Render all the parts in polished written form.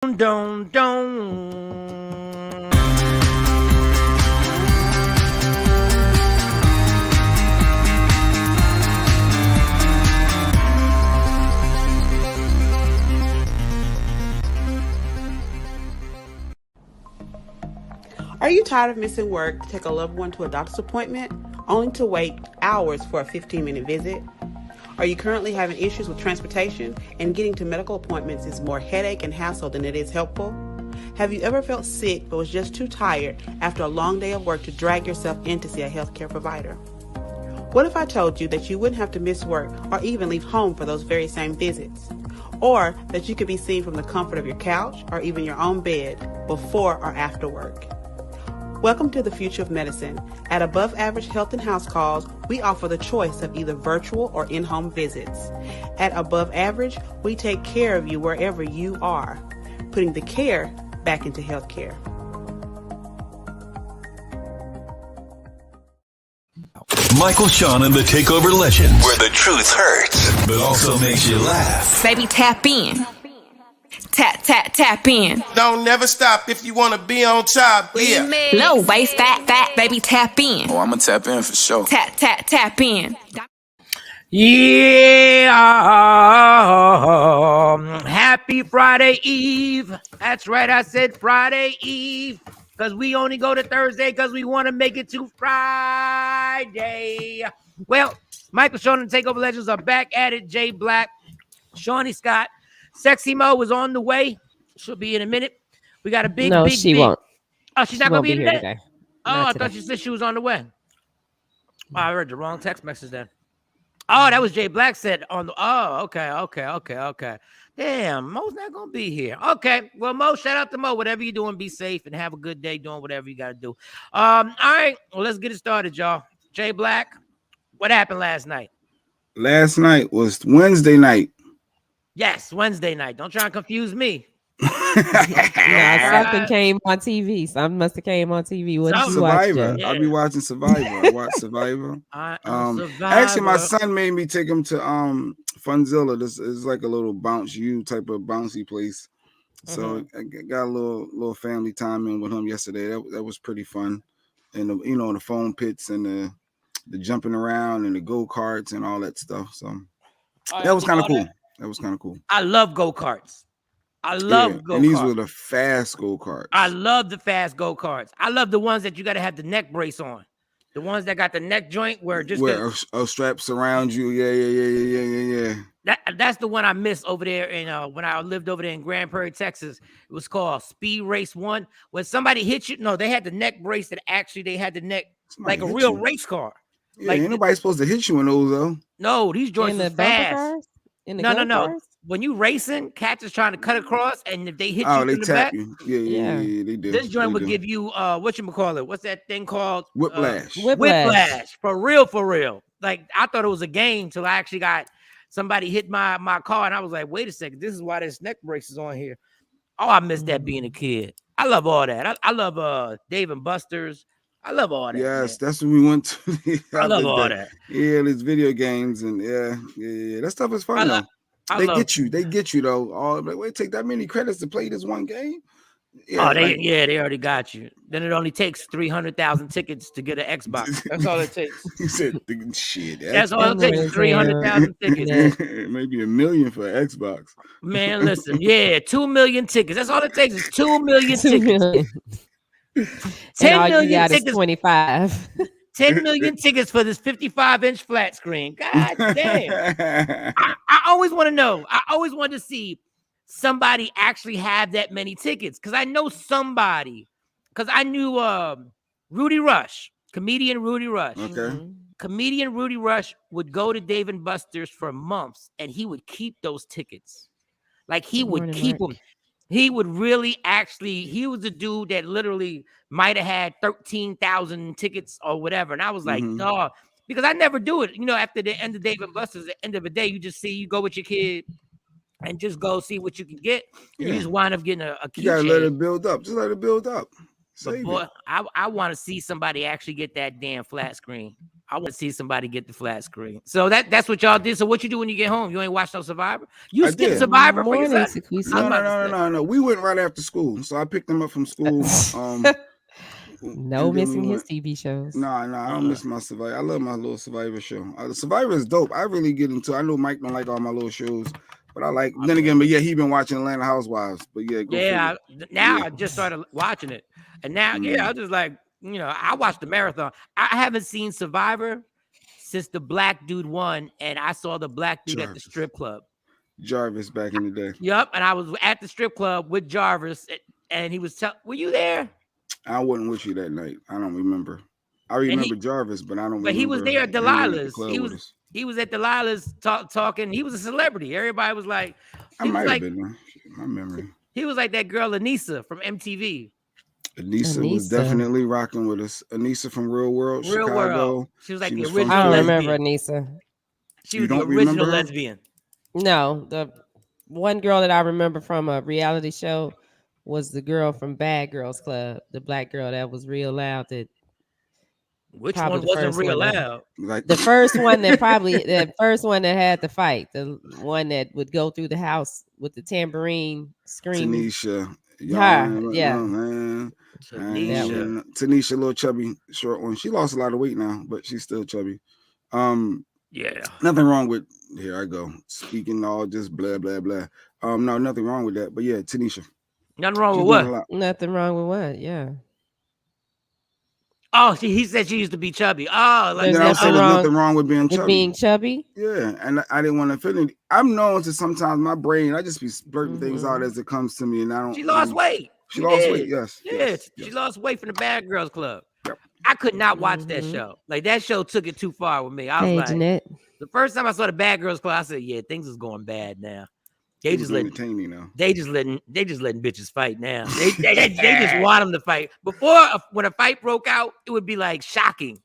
Don't. Are you tired of missing work to take a loved one to a doctor's appointment, only to wait hours for a 15-minute visit? Are you currently having issues with transportation and getting to medical appointments is more headache and hassle than it is helpful? Have you ever felt sick but was just too tired after a long day of work to drag yourself in to see a healthcare provider? What if I told you that you wouldn't have to miss work or even leave home for those very same visits? Or that you could be seen from the comfort of your couch or even your own bed before or after work? Welcome to the future of medicine. At Above Average Health and House Calls, we offer the choice of either virtual or in-home visits. At Above Average, we take care of you wherever you are, putting the care back into healthcare. Michael, Shawn, and the Takeover Legends, where the truth hurts, but also makes you laugh. Baby, tap in. Tap in. Don't never stop if you want to be on top. Yeah. Low waist, fat, baby, tap in. Oh, I'ma tap in for sure. Tap in. Yeah. Happy Friday Eve. That's right. I said Friday Eve because we only go to Thursday because we want to make it to Friday. Well, Michael, Shawn, and Takeover Legends are back at it. Jay Black, Shawnee Scott. Sexy Mo was on the way. She'll be in a minute. We got a big. No, she won't. Oh, she's not going to be here today. Oh, I thought she said she was on the way. Oh, I heard the wrong text message then. Oh, that was Jay Black said on the. Oh, okay. Damn, Mo's not going to be here. Okay, well, Mo, shout out to Mo. Whatever you're doing, be safe and have a good day doing whatever you got to do. All right, well, let's get it started, y'all. Jay Black, what happened last night? Last night was Wednesday night. Yes, Wednesday night. Don't try and confuse me. Something came on TV. Something must have came on TV. What did you Survivor. watch? I'll be watching Survivor. I watch Survivor. Survivor. Actually, my son made me take him to Funzilla. This is like a little bounce you type of bouncy place. So I got a little family time in with him yesterday. That was pretty fun. And the foam pits and the jumping around and the go-karts and all that stuff. So that was kind of cool. That was kind of cool. I love go-karts. I love go-karts. And these were the fast go-karts. I love the fast go-karts. I love the ones that you got to have the neck brace on. The ones that got the neck joint where straps around you. Yeah. That's the one I missed over there in when I lived over there in Grand Prairie, Texas. It was called Speed Race 1. When somebody hit you, no, they had the neck brace that actually they had the neck like a real race car. Yeah, like, ain't nobody supposed to hit you in those though. No, these joints are fast. No. Cars? When you racing, cats is trying to cut across, and if they hit you they in the tap back, you. Yeah, they do. This joint would give you whatchamacallit? What's that thing called? Whiplash. Whiplash. For real. Like I thought it was a game till I actually got somebody hit my car, and I was like, wait a second, this is why this neck brace is on here. Oh, I missed that being a kid. I love all that. I love Dave and Buster's. I love all that. Yes, that's when we went to. I love all that. Yeah, there's video games and yeah. That stuff is fun though. They get you though. Oh, like, wait, take that many credits to play this one game? Yeah, they already got you. Then it only takes 300,000 tickets to get an Xbox. That's all it takes. He said, "Shit, that's all it takes. 300,000 tickets. Maybe $1 million for Xbox." Man, listen, 2 million tickets. That's all it takes is 2 million tickets. 10 million tickets. 25. 10 million tickets for this 55-inch flat screen. God damn. I always want to know. I always wanted to see somebody actually have that many tickets. Because I know somebody. Because I knew Rudy Rush, comedian Rudy Rush. Okay. Comedian Rudy Rush would go to Dave and Buster's for months, and he would keep those tickets. Like, he would keep them. He would really he was a dude that literally might have had 13,000 tickets or whatever. And I was like, dog, because I never do it. After the end of Dave and Buster's, at the end of the day, you go with your kid and just go see what you can get. And you just wind up getting a keychain. You gotta let it build up. Just let it build up. But boy, I want to see somebody actually get that damn flat screen. I want to see somebody get the flat screen. So that's what y'all did. So what you do when you get home? You ain't watch no Survivor? You I skip did. Survivor for your Morning, son? No. We went right after school, so I picked him up from school. No missing his TV shows. No, I don't miss my Survivor. I love my little Survivor show. The Survivor is dope. I really get into. I know Mike don't like all my little shows, but I like. Then again, but yeah, he been watching Atlanta Housewives. But yeah, I just started watching it, and now I was just like, I watched the marathon. I haven't seen Survivor since the black dude won, and I saw the black dude at the strip club. Jarvis back in the day. Yep, and I was at the strip club with Jarvis, and he was were you there? I wasn't with you that night. I don't remember. I remember Jarvis, but I don't remember. But he was there at Delilah's. He was at Delilah's talking. He was a celebrity. Everybody was like, I might have been there. My memory. He was like that girl Anissa from MTV. Anissa was definitely rocking with us. Anissa from Real World, Chicago. World. She was like the original. I don't remember Anissa. She was the original lesbian. No, the one girl that I remember from a reality show was the girl from Bad Girls Club, the black girl that was real loud. Which one wasn't real loud? The first one that the first one that had the fight, the one that would go through the house with the tambourine screaming. Tanisha. Yeah. Tanisha, little chubby, short one. She lost a lot of weight now, but she's still chubby. Nothing wrong with, here I go, speaking all just blah, blah, blah. No, nothing wrong with that. But yeah, Tanisha. Nothing wrong with what? Nothing wrong with what? Yeah. Oh, he said she used to be chubby. Oh, like there's nothing wrong with being chubby. Being chubby? Yeah, and I didn't want to offend it. I'm known to sometimes my brain, I just be blurting things out as it comes to me, and I don't. She lost weight. She lost weight, yes. Yes. She lost weight from the Bad Girls Club. Yep. I could not watch that show. Like that show took it too far with me. I was like, Jeanette. The first time I saw the Bad Girls Club, I said, "Yeah, things is going bad now." They just letting bitches fight now. They just want them to fight. Before, when a fight broke out, it would be like shocking.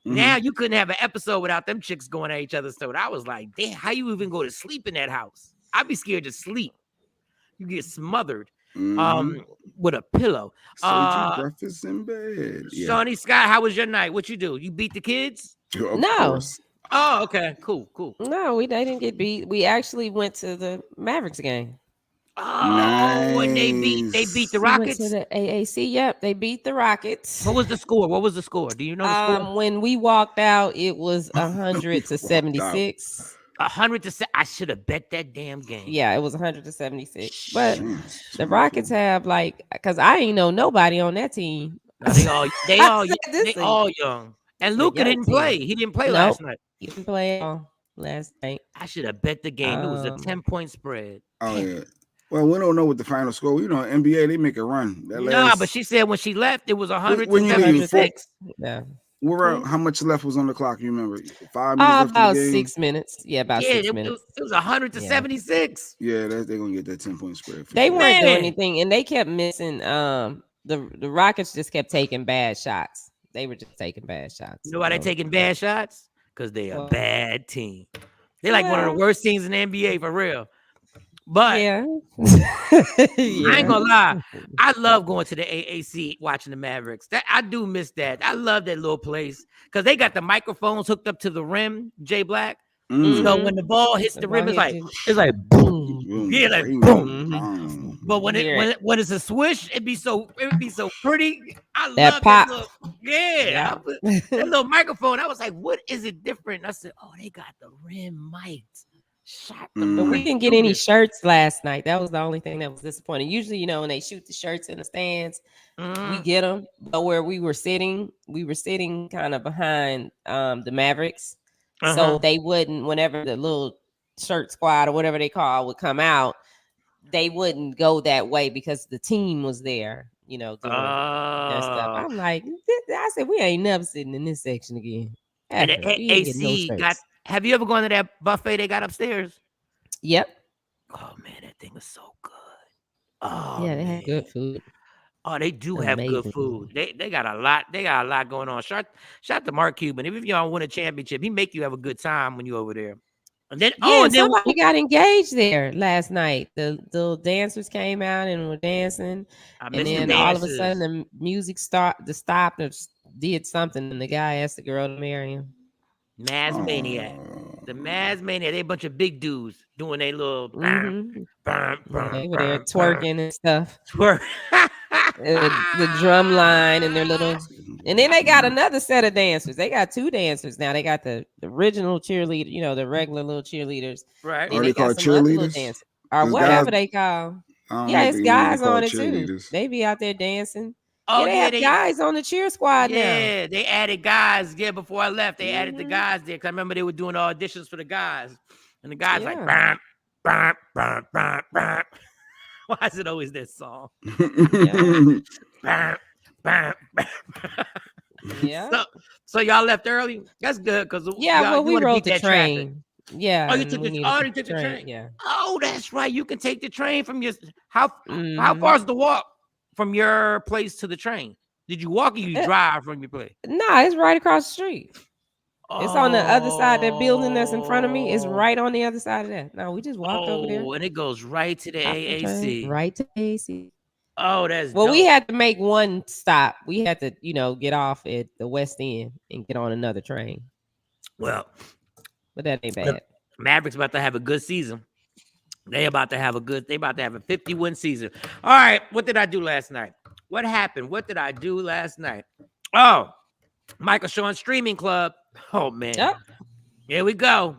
Now you couldn't have an episode without them chicks going at each other's throat. I was like, damn, how you even go to sleep in that house? I'd be scared to sleep. You get smothered with a pillow. Breakfast in bed. Shawnee Scott, how was your night? What you do? You beat the kids? Of course. Oh, okay, cool. No, they didn't get beat. We actually went to the Mavericks game. Oh, nice. And they beat the Rockets. We went to the AAC. Yep, they beat the Rockets. What was the score? Do you know the score? When we walked out, it was 100-76. 100 I should have bet that damn game. Yeah, it was 100-76. But the Rockets have because I ain't know nobody on that team. They all young. And Luka didn't play. He didn't play last night. He didn't play last night. I should have bet the game. It was a 10-point spread. Oh, yeah. Well, we don't know what the final score. NBA, they make a run. But she said when she left, it was 100-76. Yeah. How much left was on the clock? You remember? 5 minutes left about in the game? 6 minutes. Yeah, about 6 minutes. It was 100-76. Yeah, they're gonna get that 10-point spread. They weren't doing anything, and they kept missing. The Rockets just kept taking bad shots. They were just taking bad shots. You know why they taking bad shots? Because they're a bad team. They're like one of the worst teams in the NBA for real. But I ain't gonna lie. I love going to the AAC watching the Mavericks. I do miss that. I love that little place because they got the microphones hooked up to the rim, Jay Black. So when the ball hits the rim, it's like boom. Yeah, like boom. But when it's a swish, it'd be so pretty. I love that pop. That little microphone. I was like, what is it different? I said, oh, they got the rim mics. But we didn't get any shirts last night. That was the only thing that was disappointing. Usually, when they shoot the shirts in the stands, we get them. But where we were sitting kind of behind the Mavericks. So they wouldn't, whenever the little shirt squad or whatever they call would come out, they wouldn't go that way because the team was there, doing their stuff. I'm like, I said, we ain't never sitting in this section again. And the AC have you ever gone to that buffet they got upstairs? Yep. Oh man, that thing is so good. Oh yeah, they have good food. Oh, they do have good food. They got a lot. They got a lot going on. Shout to Mark Cuban. If you don't win a championship, he make you have a good time when you're over there. And then somebody got engaged there last night. The dancers came out and were dancing, and then all of a sudden the music stopped or did something, and the guy asked the girl to marry him. Maz Maniac. The Maz Maniac. They a bunch of big dudes doing their little They were there twerking and stuff. twerk. The drum line and their little, and then they got another set of dancers. They got 2 dancers now. They got the original cheerleader, you know, the regular little cheerleaders. Right. Are they called cheerleaders? Dancers, or It's whatever guys- they call. I don't Yeah, know it's if they really guys call on it too. cheerleaders. They be out there dancing. Oh, They have guys on the cheer squad now. Yeah, they added guys. Yeah, before I left, they added the guys there because I remember they were doing auditions for the guys, and the guys like, bam, bam, bam, bam, bam. Why is it always this song? Bam, bam, bam. Yeah. So y'all left early. That's good because we rode the train. Traffic. Yeah. Oh, you took the train. Yeah. Oh, that's right. You can take the train from your how far is the walk from your place to the train? Did you walk or you drive from your place? Nah, it's right across the street. It's on the other side. That building that's in front of me is right on the other side of that. No, we just walked over there. Oh, and it goes right to the AAC. Right to AAC. Oh, that's well, dope. we had to make one stop. We had to, get off at the West End and get on another train. Well, but that ain't bad. Mavericks about to have a good season. They about to have a 50-win season. All right, what did I do last night? What happened? What did I do last night? Oh, Michael Shawn Streaming Club. Oh man, Here we go.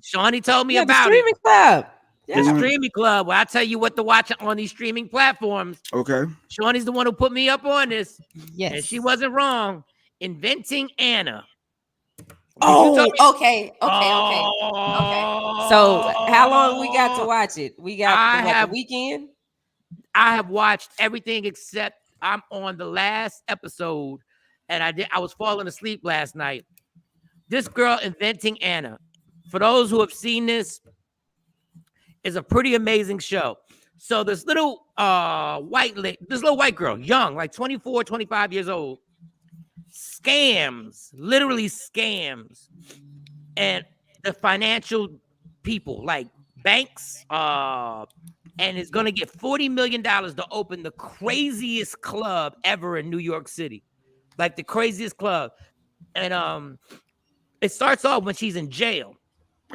Shawnee told me about the streaming club. The streaming club. Well, I'll tell you what to watch on these streaming platforms. Okay. Shawnee's the one who put me up on this. Yes. And she wasn't wrong. Inventing Anna. Okay. So how long we got to watch it? We got the weekend? I have watched everything except I'm on the last episode, and I was falling asleep last night. This girl, Inventing Anna. For those who have seen this, is a pretty amazing show. So this little white girl, young, like 24, 25 years old, literally scams, and the financial people like banks, and is going to get $40 million to open the craziest club ever in New York City, like the craziest club. And it starts off when she's in jail.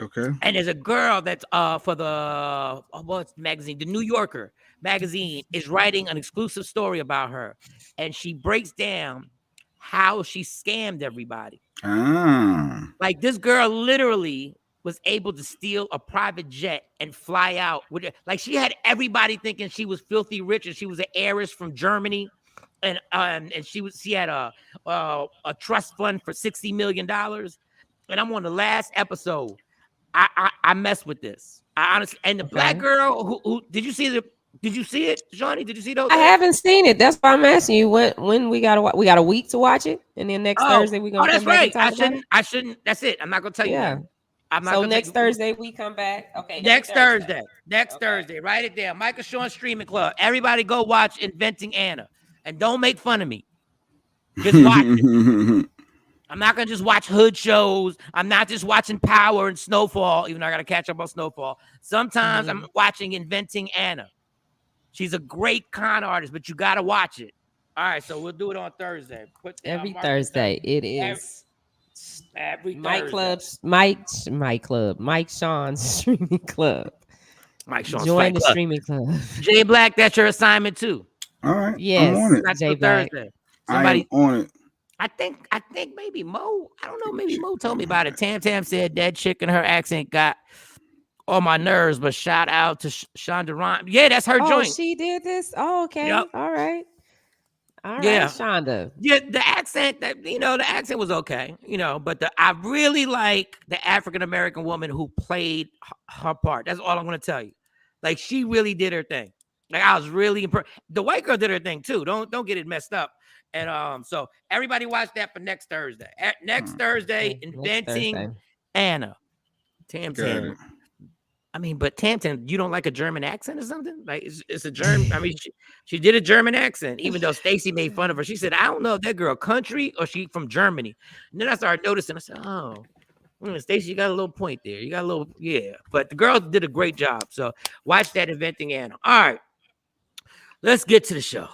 Okay. And there's a girl that's for the what's the magazine? The New Yorker magazine is writing an exclusive story about her, and she breaks down how she scammed everybody. Like this girl literally was able to steal a private jet and fly out with it. Like she had everybody thinking she was filthy rich, and she was an heiress from Germany, and she had a trust fund for $60 million. And I'm on the last episode. I mess with this. I honestly, and the black girl who did you see it, Shawnee? Did you see those? I haven't seen it. That's why I'm asking you when we got a week to watch it, and then next Thursday we gonna. That's right. I shouldn't. That's it. I'm not gonna tell you. Yeah. That. I'm not. So next Thursday we come back. Okay. Next Thursday. Thursday. Write it down. Michael Shawn Streaming Club. Everybody go watch Inventing Anna, and don't make fun of me. Just watch it. I'm not going to just watch hood shows. I'm not just watching Power and Snowfall, even though I got to catch up on Snowfall. Sometimes I'm watching Inventing Anna. She's a great con artist, but you got to watch it. All right, so we'll do it on Thursday. Every Thursday. It is. Every Mike Thursday. Club. Mike Shawn's Streaming Club. Mike Shawn's Join the Club. Streaming Club. Jay Black, that's your assignment too. All right. Yes. I'm on it. That's Jay for Thursday. I'm on it. I think maybe Mo, I don't know, maybe Mo told me about it. Tam said that chick and her accent got on my nerves, but shout out to Shonda Rhimes. Yeah, that's her joint. She did this? Oh, okay. Yep. All right, yeah. Shonda. Yeah, the accent the accent was okay, but I really like the African-American woman who played her part. That's all I'm going to tell you. Like, she really did her thing. Like, I was really impressed. The white girl did her thing too. Don't get it messed up. And so everybody watch that for next Thursday. Next Thursday, Inventing Anna. Tam. I mean, but Tam, you don't like a German accent or something? Like it's a German. I mean, she did a German accent, even though Stacy made fun of her. She said, "I don't know if that girl country or she from Germany." And then I started noticing. I said, "Oh, Stacy, you got a little point there. You got a little, yeah." But the girls did a great job. So watch that Inventing Anna. All right, let's get to the show.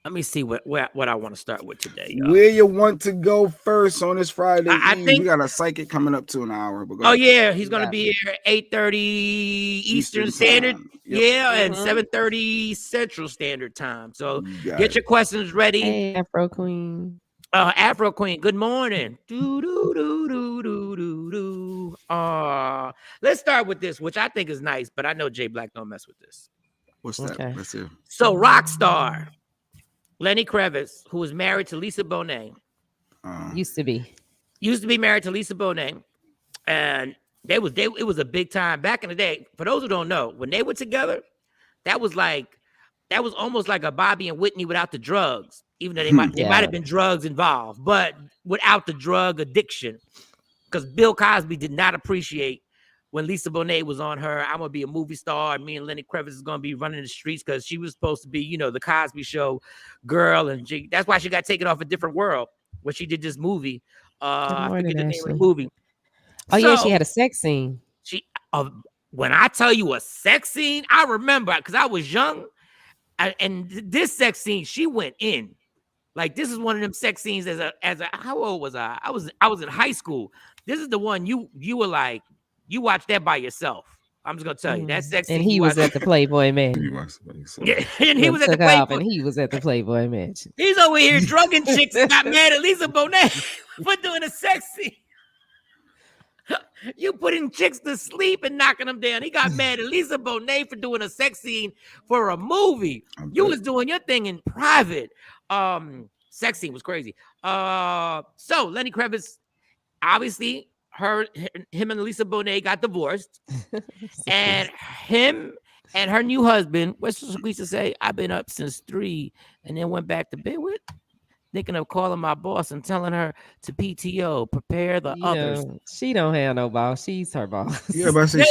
Let me see what I want to start with today, y'all. Where you want to go first on this Friday I Eve? think We got a psychic coming up to an hour. But go Oh ahead. yeah, he's gonna be here 8:30 Eastern Standard, time. Yep. yeah, and 7:30 Central Standard Time. So Got get it. your questions ready. Hey, Afro Queen. Afro Queen, good morning. Do do do do do do do. Let's start with this, which I think is nice, but I know Jay Black don't mess with this. What's that? Okay. Let's hear. So rock star Lenny Kravitz, who was married to Lisa Bonet, Used to be married to Lisa Bonet, and it was a big time back in the day. For those who don't know, when they were together, that was almost like a Bobby and Whitney without the drugs, even though they might have been drugs involved, but without the drug addiction. Because Bill Cosby did not appreciate when Lisa Bonet was on her, I'm gonna be a movie star, and me and Lenny Kravitz is gonna be running the streets, because she was supposed to be, the Cosby Show girl, and that's why she got taken off A Different World when she did this movie. I forget the name of the movie. Oh, yeah, she had a sex scene. When I tell you a sex scene, I remember because I was young, and this sex scene, she went in. Like, this is one of them sex scenes as a how old was I? I was in high school. This is the one you were like, you watched that by yourself. I'm just gonna tell you that sex scene. And he was at the Playboy Mansion. Yeah, and he was at the Playboy. And he was at the Playboy Mansion. He's over here drugging chicks and got mad at Lisa Bonet for doing a sex scene. You putting chicks to sleep and knocking them down. He got mad at Lisa Bonet for doing a sex scene for a movie. You was doing your thing in private. Sex scene was crazy. So Lenny Kravitz, obviously, him and Lisa Bonet got divorced, and him and her new husband, what's Lisa say? I've been up since 3, and then went back to bed with. Thinking of calling my boss and telling her to PTO, prepare the others. She don't have no boss. She's her boss. Yeah, but I say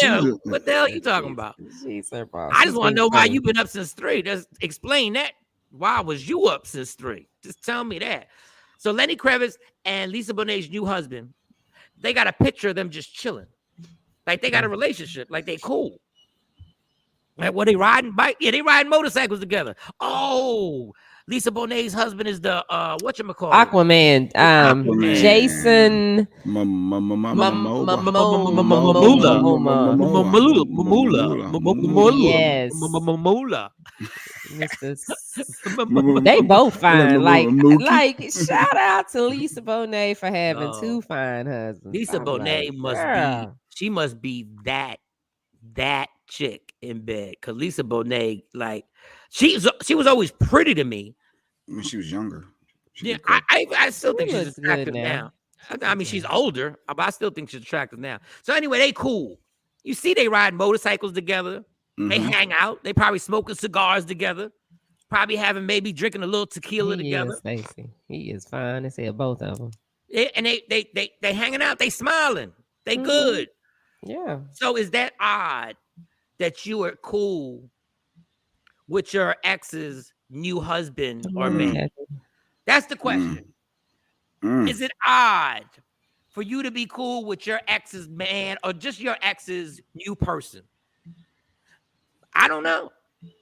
what the hell are you talking about? She's her boss. I just want to know why you've been up since 3. Just explain that. Why was you up since 3? Just tell me that. So Lenny Kravitz and Lisa Bonet's new husband, they got a picture of them just chilling. Like they got a relationship. Like they cool. Like, were they riding bike? Yeah, they riding motorcycles together. Oh, Lisa Bonet's husband is the whatchamacallit? Aquaman. Jason Momola. They both fine. Like shout out to Lisa Bonet for having 2 fine husbands. Lisa Bonet must be that chick in bed, because Lisa Bonet, like, she was always pretty to me. When she was younger. I still think she's attractive now. I mean, she's older, but I still think she's attractive now. So anyway, they cool. You see, they ride motorcycles together. They hang out. They probably smoking cigars together. Probably maybe drinking a little tequila together. Stacey. He is fine as hell, both of them. And they hanging out. They smiling. They good. Yeah. So is that odd that you are cool with your ex's new husband or man? That's the question. Is it odd for you to be cool with your ex's man or just your ex's new person? I don't know.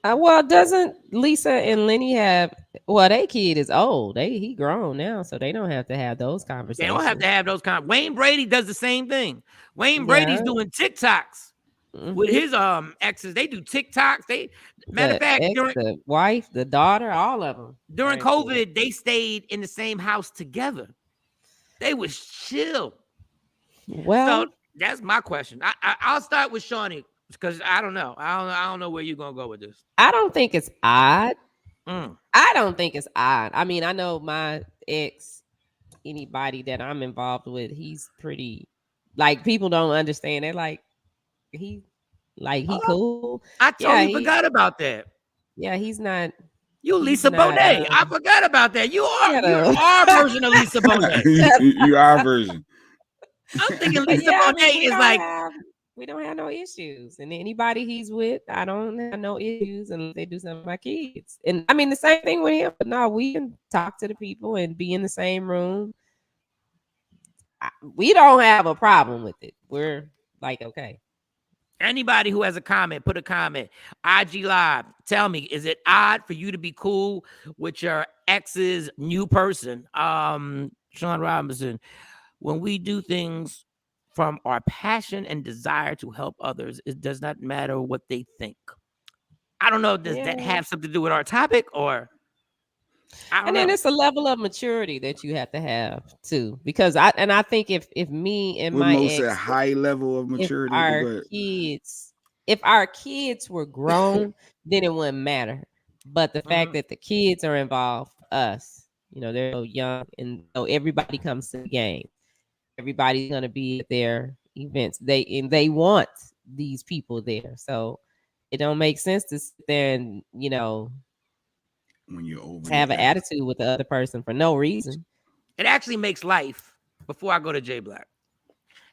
Well, doesn't Lisa and Lenny have? Well, their kid is old. He grown now, so they don't have to have those conversations. They don't have to have those Wayne Brady does the same thing. Wayne Brady's doing TikToks with his exes. They do TikToks. Matter of fact, the wife, the daughter, all of them. During COVID, they stayed in the same house together. They was chill. Well, so that's my question. I'll start with Shawnee, because I don't know. I don't know where you're gonna go with this. I don't think it's odd. I don't think it's odd. I mean, I know my ex, anybody that I'm involved with, he's pretty, like, people don't understand. They're like, he cool. I totally forgot about that. Yeah, he's not. You Lisa Bonet. I forgot about that. You are our version of Lisa Bonet. You are version. I'm thinking Lisa Bonet is like, we don't have no issues, and anybody he's with, I don't have no issues unless they do something with my kids. And I mean the same thing with him. But no, we can talk to the people and be in the same room. We don't have a problem with it. We're like, okay. Anybody who has a comment, put a comment. IG Live, tell me, is it odd for you to be cool with your ex's new person? Sean Robinson, when we do things from our passion and desire to help others, it does not matter what they think. I don't know. Does that have something to do with our topic, or I don't And know? then it's a level of maturity that you have to have too, because I think if me and Would my most say a ex, high level of if maturity? But our go ahead. kids, if our kids were grown, then it wouldn't matter. But the fact that the kids are involved, us, they're so young, and so everybody comes to the game. Everybody's gonna be at their events. They want these people there, so it don't make sense to sit there and When you're over have your an attitude with the other person for no reason. It actually makes life, before I go to J Black,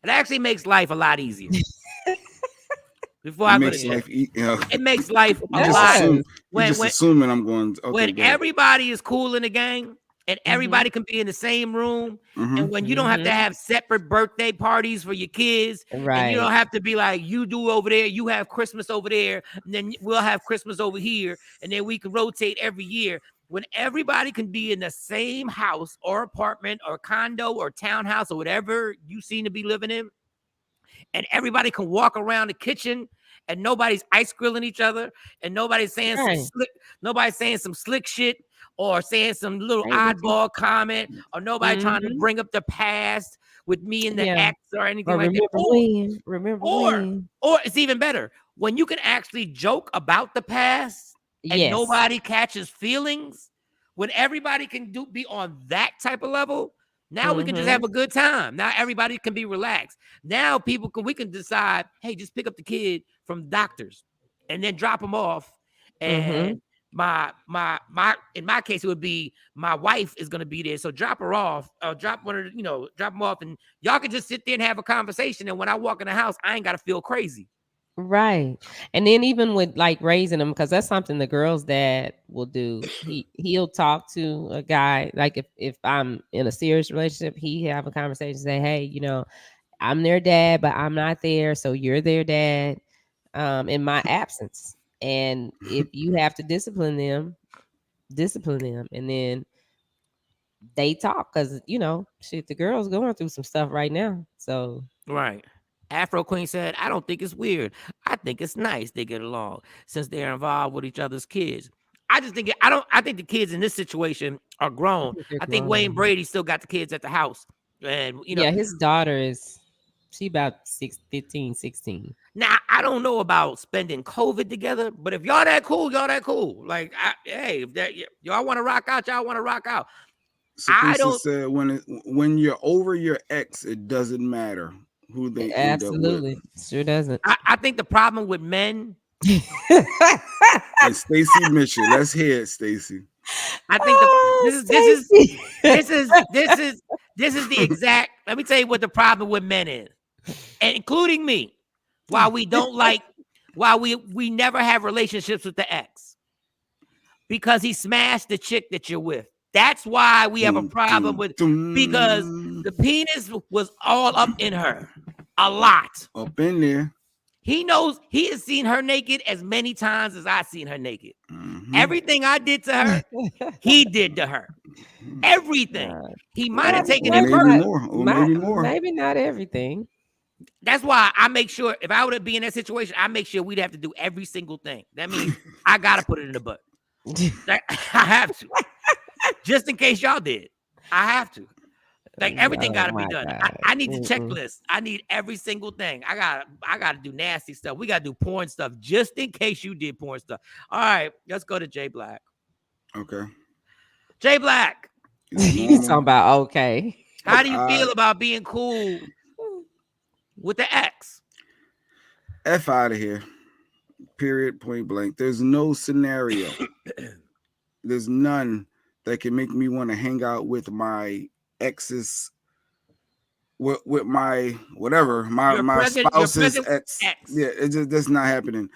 it actually makes life a lot easier. Before I go to life, it makes life a just lot. assume, when assuming I'm going. Okay, when everybody is cool in the gang and everybody can be in the same room, and when you don't have to have separate birthday parties for your kids, and you don't have to be like, you do over there, you have Christmas over there, and then we'll have Christmas over here, and then we can rotate every year. When everybody can be in the same house or apartment or condo or townhouse or whatever you seem to be living in, and everybody can walk around the kitchen and nobody's ice grilling each other, and nobody's saying some slick shit, or saying some little oddball comment, or nobody trying to bring up the past with me and the ex or anything like that. Or it's even better when you can actually joke about the past and nobody catches feelings. When everybody can be on that type of level, now we can just have a good time. Now everybody can be relaxed. Now we can decide, hey, just pick up the kid from doctors and then drop them off. And my in my case, it would be my wife is gonna be there. So drop her off, or drop them off, and y'all can just sit there and have a conversation. And when I walk in the house, I ain't gotta feel crazy. Right. And then even with like raising them, because that's something the girl's dad will do. He'll talk to a guy, like if I'm in a serious relationship, he have a conversation, say, hey, I'm their dad, but I'm not there, so you're their dad in my absence. And if you have to discipline them, and then they talk, because shit, the girl's going through some stuff right now. So right. Afro Queen said, I don't think it's weird. I think it's nice they get along since they're involved with each other's kids. I just think I think the kids in this situation are grown. I think Wayne Brady still got the kids at the house. And his daughter she about 15, 16. Now, I don't know about spending COVID together, but if y'all that cool, y'all that cool. Like, hey, if y'all want to rock out, y'all want to rock out. I don't say when you're over your ex, it doesn't matter who they end up with. Sure doesn't. I think the problem with men. And Stacy Mitchell, let's hear it, Stacy. I think this is the exact. Let me tell you what the problem with men is, and including me. Why we never have relationships with the ex, because he smashed the chick that you're with. That's why we have a problem with, because the penis was all up in her, a lot up in there. He knows he has seen her naked as many times as I've seen her naked. Everything I did to her, he did to her. Everything. He might have taken it maybe more. Maybe not everything. That's why I make sure, if I were to be in that situation, I make sure we'd have to do every single thing. That means I gotta put it in the butt. I have to. Just in case y'all did. I have to. Like, everything gotta be done. I need the checklist. I need every single thing. I gotta do nasty stuff. We gotta do porn stuff just in case you did porn stuff. All right, let's go to Jay Black. Okay. Jay Black. He's talking about okay. How do you feel about being cool with the ex? F out of here. Period. Point blank. There's no scenario. There's none that can make me want to hang out with my ex's with my whatever my spouse's ex. Yeah, it just that's not happening.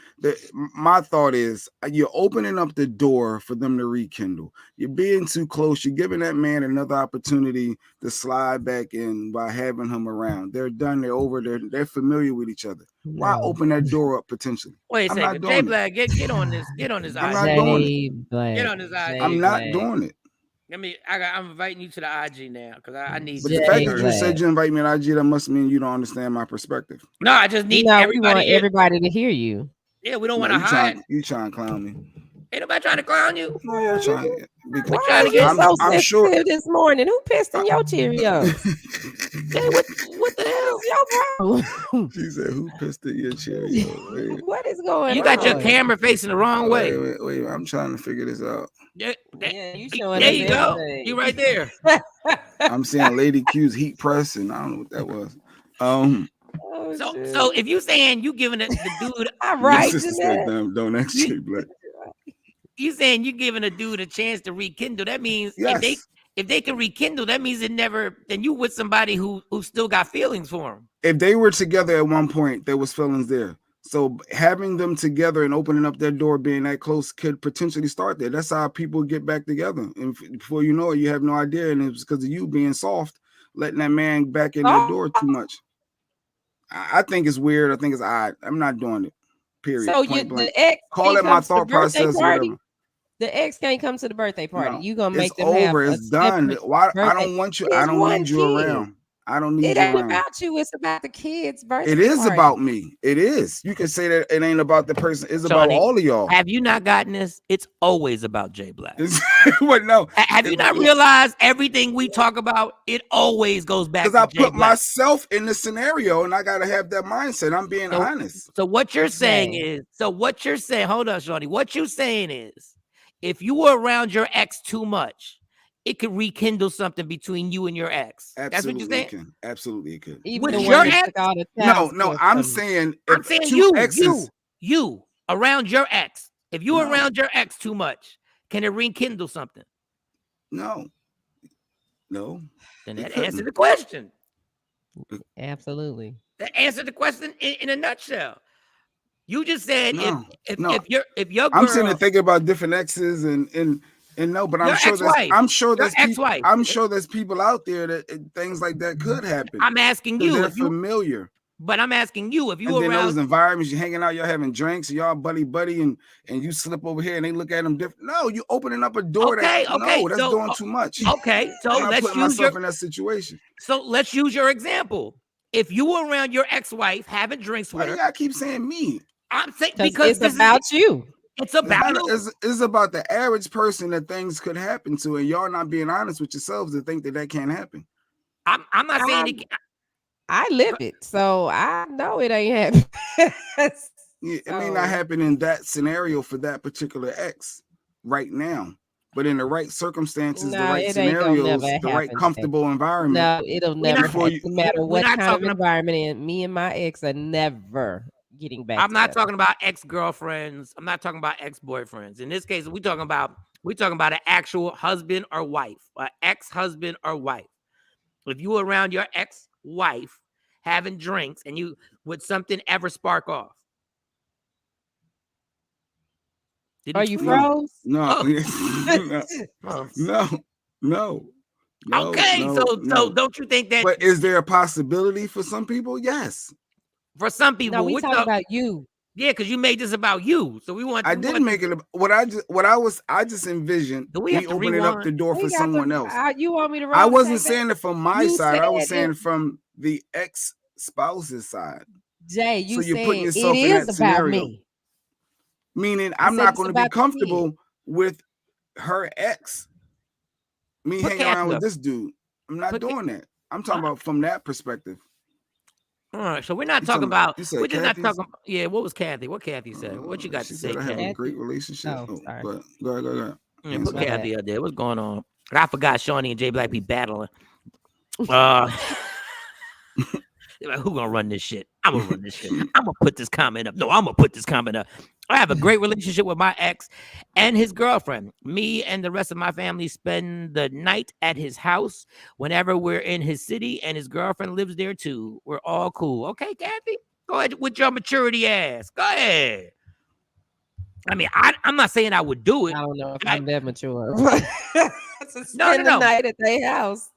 My thought is you're opening up the door for them to rekindle. You're being too close. You're giving that man another opportunity to slide back in by having him around. They're done. They're over. They're familiar with each other. Why open that door up potentially? Wait a second, J Black, get on this. Get on this. I'm not doing it. Get on this. I'm not doing it. I'm inviting you to the IG now because I need. But the fact that you said you invite me to IG, that must mean you don't understand my perspective. No, I just need everybody to hear you. Yeah, we don't want to hide. You trying to clown me? Ain't nobody trying to clown you. No, you're trying. We're trying to get I'm sure this morning. Who pissed in your Cheerios? Hey, what the hell is your problem? She said, "Who pissed in your Cheerios?" What is going on? You got your camera facing the wrong way. Wait, I'm trying to figure this out. Yeah, you showing there you go. You right there. I'm seeing Lady Q's heat press, and I don't know what that was. So if you saying you giving the dude, I'm right. Don't actually Black. You saying you giving a dude a chance to rekindle? That means if they can rekindle, that means it never. Then you with somebody who still got feelings for him. If they were together at one point, there was feelings there. So having them together and opening up their door, being that close, could potentially start there. That's how people get back together. And before you know it, you have no idea. And it's because of you being soft, letting that man back in that door too much. I think it's weird. I think it's odd. I'm not doing it. Period. So the ex call it my thought process. Whatever. The ex can't come to the birthday party. No, you gonna make them over. Have it's done. Why? I don't want you. I don't need you around. I don't need you around. It ain't about you. It's about the kids' birthday. It is about me. It is. You can say that it ain't about the person. It's about all of y'all. Have you not gotten this? It's always about J Black. What? No. Have you not realized everything we talk about? It always goes back to J Black. Because I put myself in the scenario, and I gotta have that mindset. I'm being honest. So what you're saying is. So what you're saying. Hold on, Shawty. What you're saying is, if you were around your ex too much, it could rekindle something between you and your ex. Absolutely, that's what you're saying. It can. Absolutely, it could. Even with your ex? No. I'm saying you around your ex. If you around your ex too much, can it rekindle something? No. Then that answers the question. Absolutely. That answered the question in a nutshell. You just said if your girl, I'm sitting there thinking about different exes and no, but I'm sure there's people out there that things like that could happen. I'm asking you if you're familiar. But I'm asking you if you and around those environments, you're hanging out, y'all having drinks, y'all buddy, and you slip over here and they look at them different. No, you opening up a door. That's doing too much. Okay, so let's use myself in that situation. So let's use your example. If you were around your ex-wife having drinks with her, y'all keep saying me. I'm saying because it's about you. It's about it's about the average person that things could happen to, and y'all not being honest with yourselves to think that can't happen. I'm not saying I live it, so I know it ain't happening. It may not happen in that scenario for that particular ex right now, but in the right circumstances, the right scenarios, the right comfortable environment. No, it'll never happen. No matter what kind of environment. Me and my ex are never getting back. I'm not talking about ex-girlfriends. I'm not talking about ex-boyfriends. In this case, we're talking about an actual husband or wife, an ex-husband or wife. If you were around your ex-wife having drinks and would something ever spark off? Are you froze? No. No. Okay, so don't you think that? But is there a possibility for some people? Yes. For some people, no, we talking about you. Yeah, because you made this about you, so we want. I didn't make it. I just envisioned me opening up the door for someone else. You want me to? I wasn't saying it from my side. I was saying from the ex-spouse's side. Jay, you're putting yourself in that scenario. Me. Meaning, I'm not going to be comfortable with her ex. Me hanging around with this dude. I'm not doing that. I'm talking about from that perspective. All right, so we're not talking about. We're just not talking. Yeah, what was Kathy? What Kathy said? What you got to say? I have a great relationship. But go ahead. Yeah, put Kathy out there. What's going on? I forgot Shawnee and J Black be battling. Who gonna run this shit? I'm gonna run this shit. I'm gonna put this comment up. No, I'm gonna put this comment up. I have a great relationship with my ex and his girlfriend. Me and the rest of my family spend the night at his house whenever we're in his city, and his girlfriend lives there too. We're all cool. Okay, Kathy, go ahead with your maturity ass. Go ahead. I mean, I'm not saying I would do it. I don't know if I'm that mature. To No, spend the night at their house.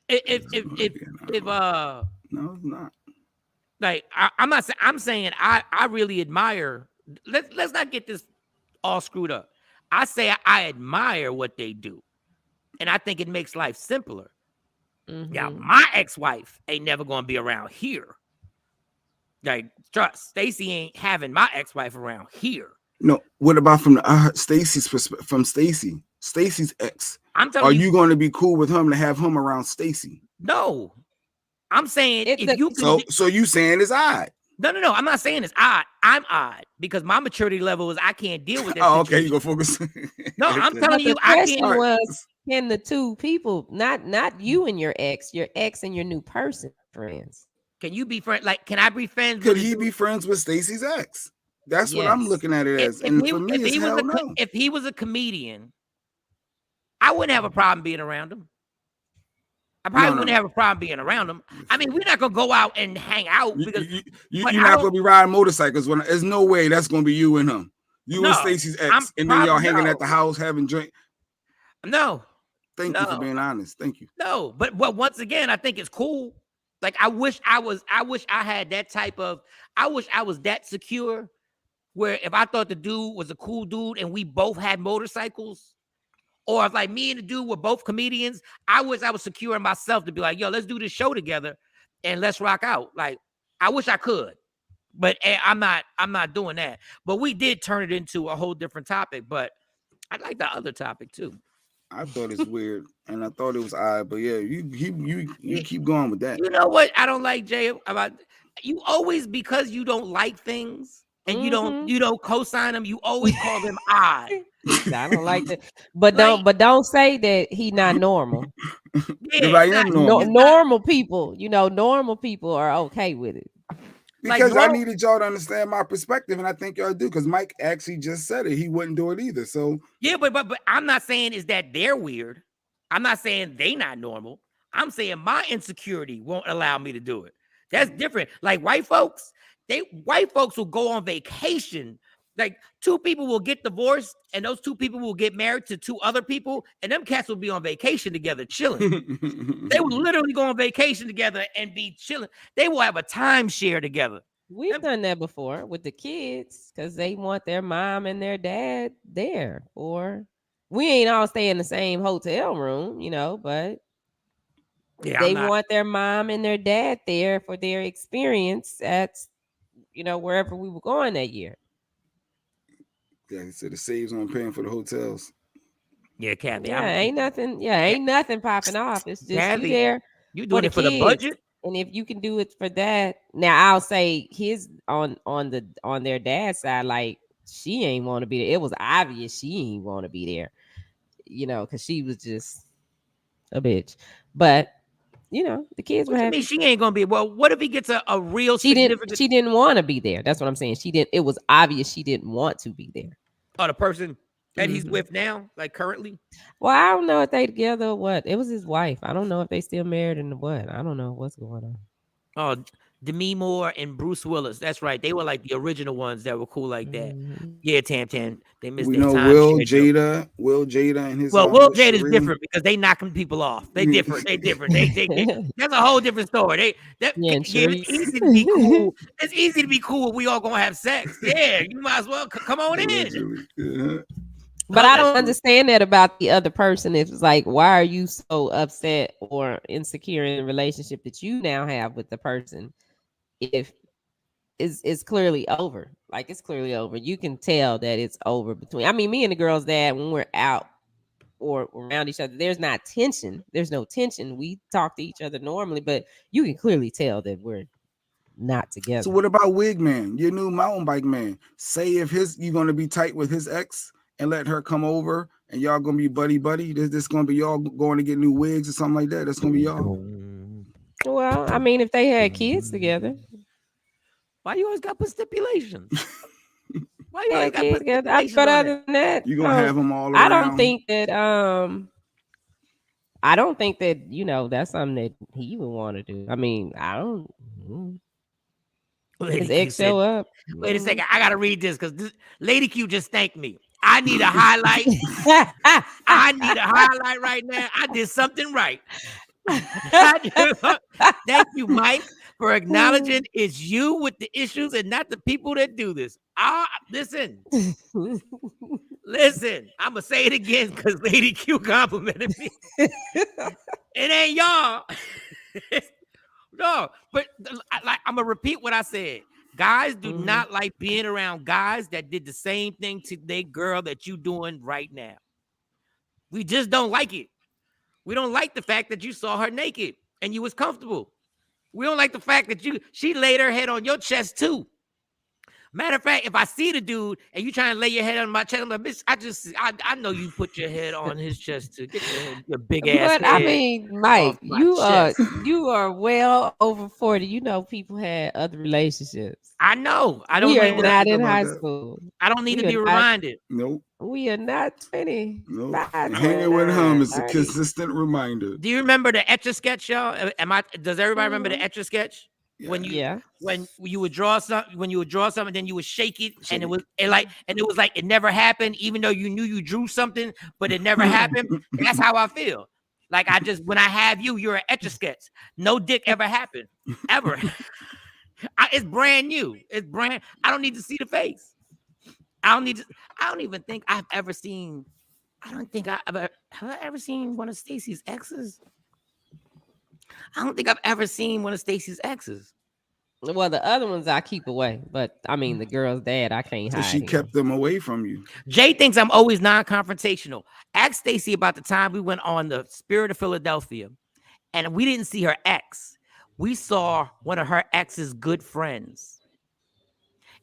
If no, it's not. Like I'm not saying, I'm saying I really admire. Let's not get this all screwed up. I say I admire what they do, and I think it makes life simpler. Yeah, my ex-wife ain't never gonna be around here. Like, trust, Stacy ain't having my ex-wife around here. No, what about from Stacy's perspective? From Stacy's ex, I'm telling are you, you going to be cool with him to have him around Stacy? No, I'm saying if you can. So you saying it's odd? No. I'm not saying it's odd. I'm odd because my maturity level is I can't deal with that. Oh, okay, you go focus. No, I'm telling you, I can't. The question was, can the two people, not you and your ex and your new person, friends? Can you be friends? Like, can I be friends? Could he be friends with Stacy's ex? That's what I'm looking at it as. For me, it's hell no. If he was a comedian, I wouldn't have a problem being around him. I probably wouldn't have a problem being around him. I mean, we're not gonna go out and hang out because you're not gonna be riding motorcycles. There's no way that's gonna be you and him. You and Stacy's ex, and then y'all hanging at the house having drink. No. Thank you for being honest. Thank you. No, but once again, I think it's cool. Like I wish I had that type of. I wish I was that secure, where if I thought the dude was a cool dude and we both had motorcycles. Or if like me and the dude were both comedians, I wish I was secure in myself to be like, yo, let's do this show together and let's rock out. Like, I wish I could, but I'm not doing that. But we did turn it into a whole different topic. But I like the other topic too. I thought it's weird and I thought it was odd, but yeah, you keep going with that. You know what I don't like, Jay, about you always, because you don't like things and you don't co-sign them, you always call them odd. I don't like that, but don't say that he not normal. Yeah, I am normal. Normal people, normal people are okay with it. Because I needed y'all to understand my perspective, and I think y'all do. Because Mike actually just said it; he wouldn't do it either. So yeah, but I'm not saying is that they're weird. I'm not saying they not normal. I'm saying my insecurity won't allow me to do it. That's different. Like white folks will go on vacation. Like two people will get divorced and those two people will get married to two other people and them cats will be on vacation together chilling. They will literally go on vacation together and be chilling. They will have a timeshare together. We've done that before with the kids because they want their mom and their dad there. Or we ain't all stay in the same hotel room, but they want their mom and their dad there for their experience at, wherever we were going that year. Yeah, he said it saves on paying for the hotels. Yeah, Kathy. Yeah, ain't nothing popping off. It's just Kathy, you there. You doing it for the budget, and if you can do it for that, now I'll say his on their dad's side, like she ain't want to be there. It was obvious she ain't want to be there, because she was just a bitch. But the kids were happy. She ain't gonna be. Well, what if he gets a real? She didn't want to be there. That's what I'm saying. She didn't. It was obvious she didn't want to be there. Oh, the person that he's with now, like currently. Well, I don't know if they together or what. It was his wife. I don't know if they still married and what. I don't know what's going on. Oh, Demi Moore and Bruce Willis. That's right. They were like the original ones that were cool like that. Yeah, Tam. They missed their time. Will Jada and his. Well, Will Jada is different because they knocking people off. They different. They different. They that's a whole different story. It's easy to be cool. It's easy to be cool. We all gonna have sex. Yeah, you might as well come on in. Yeah. But I don't understand that about the other person. It's like, why are you so upset or insecure in the relationship that you now have with the person? If it's clearly over, like it's clearly over. You can tell that it's over between. I mean, me and the girl's dad, when we're out or around each other, there's not tension. There's no tension. We talk to each other normally, but you can clearly tell that we're not together. So what about Wig Man, your new mountain bike man? Say if you're going to be tight with his ex and let her come over and y'all going to be buddy. This going to be y'all going to get new wigs or something like that. That's going to be y'all. Well, I mean, if they had kids together. Why you always got to put stipulations? Why you always gotta kids put get. stipulations But on other it? than that, You gonna have them all I around? don't think that. I don't think that that's something that he would want to do. I mean, I don't. Lady His Q ex show said, up. wait a second, I gotta read this because Lady Q just thanked me. I need a highlight. I need a highlight right now. I did something right. Thank you, Mike, for acknowledging it's you with the issues and not the people that do this. Listen, I'm gonna say it again because Lady Q complimented me. It ain't y'all. No, but I'm gonna repeat what I said. Guys do not like being around guys that did the same thing to their girl that you doing right now. We just don't like it. We don't like the fact that you saw her naked and you was comfortable. We don't like the fact that she laid her head on your chest too. Matter of fact, if I see the dude and you trying to lay your head on my chest, I'm like, bitch, I know you put your head on his chest too. Get your big ass But head I mean, Mike, off my chest. you are well over 40. You know, people had other relationships. I know. I don't We are need not to in about high that. school. I don't need We to be are not- reminded. Nope. We are not 20. Nope. Hanging with him is a consistent reminder. Do you remember the Etch-a-Sketch, y'all? Does everybody remember the Etch-a-Sketch? Yeah. When you would draw something, then you would shake it, and it was like it never happened, even though you knew you drew something, but it never happened. That's how I feel. Like when I have you, you're an Etch-a-Sketch. No dick ever happened, ever. It's brand new. I don't need to see the face. I don't even think I've ever seen. I don't think have I ever seen one of Stacey's exes. I don't think I've ever seen one of Stacey's exes. Well, the other ones I keep away, but I mean the girl's dad, I can't hide. She kept them away from you. Jay thinks I'm always non-confrontational. Ask Stacey about the time we went on the Spirit of Philadelphia, and we didn't see her ex. We saw one of her ex's good friends,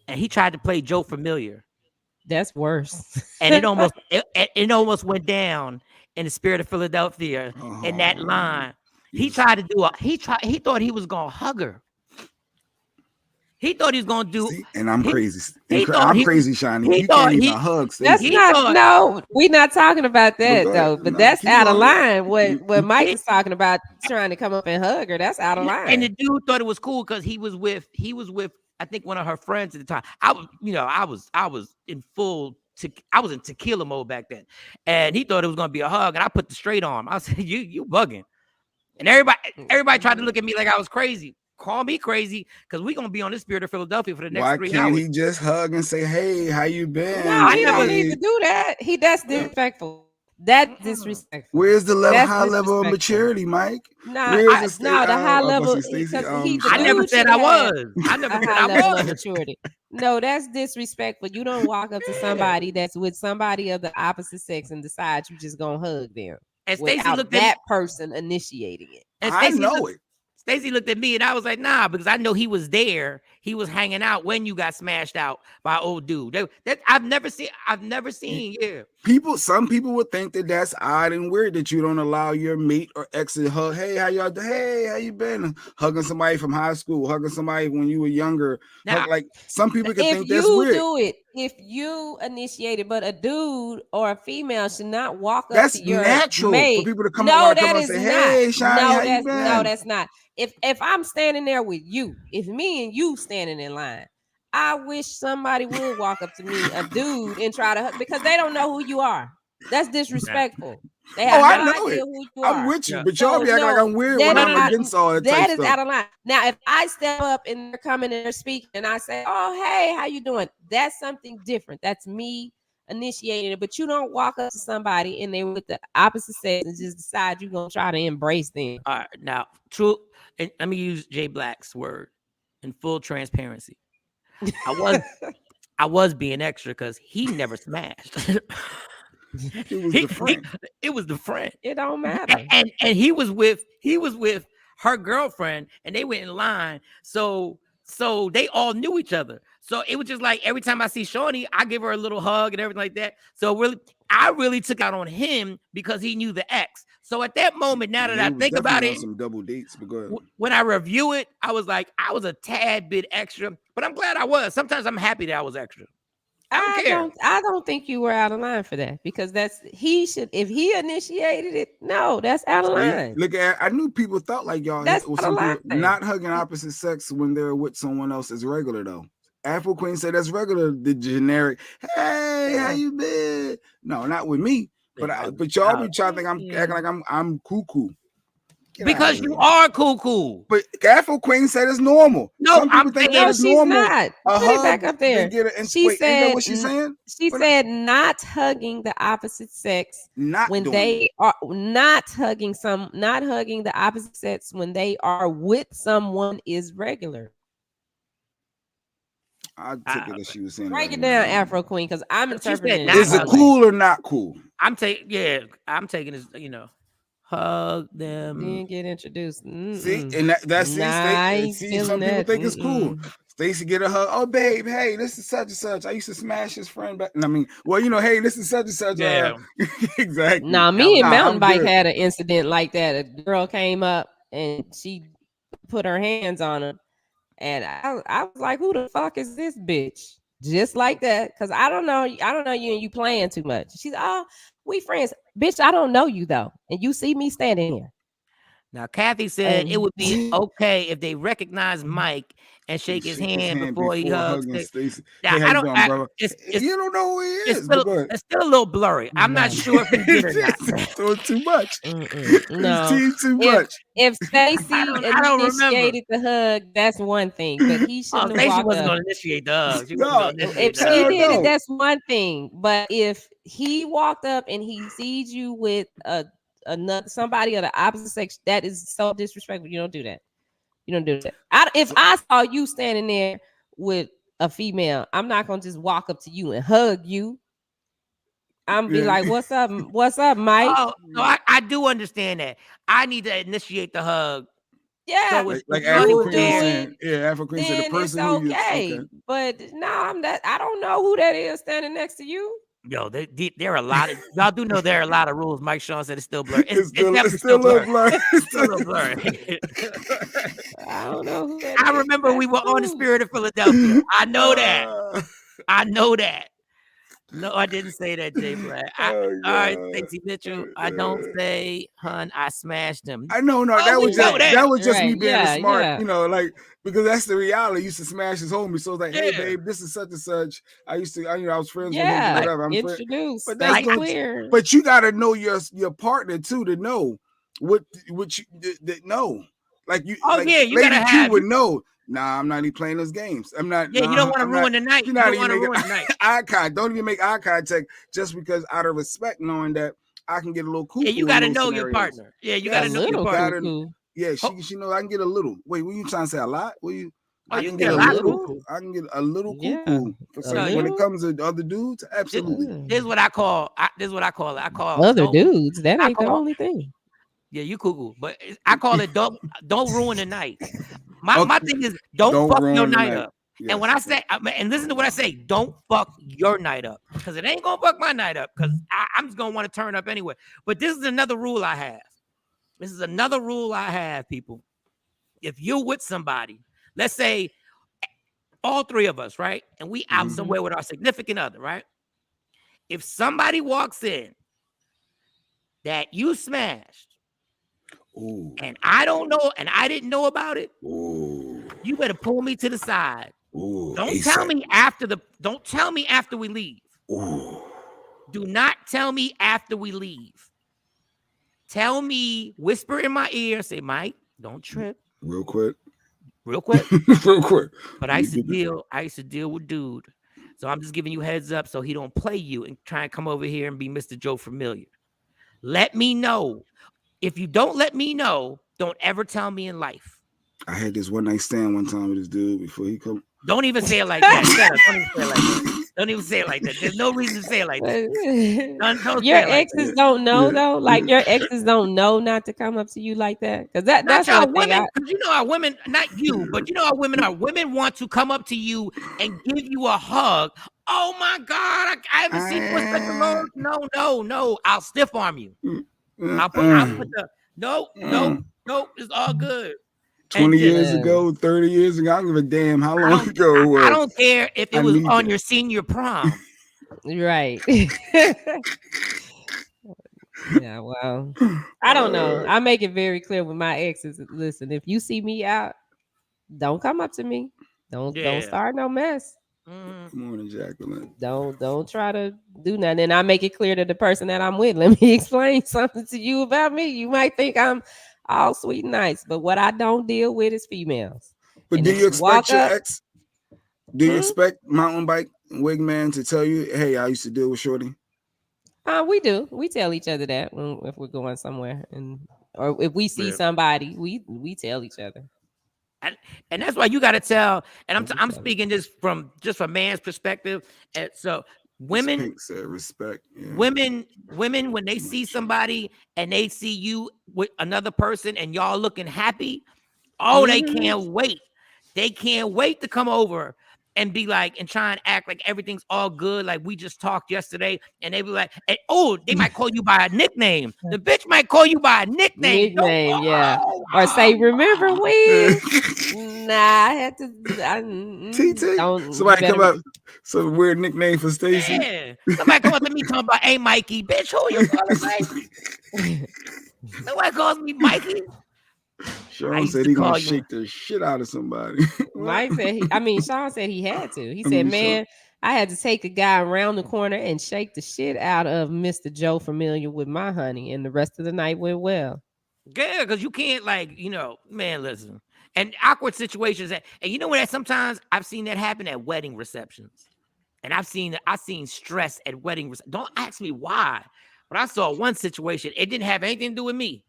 and he tried to play Joe Familiar. That's worse. And it almost went down in the Spirit of Philadelphia in that line. He tried to do he thought he was gonna hug her. He thought he was gonna do. See, and I'm crazy. I'm crazy, Shiny. You can't even hug Stacey. No, we're not talking about that though. But that's out of line. What Mike is talking about, trying to come up and hug her, that's out of line. And the dude thought it was cool because he was with I think one of her friends at the time. I was in tequila mode back then, and he thought it was gonna be a hug, and I put the straight arm. I said, "You bugging," and everybody tried to look at me like I was crazy. Call me crazy because we're gonna be on this Spirit of Philadelphia for the next 3 hours. Why can't he just hug and say, "Hey, how you been?" No, he don't need to do that. That's disrespectful. That's disrespectful. Where's the high level of maturity, Mike? The high level. I never said I was. I never said I was. Maturity. No, that's disrespectful. You don't walk up to somebody that's with somebody of the opposite sex and decide you just gonna hug them. And Stacey looked at that person initiating it. And I know it. Stacey looked at me and I was like, nah, because I know he was there. He was hanging out when you got smashed out by old dude. That I've never seen. Yeah. Some people would think that that's odd and weird that you don't allow your mate or ex to hug. Hey, how you been? Hugging somebody from high school, hugging somebody when you were younger. Now, like some people can think that's weird. If you do it, if you initiate it, but a dude or a female should not walk up that's to your natural mate. For people to come over and say, "Hey, Shiny, how you been?" No, that's not. If I'm standing there with you, if me and you standing in line, I wish somebody would walk up to me, a dude, and try to hug, because they don't know who you are. That's disrespectful. They have no idea who you are. I'm with you, but y'all be acting like I'm weird when I'm against all that. That is out of line. Now, if I step up and they're coming and they're speaking, and I say, "Oh, hey, how you doing?" That's something different. That's me initiating it. But you don't walk up to somebody and they're with the opposite sex and just decide you're gonna try to embrace them. All right, now, true. And let me use Jay Black's word in full transparency. I was being extra because he never smashed. It was the friend. It was the friend. It don't matter. And he was with her girlfriend, and they went in line. So they all knew each other. So it was just like every time I see Shawnee, I give her a little hug and everything like that. So I really took out on him because he knew the ex. So at that moment, now that I think about it, some double dates. But go ahead. When I review it, I was like, I was a tad bit extra, but I'm glad I was. Sometimes I'm happy that I was extra. I don't care. I don't think you were out of line for that because he should if he initiated it. No, that's out of line. Look at I knew people thought like y'all That's or out some of people line. not hugging opposite sex when they're with someone else is regular though. Afro Queen said that's regular. The generic, hey, how you been? No, not with me. But y'all be trying to think I'm acting like I'm cuckoo. Because you are cuckoo. But Afro Queen said it's normal. No, some people think that it's normal. Not. Put it back up there. She said. Ain't that what she's saying? She said not hugging the opposite sex not when they are not hugging the opposite sex when they are with someone is regular. I took it that she was saying. Break it down, Afro Queen, because I'm interpreting. Is it cool or not cool? I'm taking this. Hug them. Didn't get introduced. See, and that's see, some people think it's cool. Stacey get a hug. Oh, babe, hey, this is such and such. I used to smash his friend back. I mean, hey, this is such and such. Yeah, exactly. Me and Mountain Bike had an incident like that. A girl came up and she put her hands on him, and I was like, "Who the fuck is this bitch?" Just like that, because I don't know you, and you playing too much. She's we friends, bitch. I don't know you though, and you see me standing here. Now, Kathy said it would be okay if they recognize Mike and shake his hand before he hugs Stacey. Now, hey, I don't. You don't know who he is. It's still a little blurry. I'm not sure if he did or not. Doing too much. No, too much. If Stacey initiated the hug, that's one thing. But he shouldn't have walked wasn't up. going to initiate the hug. If she did it, that's one thing. But if he walked up and he sees you with somebody of the opposite sex, that is so disrespectful. You don't do that. If I saw you standing there with a female, I'm not gonna just walk up to you and hug you. I'm be like, "What's up, Mike?" Oh, no, I do understand that. I need to initiate the hug. Yeah, so like Afro Queen saying, Afro Queen said the person it's okay. But no, I don't know who that is standing next to you. Yo, there are a lot of y'all do know there are a lot of rules. Mike Shawn said it's still blurry. It's still a blurry. It's still a blurry. I don't know who that I remember we were on the Spirit of Philadelphia. I know that. No, I didn't say that, Jay Black. All right, Stacey Mitchell. I don't say, hun, I smashed him. I know, that was just me being smart, like because that's the reality. I used to smash his homie, so it's like, hey, babe, this is such and such. I used to, I was friends with him, whatever. I'm introduced, but that's clear. But you got to know your partner too to know what you know. Like you, you gotta have. Would know. Nah, I'm not even playing those games. I'm not. Yeah, you don't want to ruin the night. You don't want to ruin the night. Eye contact. Don't even make eye contact just because out of respect, knowing that I can get a little cool. Yeah, you got to know your partner. Yeah, you got to know your partner. Yeah, she knows I can get a little. Wait, what you trying to say? A lot? I can get a little. I can get a little cuckoo. When it comes to other dudes, absolutely. This is what I call. This is what I call it. I call other dudes. That ain't the only thing. Yeah, you cuckoo, but I call it don't ruin the night. My thing is don't fuck your night up. Yes. And when I say, and listen to what I say, don't fuck your night up because it ain't gonna fuck my night up because I'm just gonna want to turn up anyway. But this is another rule I have. People. If you're with somebody, let's say all three of us, right, and we out somewhere with our significant other, right? If somebody walks in that you smashed. Ooh. And I don't know, and I didn't know about it. Ooh. You better pull me to the side. Ooh. Don't tell me after we leave. Ooh. Do not tell me after we leave. Tell me, whisper in my ear, say, Mike, don't trip. Real quick. Real quick. But I used to deal with dude. So I'm just giving you heads up so he don't play you and try and come over here and be Mr. Joe Familiar. Let me know. If you don't let me know, don't ever tell me in life. I had this one night stand one time with this dude before he come. Don't even say it like that. Don't even say it like that. There's no reason to say it like that. Don't your exes don't know though. Like your exes don't know not to come up to you like that. Because that's how women. You know how women, not you, but you know how women are. Women want to come up to you and give you a hug. Oh my God, I haven't seen you in such a long. No. I'll stiff arm you. I'll put the no. It's all good. 20 just, years ago, 30 years ago. I don't give a damn how long ago it was. I don't care if it was on your senior prom. Right. Yeah, well, I don't know. I make it very clear with my exes. Listen, if you see me out, don't come up to me. Don't start no mess. Good morning, Jacqueline. Don't try to do nothing. And I make it clear to the person that I'm with. Let me explain something to you about me. You might think I'm all sweet and nice, but what I don't deal with is females. But And do if you expect your up, ex? Do you expect mountain bike wigman to tell you, "Hey, I used to deal with Shorty"? We do. We tell each other that if we're going somewhere, or if we see somebody, we tell each other. And that's why you got to tell. And I'm speaking just from a man's perspective. And so women said respect. Yeah. Women when they see somebody and they see you with another person and y'all looking happy, they can't wait. They can't wait to come over and be like, and try and act like everything's all good. Like we just talked yesterday, and they be like, and, they might call you by a nickname. The bitch might call you by a nickname. Yeah. Or say, remember when? Nah, I had to. TT. Somebody come up, some weird nickname for Stacy. Yeah. Somebody come up to me talking about, hey, Mikey, bitch, who you calling Mikey? Nobody calls me Mikey. Shawn said he gonna shake the shit out of somebody. Mike said, Shawn said he had to. He said, man, I had to take a guy around the corner and shake the shit out of Mr. Joe familiar with my honey, and the rest of the night went well. Yeah, because you can't, like, man, listen. And awkward situations, and you know what? Sometimes I've seen that happen at wedding receptions, and I've seen stress at wedding receptions. Don't ask me why, but I saw one situation. It didn't have anything to do with me.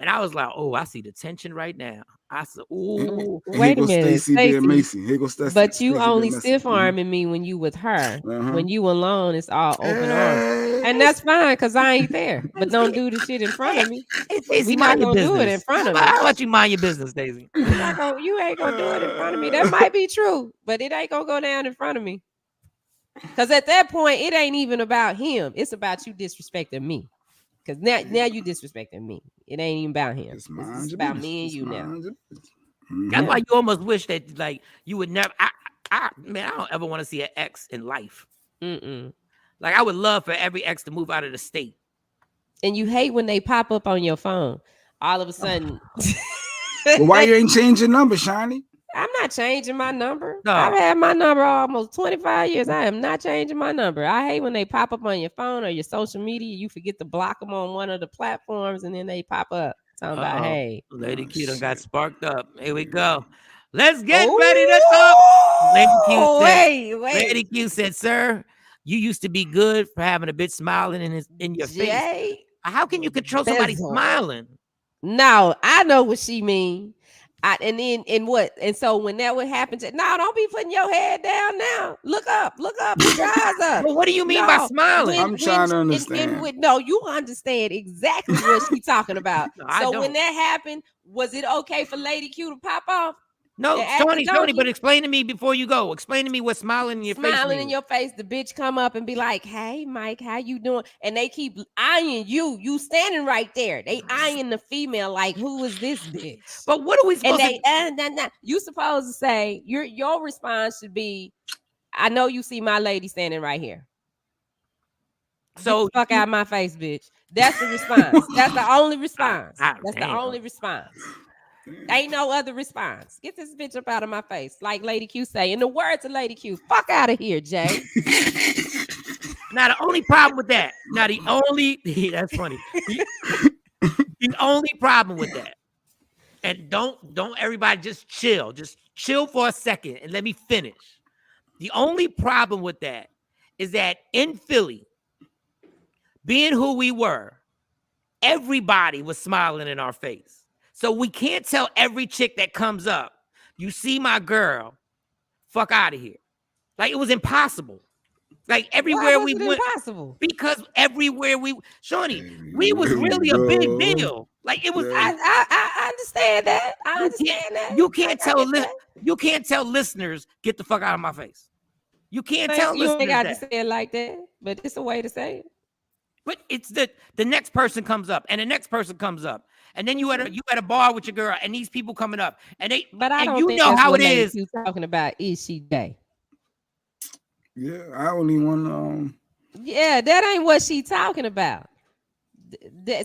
And I was like, oh, I see the tension right now. I said, ooh. Wait a minute, Stacey. But you only stiff arming me when you with her. When you alone, it's all open arms. And that's fine, because I ain't there. But don't do the shit in front of me. We not going to do it in front of me. How about you mind your business, Daisy? You ain't going to do it in front of me. That might be true, but it ain't going to go down in front of me. Because at that point, it ain't even about him. It's about you disrespecting me. Because now you disrespecting me. It ain't even about him. It's about me and you now. That's why you almost wish that, like, you would never. I don't ever want to see an ex in life. Like, I would love for every ex to move out of the state. And you hate when they pop up on your phone all of a sudden. Well, why you ain't change your number, Shiny? I'm not changing my number. No. I've had my number almost 25 years. I am not changing my number. I hate when they pop up on your phone or your social media. You forget to block them on one of the platforms, and then they pop up talking about, hey. Lady Q done got sparked up. Here we go. Let's get ready to talk. Lady Q said, sir, you used to be good for having a bitch smiling in your face. How can you control somebody smiling? No, I know what she mean. And so when that would happen don't be putting your head down now. Look up, put your eyes up. Well, what do you mean by smiling? I'm trying to understand. You understand exactly what she's talking about. So when that happened, was it okay for Lady Q to pop off? No, Tony, but explain to me before you go. Explain to me what smiling in your face. Smiling in your face, the bitch come up and be like, hey, Mike, how you doing? And they keep eyeing you. You standing right there. They eyeing the female like, who is this bitch? But what are we supposed to you supposed to say, your response should be, I know you see my lady standing right here. So get the fuck out of my face, bitch. That's the response. That's the only response. That's the only response. Ain't no other response. Get this bitch up out of my face. Like Lady Q say. In the words of Lady Q, fuck out of here, Jay. Now, the only problem with that. That's funny. The only problem with that. And don't everybody just chill. Just chill for a second and let me finish. The only problem with that is that in Philly, being who we were, everybody was smiling in our face. So we can't tell every chick that comes up, you see my girl, fuck out of here. Like, it was impossible. Like, everywhere we went. Impossible? Because everywhere Shawnee, we was really a big deal. Like, it was. I understand that. I understand that. You can't tell listeners, get the fuck out of my face. You can't tell listeners. You ain't got to say it like that, but it's a way to say it. But it's the next person comes up, and the next person comes up, and then you at a bar with your girl, and these people coming up, and they. But I and don't you think know that's how what it is. you talking about. Is she gay? Yeah, I only want Yeah, that ain't what she talking about.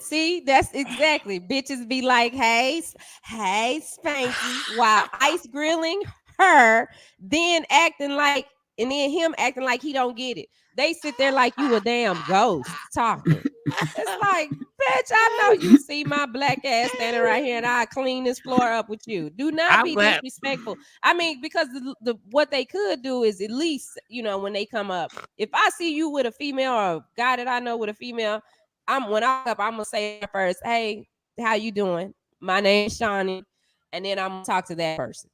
See, that's exactly. Bitches be like, hey, Spanky, while ice grilling her, then acting like, and then him acting like he don't get it. They sit there like you a damn ghost talking. It's like, bitch, I know you see my black ass standing right here, and I clean this floor up with you. Do not I'm be glad. disrespectful. I mean, because the what they could do is at least, when they come up, if I see you with a female or a guy that I know with a female, when I up, I'm gonna say first, hey, how you doing? My name's Shawnee, and then I'm gonna talk to that person.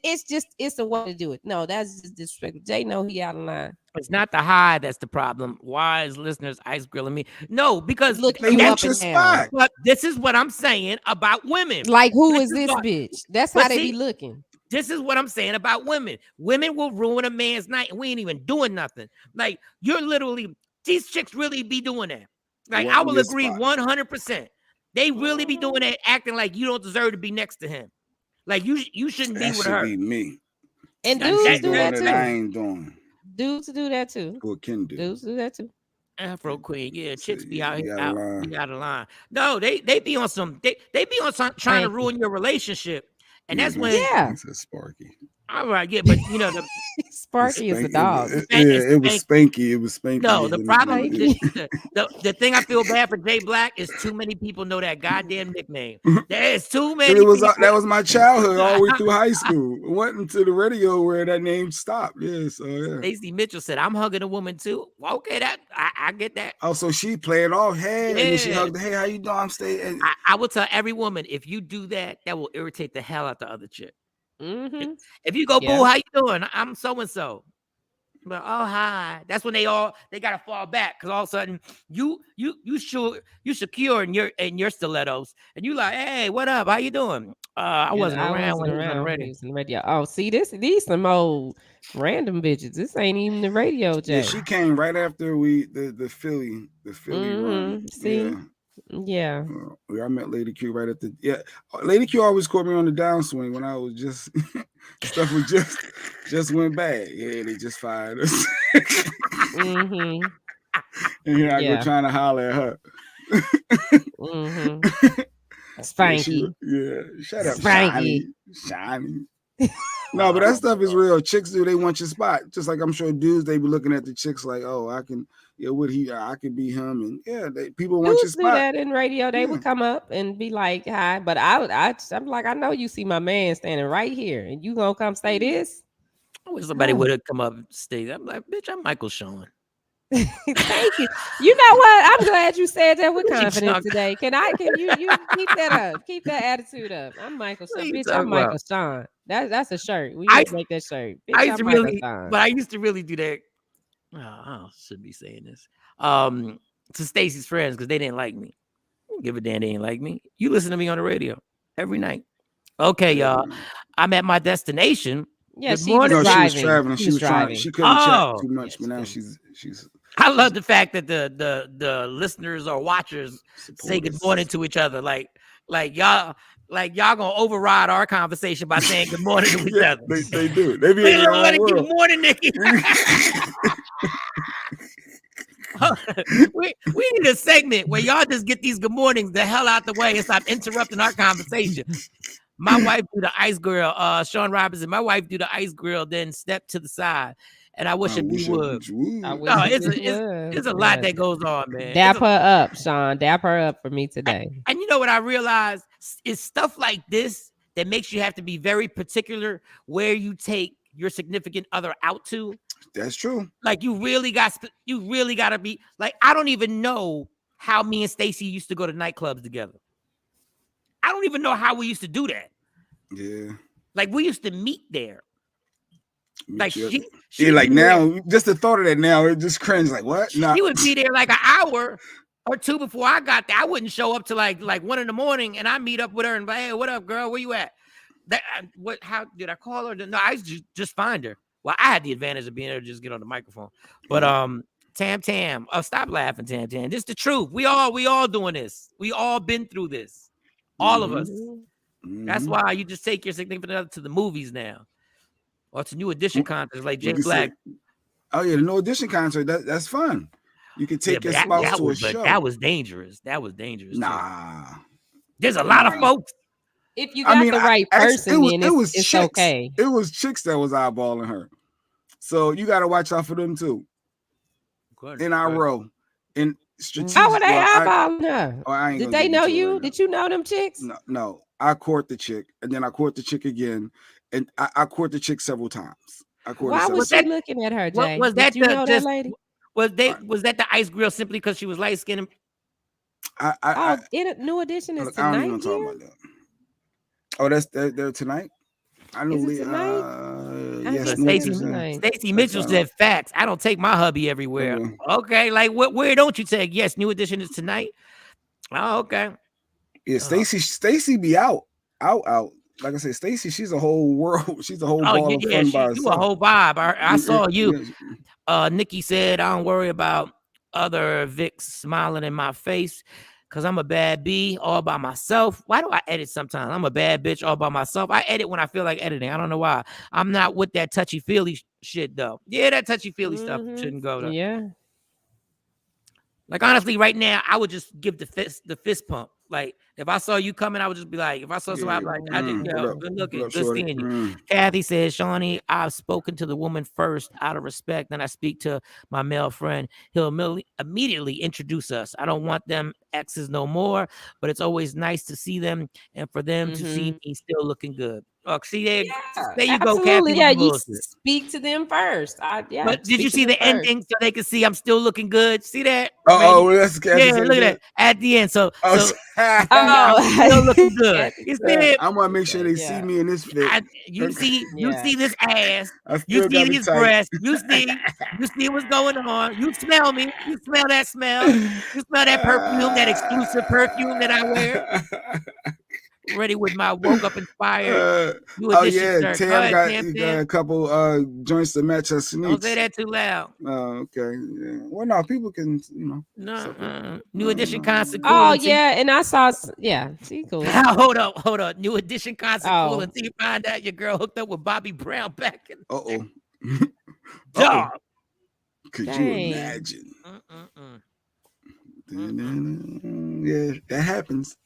It's a way to do it. No, that's just disrespectful. Jay know he out of line. It's not the high that's the problem. Why is listeners ice grilling me? No, because Look they you want up your and down. spot. But this is what I'm saying about women. Like, who This is this what- bitch? That's but how they see, be looking. This is what I'm saying about women. Women will ruin a man's night, and we ain't even doing nothing. Like, you're literally, these chicks really be doing that. Like, I Wanting will your agree spot. 100%. They really be doing that, acting like you don't deserve to be next to him. Like, you shouldn't be That with should her. be me. And That- dudes She's do doing that it. I too. ain't doing. Dudes do that too. What can do? Dudes do that too. Afro Queen, yeah, chicks be yeah, out you here, gotta lie. be out of line. No, they be on some, they be on some trying to Thank you. ruin your relationship, and Yeah, that's when, Yeah. That's a Sparky. all right, yeah, but Sparky is a Spank- dog. It was Spanky. It was Spanky. No, the problem, Spanky. the thing I feel bad for Jay Black is too many people know that goddamn nickname. There's too many. It was people. that was my childhood all the way through high school. Went into the radio where that name stopped. Yeah, so yeah. Stacey Mitchell said, "I'm hugging a woman too." Well, okay, that I get that. Oh, so she played off, hey, and then she Yeah. hugged, hey, how you doing? I'm staying. I will tell every woman, if you do that, that will irritate the hell out the other chick. Mm-hmm. If you go, Yeah. boo, how you doing? I'm so and so. But oh hi, that's when they gotta fall back because all of a sudden you secure in your stilettos and you like, hey, what up? How you doing? I wasn't around when he was on the radio. He was on the radio. Oh, see, these some old random bitches. This ain't even the radio, Jay. Yeah, she came right after the Philly run. See? Yeah. I met Lady Q right at the Lady Q always caught me on the downswing when I was just stuff was just went bad. Yeah, they just fired us. Mm-hmm. And here I Yeah. go trying to holler at her. Mm-hmm. Spanky. Yeah, shut up, Spanky. Shiny. No, but that stuff is real. Chicks they want your spot. Just like I'm sure dudes, they be looking at the chicks like, oh, I can, I could be him, and people want Dudes your do spot. that in radio. They would come up and be like, "Hi," but I'm like, I know you see my man standing right here, and you gonna come say this? I wish somebody would have come up and stayed. I'm like, bitch, I'm Michael Shawn. Thank you. You know what? I'm glad you said that with confidence today. Can you keep that up? Keep that attitude up. I'm Michael Shawn. Bitch, I'm Michael Shawn. That's a shirt. We need to make that shirt. Bitch, I used to I'm really, but I used to really do that. Oh, I shouldn't be saying this. To Stacey's friends because they didn't like me. Give a damn, they didn't like me. You listen to me on the radio every night. Okay, y'all. I'm at my destination. Yeah, she was traveling. She was trying. She couldn't chat too much, but now she's. I love the fact that the listeners or watchers say good morning to each other. Like y'all gonna override our conversation by saying good morning to each other. They do. They be in their own world. Good morning, Nikki. we need a segment where y'all just get these good mornings the hell out the way and stop interrupting our conversation. My wife do the ice grill, Sean Robinson. My wife do the ice grill, then step to the side. And I wish it would. It's a lot that goes on, man. Dap her up, Sean. Dap her up for me today. And you know what I realized is stuff like this that makes you have to be very particular where you take your significant other out to. That's true. Like you really got to be like, I don't even know how me and Stacey used to go to nightclubs together. I don't even know how we used to do that. Yeah. Like we used to meet there. Like she like now, just the thought of that now, it just cringe. Like what? Nah. She would be there like an hour or two before I got there. I wouldn't show up to like 1 a.m, and I meet up with her and be like, hey, what up, girl? Where you at? How did I call her? No, I just find her. Well, I had the advantage of being able to just get on the microphone. But Tam. Oh, stop laughing, Tam. This is the truth. We all doing this. We all been through this. All of us. That's why you just take your significant other to the movies now, or to New Edition concerts like James Black. Oh yeah, the New Edition concert. That's fun. You can take your spouse to a show. That was dangerous. That was dangerous. Nah, there's a lot of folks. If you got the right person, it's chicks. okay. It was chicks that was eyeballing her, so you got to watch out for them too. In our row, in strategic. How were they eyeballing her? Did they know you? Did you know them chicks? No. I court the chick, and then I court the chick again, and I court the chick several times. Why was she looking at her, Jay? Was that you know that lady? Was that the ice grill simply because she was light skinned? New Edition is I tonight. don't even talk about that. Oh, they're tonight. I know. Yes, Stacey Mitchell said facts. I don't take my hubby everywhere. Okay, like where don't you take? Yes, New Edition is tonight. Oh, okay. Yeah, Stacey be out. Like I said, Stacey, she's a whole world. She's a whole ball of fun by herself. You a whole vibe. I saw you. Nikki said, I don't worry about other Vics smiling in my face because I'm a bad B all by myself. Why do I edit sometimes? I'm a bad bitch all by myself. I edit when I feel like editing. I don't know why. I'm not with that touchy-feely shit, though. Yeah, that touchy-feely stuff shouldn't go there. Yeah. Like, honestly, right now, I would just give the fist pump. Like, if I saw you coming, I would just be like, if I saw somebody, like, I just, good looking, good seeing you. Kathy says, Shawnee, I've spoken to the woman first out of respect. Then I speak to my male friend. He'll immediately introduce us. I don't want them exes no more, but it's always nice to see them and for them to see me still looking good. Oh, see there, there you go, Kathy. Yeah, you speak to them first. But did you see the ending so they could see I'm still looking good? See that? Oh, that's Kathy. Yeah, look at that at the end. So I'm still looking good. You see it? I want to make sure they see me in this fit. You see this ass. You see these breasts. You see what's going on. You smell me. You smell that smell. You smell that perfume, that exclusive perfume that I wear. Ready with my woke up inspired. Tam got a couple joints to match her sneaks. Don't say that too loud. Oh, okay. Yeah. Well, no, people can, New Edition concert. Oh yeah, and I saw. Yeah, see, cool. Hold up. New Edition concert. Cool until you find out your girl hooked up with Bobby Brown back in. Dog. Could you imagine? Yeah, that happens.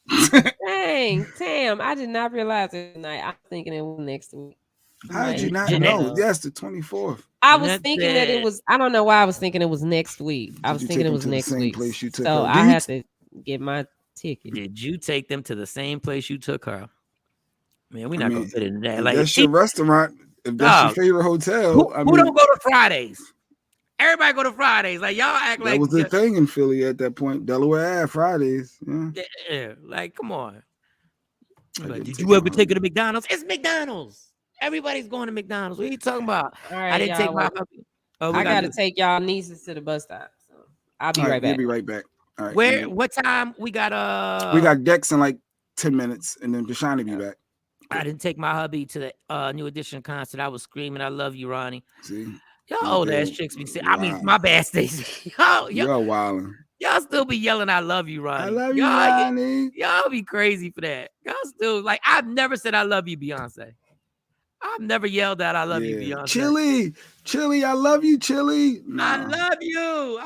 Dang, Tam, I did not realize it tonight. I'm thinking it was next week. How did you not know? Yes, the 24th. I was thinking that it was. I don't know why I was thinking it was next week. I was thinking it was next week. So I had to get my ticket. Did you take them to the same place you took her? Man, we're not gonna get into that. Like, that's your restaurant. If that's your favorite hotel, who don't go to Fridays? Everybody go to Fridays. Like, y'all act like that was the thing in Philly at that point. Delaware Ave Fridays. Yeah. Like, come on. Like, did you ever take her to McDonald's? It's McDonald's. Everybody's going to McDonald's. What are you talking about? All right, I didn't take my puppy. I gotta take y'all nieces to the bus stop. So I'll be right back. We'll be right back. All right. Where? What time? We got we got Dex in like 10 minutes, and then Deshaun will be back. I didn't take my hubby to the New Edition concert. I was screaming, "I love you, Ronnie." See. Y'all old ass chicks be saying, I mean, my bad, Stacey. You're wilding. Y'all still be yelling, I love you, Ronnie. I love you, Ronnie. Y'all be crazy for that. Y'all still, like, I've never said I love you, Beyonce. I've never yelled that I love you, Beyonce. Chili, I love you, Chili. Nah. I love you.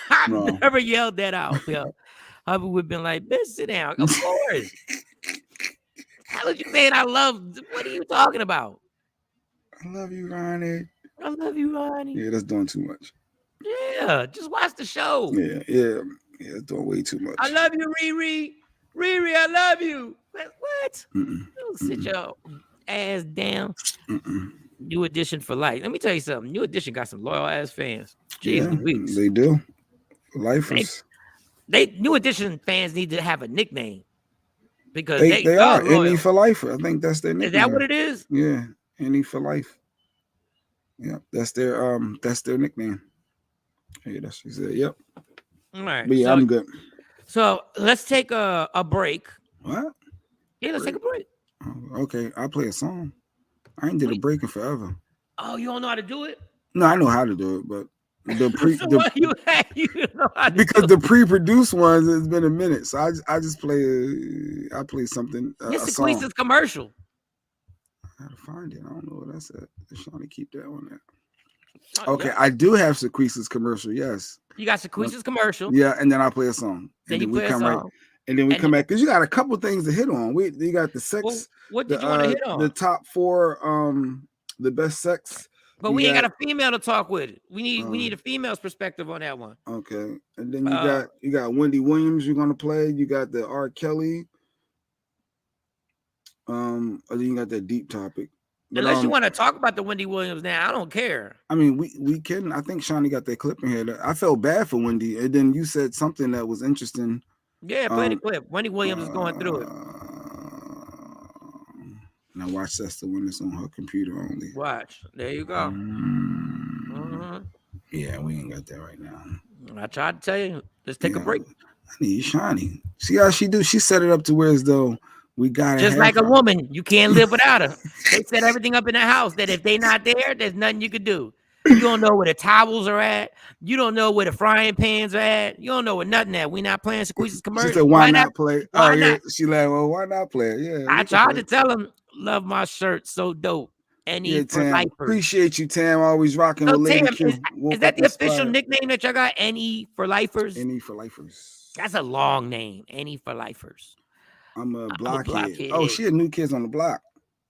I've never yelled that out. Hubby would have been like, bitch, sit down. Of course. How would you say I love? What are you talking about? I love you, Ronnie. I love you, Ronnie. Yeah, that's doing too much. Yeah, just watch the show. Yeah, it's doing way too much. I love you, Riri. Riri, I love you. What? Sit your ass down. New Edition for life. Let me tell you something. New Edition got some loyal ass fans. Jeez, they do. Lifers. New Edition fans need to have a nickname because they are Any for life. I think that's their nickname. Is that what it is? Yeah, Any for life. Yeah, that's their nickname. Yeah, that's what she said. Yep. All right. But yeah, I'm good. So let's take a break. What? Yeah, let's take a break. Oh, okay, I'll play a song. I ain't did a break in forever. Oh, you don't know how to do it? No, I know how to do it, but The pre So the what you know how to because do. the pre-produced ones it's been a minute, so I just play something This a is song. Queesa's commercial. I gotta find it. I don't know what that's at. They're trying to keep that one there. Oh, Okay, yeah. I do have Sequeeza's commercial. Yes. You got Sequeeza's commercial. Yeah, and then I play a song, Then and you then we play a come right, song. and then we And come back because you got a couple things to hit on. You got the well, sex, what did you want to hit the on? top 4, the best sex. But we ain't got a female to talk with. We need a female's perspective on that one. Okay, and then you got Wendy Williams. You're gonna play. You got the R. Kelly. And then you got that deep topic. But, Unless you want to talk about the Wendy Williams now, I don't care. I mean, we can. I think Shawnee got that clip in here. I felt bad for Wendy, and then you said something that was interesting. Yeah, play the clip. Wendy Williams is going through it. Now watch, that's the one that's on her computer only. Watch. There you go. Yeah, we ain't got that right now. I tried to tell you. Let's take a break. I need Shawnee. See how she do? She set it up to where as though we got just like a woman. You can't live without her. They set everything up in the house that if they not there, there's nothing you could do. You don't know where the towels are at. You don't know where the frying pans are at. You don't know where nothing at. We not playing Squeeze's commercial. She said, why not play? Why not? She like, well, why not play it? Yeah. I tried to tell him, love my shirt, so dope. Any for Tam. lifers. Appreciate you, Tam. Always rocking with Lady Tam, Q. Is that the official nickname that y'all got? Any for lifers? Any for lifers. That's a long name. Any for lifers. I'm a blockhead. Oh, she had New Kids on the Block.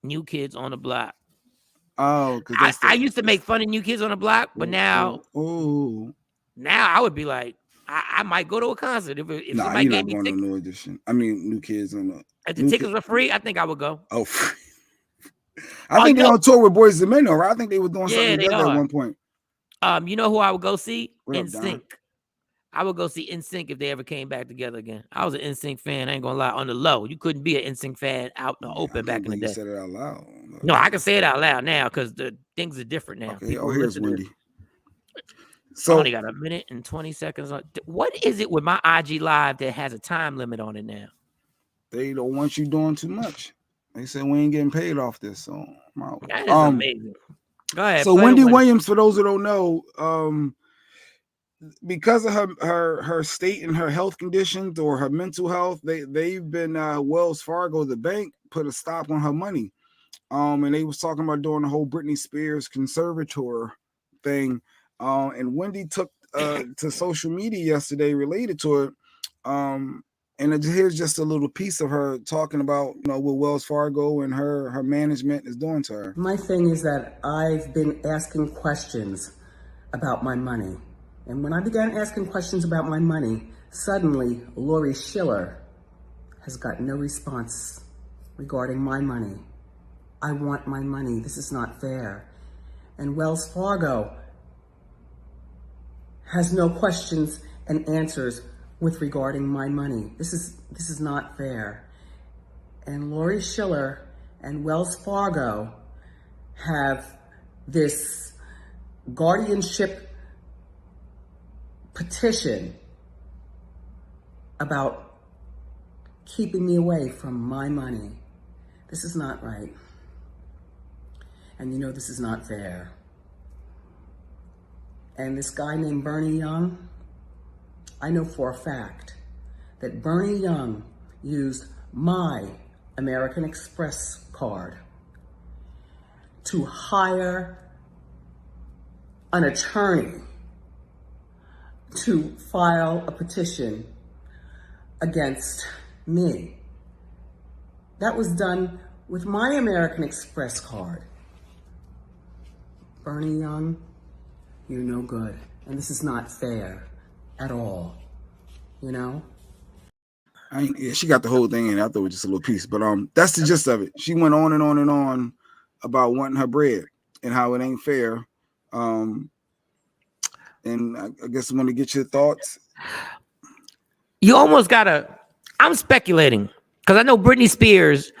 New Kids on the Block. Oh, because I used to make fun of New Kids on the Block, but now I would be like, I might go to a concert if somebody gave me tickets. No audition. I mean, New Kids on the. If the tickets were free, I think I would go. Oh, free. I think they're on tour with Boys II Men, right? I think they were doing something together at one point. You know who I would go see? NSYNC. I would go see NSYNC if they ever came back together again. I was an NSYNC fan. I ain't gonna lie. On the low, you couldn't be an NSYNC fan out in the open back in the day. You said it out loud. No, I can say it out loud now because the things are different now. Okay. Here's Wendy. So I only got a minute and 20 seconds. What is it with my IG Live that has a time limit on it now? They don't want you doing too much. They said we ain't getting paid off this, so I'm out. That is amazing. Go ahead. So Wendy Williams, for those who don't know, because of her state and her health conditions or her mental health, they've been Wells Fargo, the bank, put a stop on her money. And they was talking about doing the whole Britney Spears conservator thing. And Wendy took to social media yesterday related to it. And here's just a little piece of her talking about, what Wells Fargo and her management is doing to her. My thing is that I've been asking questions about my money. And when I began asking questions about my money, suddenly Lori Schiller has got no response regarding my money. I want my money. This is not fair. And Wells Fargo has no questions and answers with regarding my money. This is not fair. And Lori Schiller and Wells Fargo have this guardianship petition about keeping me away from my money. This is not right. And this is not fair. And this guy named Bernie Young, I know for a fact that Bernie Young used my American Express card to hire an attorney to file a petition against me. That was done with my American Express card. Bernie Young, you're no good. And this is not fair at all, She got the whole thing in. I thought it was just a little piece, but that's the gist of it. She went on and on and on about wanting her bread and how it ain't fair. And I guess I want to get your thoughts. You almost gotta. I'm speculating because I know Britney Spears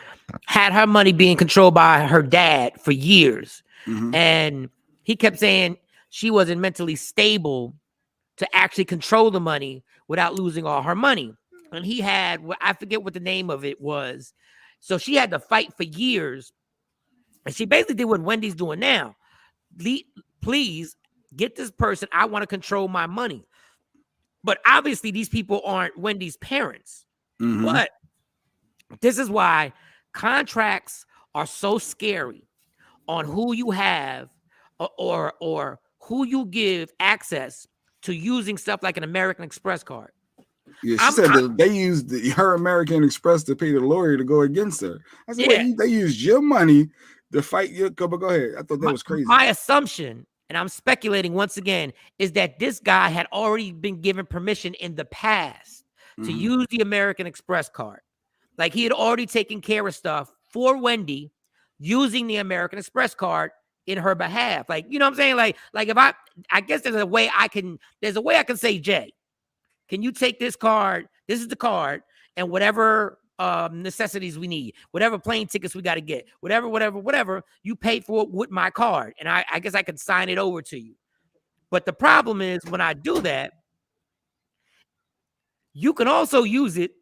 had her money being controlled by her dad for years, and he kept saying she wasn't mentally stable to actually control the money without losing all her money. And he had, I forget what the name of it was. So she had to fight for years. And she basically did what Wendy's doing now. Please get this person. I want to control my money. But obviously, these people aren't Wendy's parents. Mm-hmm. But this is why contracts are so scary on who you have or who you give access to using stuff like an American Express card. Yeah, she said that they used her American Express to pay the lawyer to go against her. I said, wait, they used your money to fight your. Go ahead. I thought that was crazy. My assumption, and I'm speculating once again, is that this guy had already been given permission in the past to use the American Express card. Like he had already taken care of stuff for Wendy using the American Express card in her behalf. Like, you know what I'm saying? Like if I guess there's a way I can say, Jay, can you take this card? This is the card, and whatever necessities we need, whatever plane tickets we got to get, whatever, you pay for it with my card. And I guess I can sign it over to you. But the problem is when I do that, you can also use it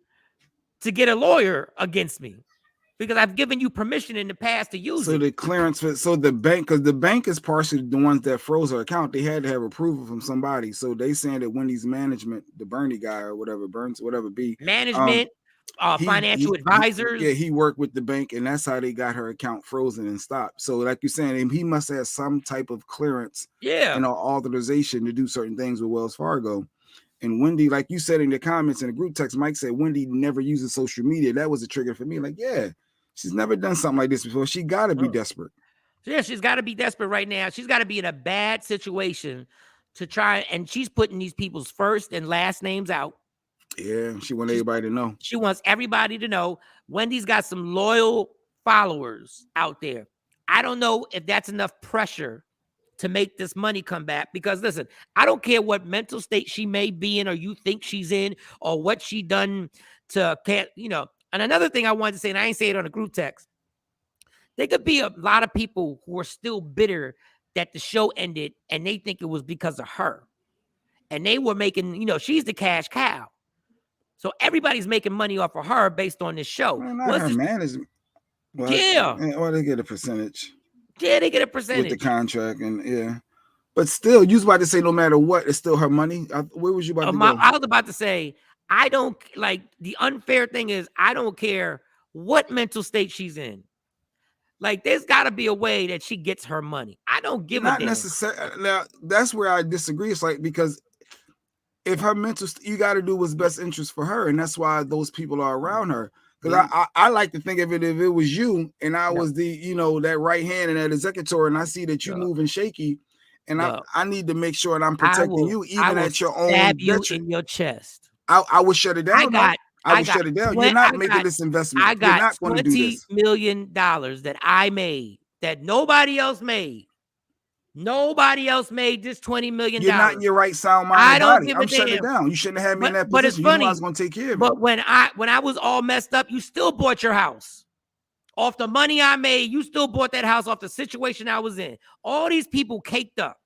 to get a lawyer against me because I've given you permission in the past to use it. So the clearance so the bank, because the bank is partially the ones that froze her account, they had to have approval from somebody. So they saying that Wendy's management, the Bernie guy or whatever, management, financial advisors. He worked with the bank, and that's how they got her account frozen and stopped. So like you're saying, he must have some type of clearance, and authorization to do certain things with Wells Fargo. And Wendy, like you said in the comments in the group text, Mike said Wendy never uses social media. That was a trigger for me. Like, yeah, she's never done something like this before. She got to be desperate. Yeah, she's got to be desperate right now. She's got to be in a bad situation to try. And she's putting these people's first and last names out. Yeah, she wants everybody to know. She wants everybody to know. Wendy's got some loyal followers out there. I don't know if that's enough pressure to make this money come back. Because listen, I don't care what mental state she may be in or you think she's in or what she done to, you know. And another thing I wanted to say, and I ain't say it on a group text, there could be a lot of people who are still bitter that the show ended and they think it was because of her. And they were making, you know, she's the cash cow. So everybody's making money off of her based on this show. Well, not her management. Well, or they get a percentage. Yeah, they get a percentage with the contract, and but still, you was about to say no matter what, it's still her money. Where was you about to go? I was about to say I don't like the unfair thing is I don't care what mental state she's in. Like, there's got to be a way that she gets her money. I don't give a damn. Not necessarily. Now, that's where I disagree. It's like, because if her mental, you got to do what's best interest for her, and that's why those people are around her. Because I like to think of it, if it was you and I was the, you know, that right hand and that executor, and I see that you moving shaky, and I need to make sure that I'm protecting you, even at your own. Stab you in your chest. I would shut it down. I would shut it down. You're not making this investment. I got You're not going to do this. $20 million that I made that nobody else made. Nobody else made this $20 million. You're not in your right sound mind. I don't give a damn. I'm shutting it down. You shouldn't have me in that position. But it's funny. You knew I was going to take care of it. But when I was all messed up, you still bought your house. Off the money I made, you still bought that house off the situation I was in. All these people caked up.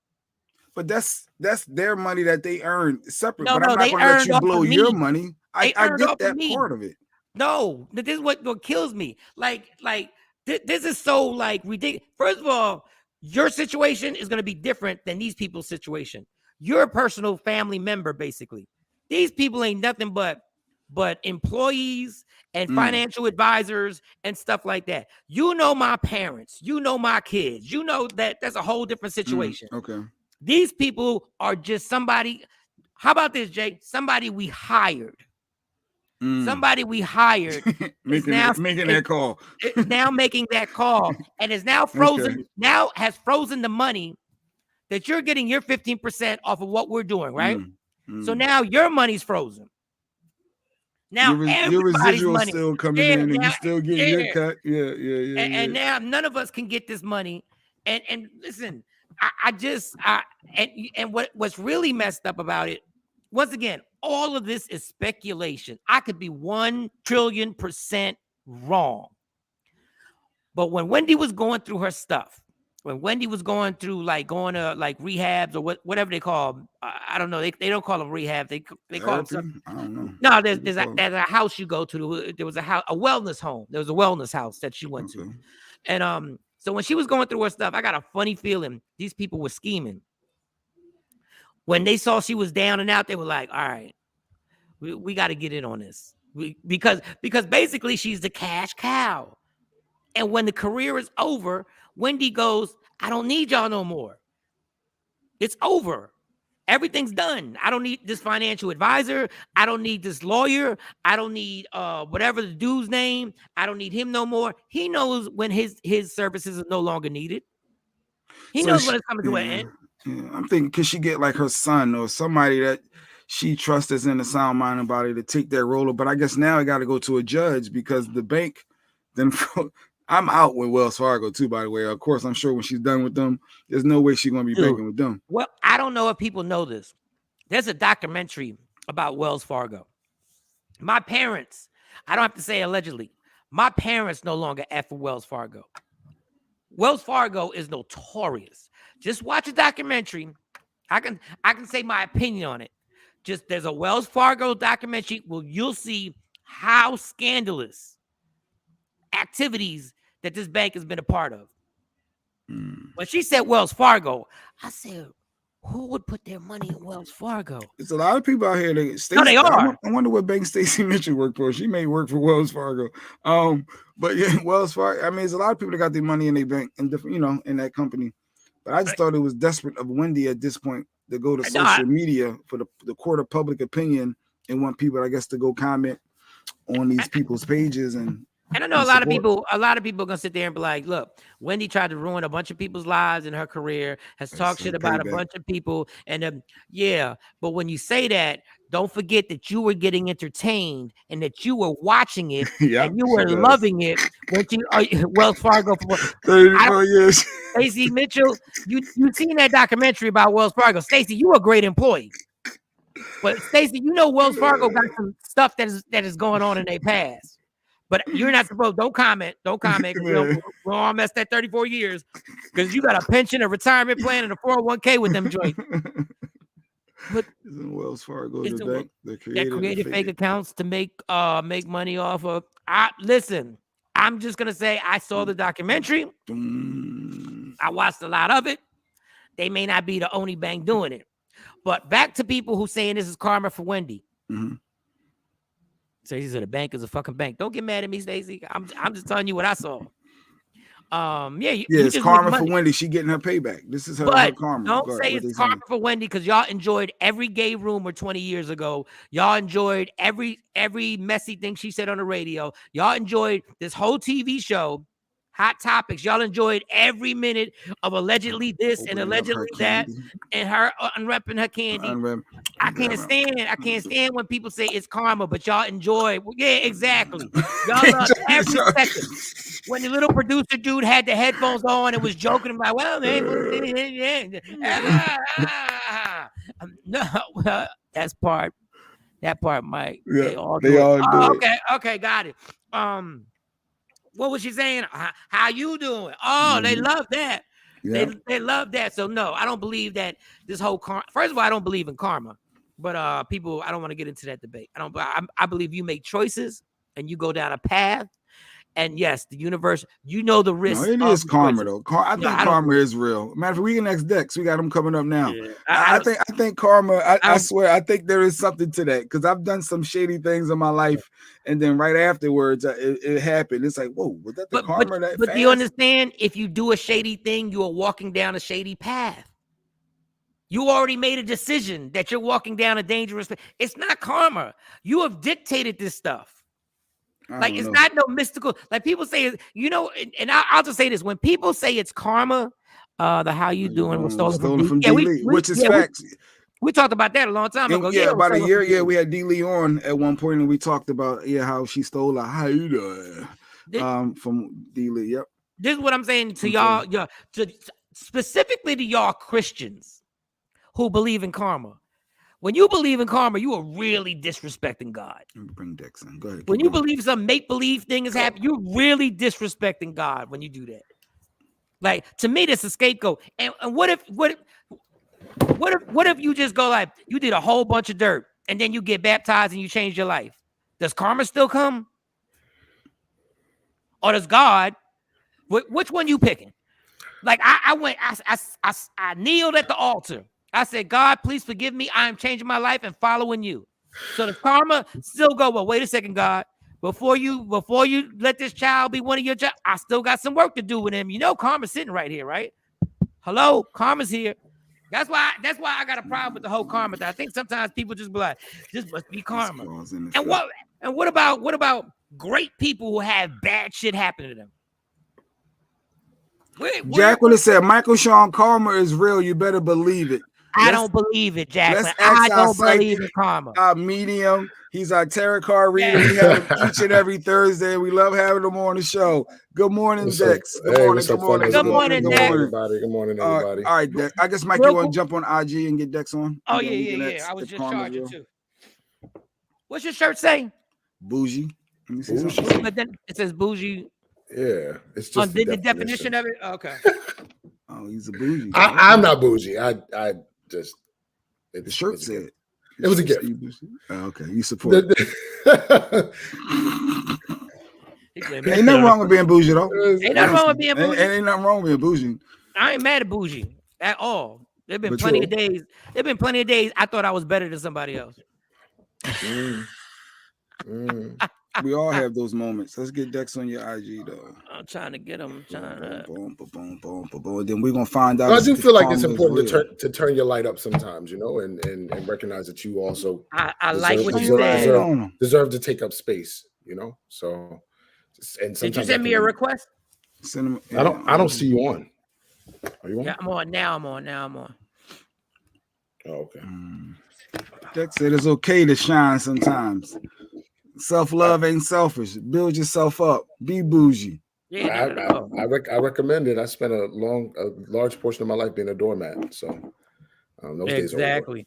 But that's their money that they earned separate. But I'm not going to let you blow your money. I get that part of it. No, this is what kills me. Like this is so like ridiculous. First of all, your situation is going to be different than these people's situation. You're a personal family member, basically. These people ain't nothing but employees and financial advisors and stuff like that. You know my parents. You know my kids. You know that's a whole different situation. Okay. These people are just somebody. How about this, Jay? Somebody we hired. Somebody we hired making that call. Now making that call, and is now frozen. Okay. Now has frozen the money that you're getting your 15% off of what we're doing, right? So now your money's frozen. Now your residual money still coming in, and you still getting your cut. Yeah. And now none of us can get this money. And listen, what's really messed up about it, once again, all of this is speculation. I could be 1 trillion% wrong. But when Wendy was going through her stuff, when Wendy was going through going to like rehabs or whatever they call them, I don't know. They don't call them rehab. They call them something. I don't know. No, there's a house you go to. There was a wellness home. There was a wellness house that she went to. And so when she was going through her stuff, I got a funny feeling these people were scheming. When they saw she was down and out, they were like, all right, we got to get in on this. Because basically she's the cash cow. And when the career is over, Wendy goes, I don't need y'all no more. It's over. Everything's done. I don't need this financial advisor. I don't need this lawyer. I don't need whatever the dude's name. I don't need him no more. He knows when his services are no longer needed. He knows when it's coming to an end. Yeah, I'm thinking, could she get like her son or somebody that she trusts is in the sound mind and body to take that role? But I guess now I got to go to a judge because the bank, then I'm out with Wells Fargo too, by the way. Of course, I'm sure when she's done with them, there's no way she's going to be banking with them. Well, I don't know if people know this. There's a documentary about Wells Fargo. My parents, I don't have to say allegedly, my parents no longer F with Wells Fargo. Wells Fargo is notorious. Just watch a documentary. I can say my opinion on it. Just there's a Wells Fargo documentary where you'll see how scandalous activities that this bank has been a part of. When she said Wells Fargo, I said, who would put their money in Wells Fargo? There's a lot of people out here that No, they are. I wonder what bank Stacey Mitchell worked for. She may work for Wells Fargo. But yeah, Wells Fargo. I mean, there's a lot of people that got their money in their bank and different, in that company. But I just thought it was desperate of Wendy at this point to go to social media for the court of public opinion and want people, I guess, to go comment on these people's pages and I know a lot of people are gonna sit there and be like, look, Wendy tried to ruin a bunch of people's lives in her career, has talked shit about a bunch of people. And but when you say that, don't forget that you were getting entertained and that you were watching it and you were loving it when Wells Fargo for 34 years. Stacey Mitchell, you seen that documentary about Wells Fargo. Stacey, you were a great employee. But Stacey, Wells Fargo got some stuff that is going on in their past. But you're not supposed. Don't comment. We're all messed that 34 years because you got a pension, a retirement plan, and a 401k with them joints. But Wells Fargo, they created fake accounts to make money off of. Listen, I'm just gonna say I saw the documentary. I watched a lot of it. They may not be the only bank doing it, but back to people who saying this is karma for Wendy. Stacey said the bank is a fucking bank. Don't get mad at me, Stacey. I'm just telling you what I saw. It's karma for Wendy. She getting her payback. This is her karma. Don't say it's karma for Wendy because y'all enjoyed every gay rumor 20 years ago. Y'all enjoyed every messy thing she said on the radio. Y'all enjoyed this whole TV show, Hot Topics. Y'all enjoyed every minute of allegedly this and allegedly that, and her unwrapping her candy. I can't stand when people say it's karma, but y'all enjoy. Yeah, exactly. Y'all love every second. When the little producer dude had the headphones on and was joking about, well, man, no, that part, Mike. Yeah, they all do it. Okay, got it. What was she saying? How you doing? Oh, they love that. Yeah. They love that. So no, I don't believe that this whole first of all, I don't believe in karma. But people, I don't want to get into that debate. I believe you make choices and you go down a path. And yes, the universe, the risk. No, it is karma though. I think karma is real. Matter of fact, we can next Dex. We got them coming up now. Yeah. I think karma. I swear, I think there is something to that because I've done some shady things in my life, and then right afterwards, it happened. It's like, whoa, was that the karma? But do you understand? If you do a shady thing, you are walking down a shady path. You already made a decision that you're walking down a dangerous path. It's not karma. You have dictated this stuff. Like it's not no mystical. Like people say, and I'll just say this: when people say it's karma, the how you doing was stolen from D. Which is facts. We talked about that a long time ago. Yeah, about a year. Yeah, we had D. Lee on at one point, and we talked about how she stole how you doing from D. Lee. Yep. This is what I'm saying to y'all. Specifically to y'all Christians who believe in karma. When you believe in karma, you are really disrespecting God. Bring Dex in. Go ahead. When you believe some make-believe thing is happening, you're really disrespecting God when you do that. Like, to me, that's a scapegoat. And what if you just go like, you did a whole bunch of dirt and then you get baptized and you change your life? Does karma still come? Or does God? Which one you picking? Like I kneeled at the altar I said, God, please forgive me. I am changing my life and following you. So the karma still go, well, wait a second, God. Before you let this child be one of your child, I still got some work to do with him. You know, karma's sitting right here, right? Hello, karma's here. That's why I got a problem with the whole karma thing. I think sometimes people just be like, this must be karma. And what about great people who have bad shit happen to them? Jacqueline said, Michael Shawn, karma is real. You better believe it. I don't believe it, Jacqueline. Let's ask I don't believe in karma. Our medium. He's our tarot card reader. We have him each and every Thursday. We love having him on the show. Good morning, Dex. Good morning. Good morning, Dex. Everybody. Good morning, everybody. All right, Dex. I guess, Mike, you want to jump on IG and get Dex on? Oh, yeah. I was just charging, too. What's your shirt say? Bougie. Let me see bougie. But then it says bougie. Yeah, it's just the definition of it. Okay. Oh, he's a bougie. I'm not bougie. I just the shirt said it was a gift. Okay, you support it. Ain't nothing wrong with being bougie though. Ain't nothing wrong with being bougie. Ain't nothing wrong with being bougie. I ain't mad at bougie at all. There've been plenty of days. There've been plenty of days I thought I was better than somebody else. We all have those moments. Let's get Dex on your IG though. I'm trying to get him. Boom. Then we're gonna find out. I do feel like it's important to turn your light up sometimes, you know, and recognize that you also I like what you said. Deserve to take up space, you know. So, and did you send me a request? Send them. I don't see you on. Are you on? Yeah, I'm on now. I'm on. Oh, okay. Dex said it's okay to shine sometimes. Self-love ain't selfish. Build yourself up. Be bougie. Yeah, I recommend it. I spent a large portion of my life being a doormat. So those days are over.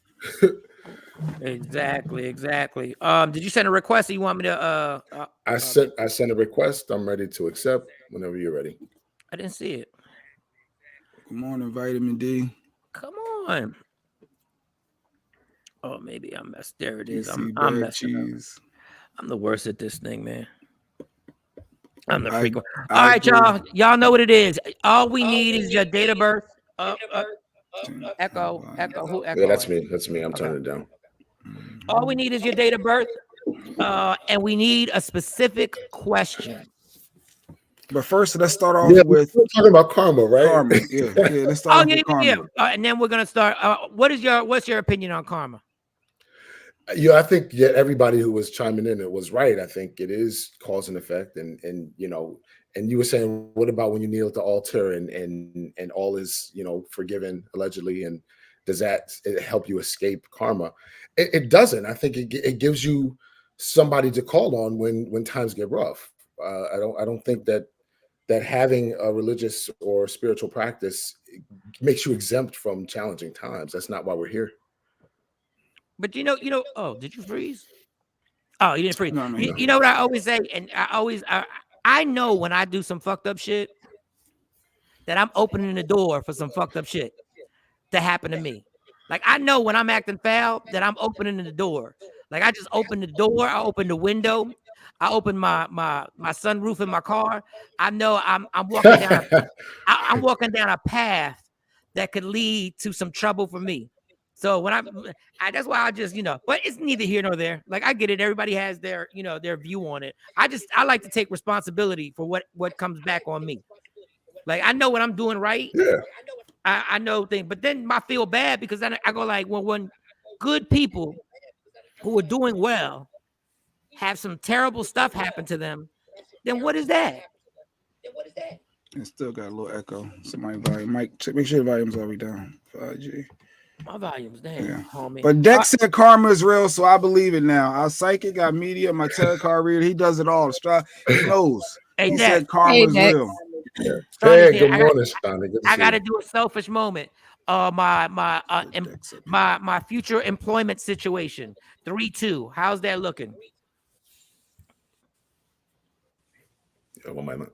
Exactly. Did you send a request or you want me to I sent a request. I'm ready to accept whenever you're ready. I didn't see it. Good morning, Vitamin D. Come on. Oh, maybe I messed. There it is. I'm messing up. I'm the worst at this thing, man. I'm the freak. All right, y'all. Y'all know what it is. All we need is your date of birth. Echo. Who echo? Yeah, that's me. I'm turning it down. All we need is your date of birth. And we need a specific question. But first, let's start off with talking about karma, right? Karma. Yeah. Let's start off with karma. Yeah. And then we're gonna start. What's your opinion on karma? Yeah, I think everybody who was chiming in, it was right. I think it is cause and effect, and you know, and you were saying, what about when you kneel at the altar and all is, you know, forgiven allegedly, and does that help you escape karma? It doesn't. I think it gives you somebody to call on when times get rough. I don't think that having a religious or spiritual practice makes you exempt from challenging times. That's not why we're here. But you know. Oh, did you freeze? Oh, you didn't freeze. No. You know what I always say, and I know when I do some fucked up shit that I'm opening the door for some fucked up shit to happen to me. Like I know when I'm acting foul that I'm opening the door. Like I just open the door, I open the window, I open my sunroof in my car. I know I'm walking down. I'm walking down a path that could lead to some trouble for me. So when that's why I just, but it's neither here nor there. Like I get it. Everybody has their, their view on it. I like to take responsibility for what comes back on me. Like I know what I'm doing right. Yeah. I know things, but then I feel bad because then I go like, well, when good people who are doing well have some terrible stuff happen to them, then what is that? It still got a little echo. Somebody volume. Mike, make sure the volume's all the way down. 5G. My volume's down, homie. But Dex said karma is real, so I believe it now. Our psychic, our medium, my tarot card reader, he does it all. He knows. Hey, he Dex. said karma is real. Yeah. Hey, good morning, Shawn. I got to do a selfish moment. My future employment situation. 3-2. How's that looking? Yeah, 1 moment.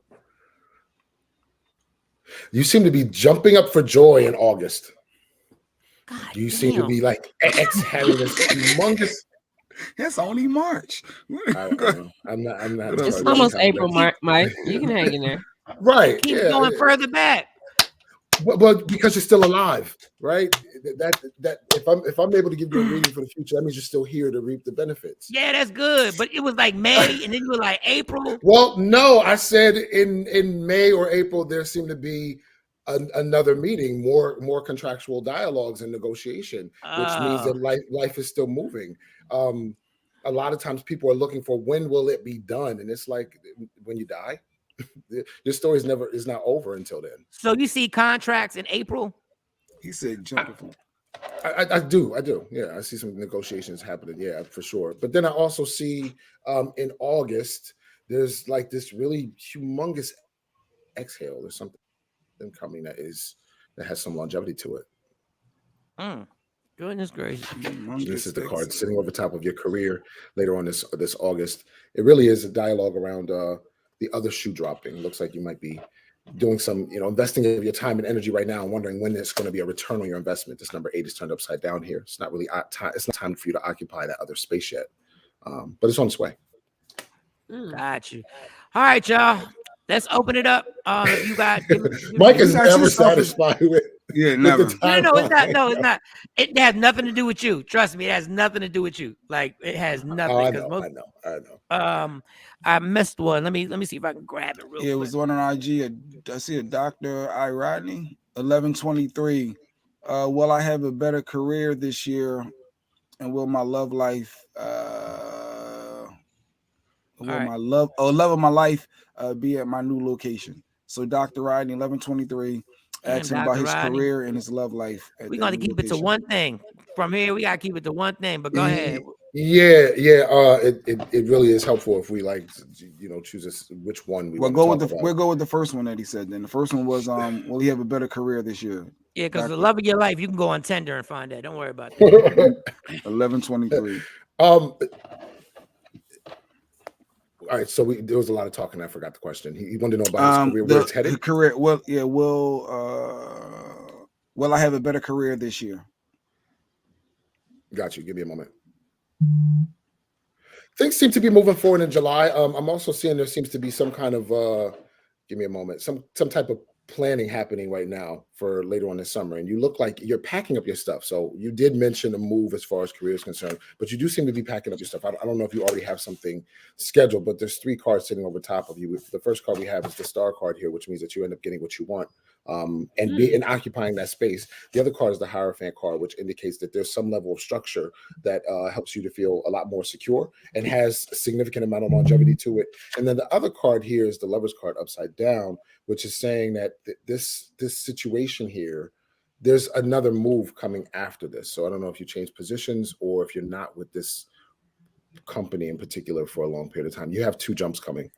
You seem to be jumping up for joy in August. God you seem to be like having this humongous. It's only March. I'm not. It's almost April, Mike. You can hang in there. Right. Keep going further back. But because you're still alive, right? That if I'm able to give you a reading for the future, that means you're still here to reap the benefits. Yeah, that's good. But it was like May, and then you were like April. Well, no, I said in May or April there seemed to be another meeting, more contractual dialogues and negotiation, which means that life is still moving. A lot of times people are looking for when will it be done, and it's like when you die. Your story is not over until then. So you see contracts in April? He said jumping. I do. Yeah, I see some negotiations happening. Yeah, for sure. But then I also see in August there's like this really humongous exhale. There's something coming that has some longevity to it. Goodness gracious! This is the card sitting over top of your career later on this August. It really is a dialogue around the other shoe dropping. It looks like you might be doing some, investing of your time and energy right now and wondering when there's going to be a return on your investment. This number 8 is turned upside down here. It's not really time. It's not time for you to occupy that other space yet, but it's on its way. Got you. All right, y'all. Let's open it up. If you got Mike is never satisfied with. Yeah, never. No, it's not. No, it's not. It has nothing to do with you. Trust me, it has nothing to do with you. Like it has nothing. I know. I missed one. Let me see if I can grab it real quick. It was one on IG. I see a Dr. I. Rodney, 1123. Will I have a better career this year? And will my love life love of my life be at my new location? So Dr. Rodney, 1123, asking about his career and his love life. We're gonna keep it to one thing. From here, we gotta keep it to one thing. But go ahead. Yeah. It really is helpful if we choose which one we. We'll go with the first one that he said. Then the first one was will he have a better career this year? Yeah, because the love of your life, you can go on Tinder and find that. Don't worry about that. 1123. All right, so there was a lot of talking. I forgot the question. He wanted to know about his career, where it's headed. Career. Well, yeah. Will I have a better career this year? Got you. Give me a moment. Things seem to be moving forward in July. I'm also seeing there seems to be some kind of give me a moment. Some type of planning happening right now for later on this summer, and you look like you're packing up your stuff. So you did mention a move as far as career is concerned, but you do seem to be packing up your stuff. I don't know if you already have something scheduled, but there's 3 cards sitting over top of you. The first card we have is the star card here, which means that you end up getting what you want and occupying that space. The other card is the Hierophant card, which indicates that there's some level of structure that helps you to feel a lot more secure and has a significant amount of longevity to it. And then the other card here is the Lover's card upside down, which is saying that this situation here, there's another move coming after this. So I don't know if you change positions or if you're not with this company in particular for a long period of time. You have 2 jumps coming,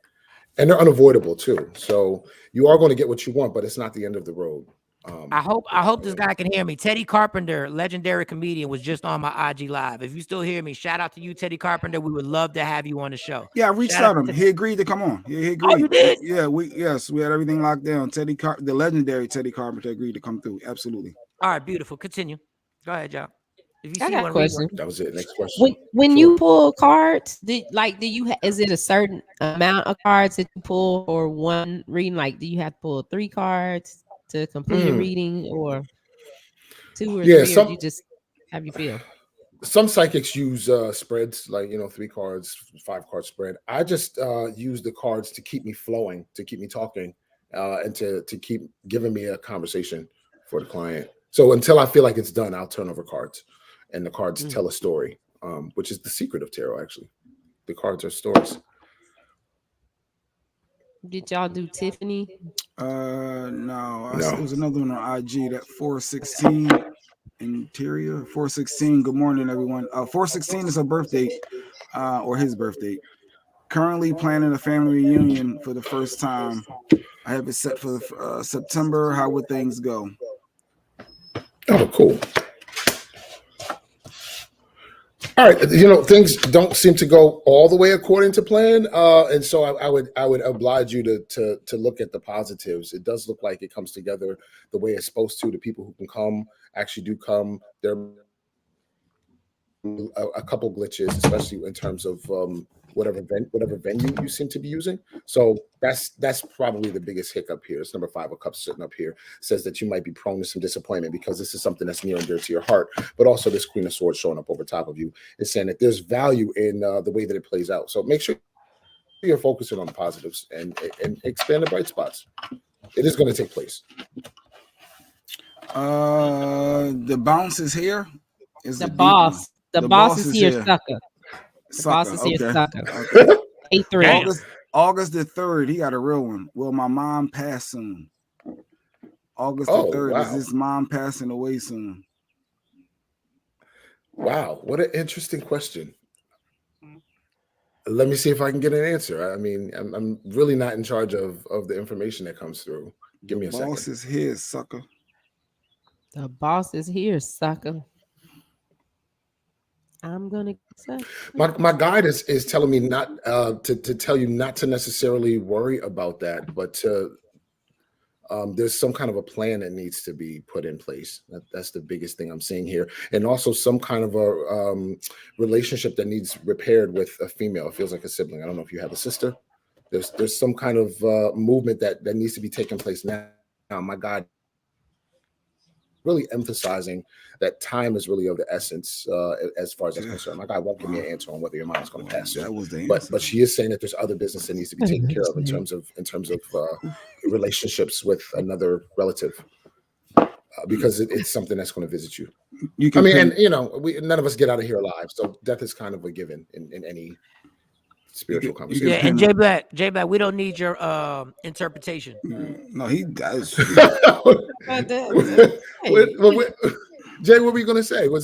and they're unavoidable too. So you are going to get what you want, but it's not the end of the road. I hope this guy can hear me. Teddy Carpenter, legendary comedian, was just on my IG Live. If you still hear me, shout out to you, Teddy Carpenter. We would love to have you on the show. Yeah, I reached out to him. He agreed to come on. Yeah, he agreed. Oh, you did? Yeah, we had everything locked down. The legendary Teddy Carpenter agreed to come through. Absolutely. All right, beautiful. Continue. Go ahead, y'all. If you I got a question. That was it. Next question. When you pull cards, is it a certain amount of cards that you pull for one reading? Like, do you have to pull 3 cards to complete a reading, or 2 or 3, or you just have you feel? Some psychics use spreads, like 3 cards, 5 card spread. I just use the cards to keep me flowing, to keep me talking, and to keep giving me a conversation for the client. So until I feel like it's done, I'll turn over cards, and the cards tell a story, which is the secret of tarot. Actually, the cards are stories. Did y'all do Tiffany? No. It was another one on IG, that 416 interior. 416. Good morning, everyone. 416 is her birthday, or his birthday. Currently planning a family reunion for the first time. I have it set for September. How would things go? Oh, cool. All right, things don't seem to go all the way according to plan, and so I would oblige you to look at the positives. It does look like it comes together the way it's supposed to. The people who can come actually do come. There are a couple glitches, especially in terms of whatever venue you seem to be using. So that's probably the biggest hiccup here. It's number 5 of cups sitting up here, says that you might be prone to some disappointment because this is something that's near and dear to your heart. But also this Queen of Swords showing up over top of you is saying that there's value in the way that it plays out. So make sure you're focusing on the positives and expand the bright spots. It is going to take place. The bounce is here. The boss. The boss is here, sucker. The boss is here, sucker. Okay. 8-3. August the 3rd. He got a real one. Will my mom pass soon? August the 3rd. Wow. Is his mom passing away soon? Wow, what an interesting question. Let me see if I can get an answer. I mean, I'm really not in charge of the information that comes through. Give me a second. The boss is here, sucker. The boss is here, sucker. I'm gonna say my guide is telling me not to tell you not to necessarily worry about that, but to there's some kind of a plan that needs to be put in place. That's the biggest thing I'm seeing here, and also some kind of a relationship that needs repaired with a female. It feels like a sibling. I don't know if you have a sister. There's some kind of movement that needs to be taking place now. My guide really emphasizing that time is really of the essence as far as that's concerned. My guy won't give me an answer on whether your mom's going to pass soon. That was the answer. But she is saying that there's other business that needs to be taken care of in terms of relationships with another relative, because it's something that's going to visit you. And none of us get out of here alive, so death is kind of a given in any spiritual conversation. Yeah, and J Black, we don't need your interpretation. No, he does. Jay, what were you gonna say? You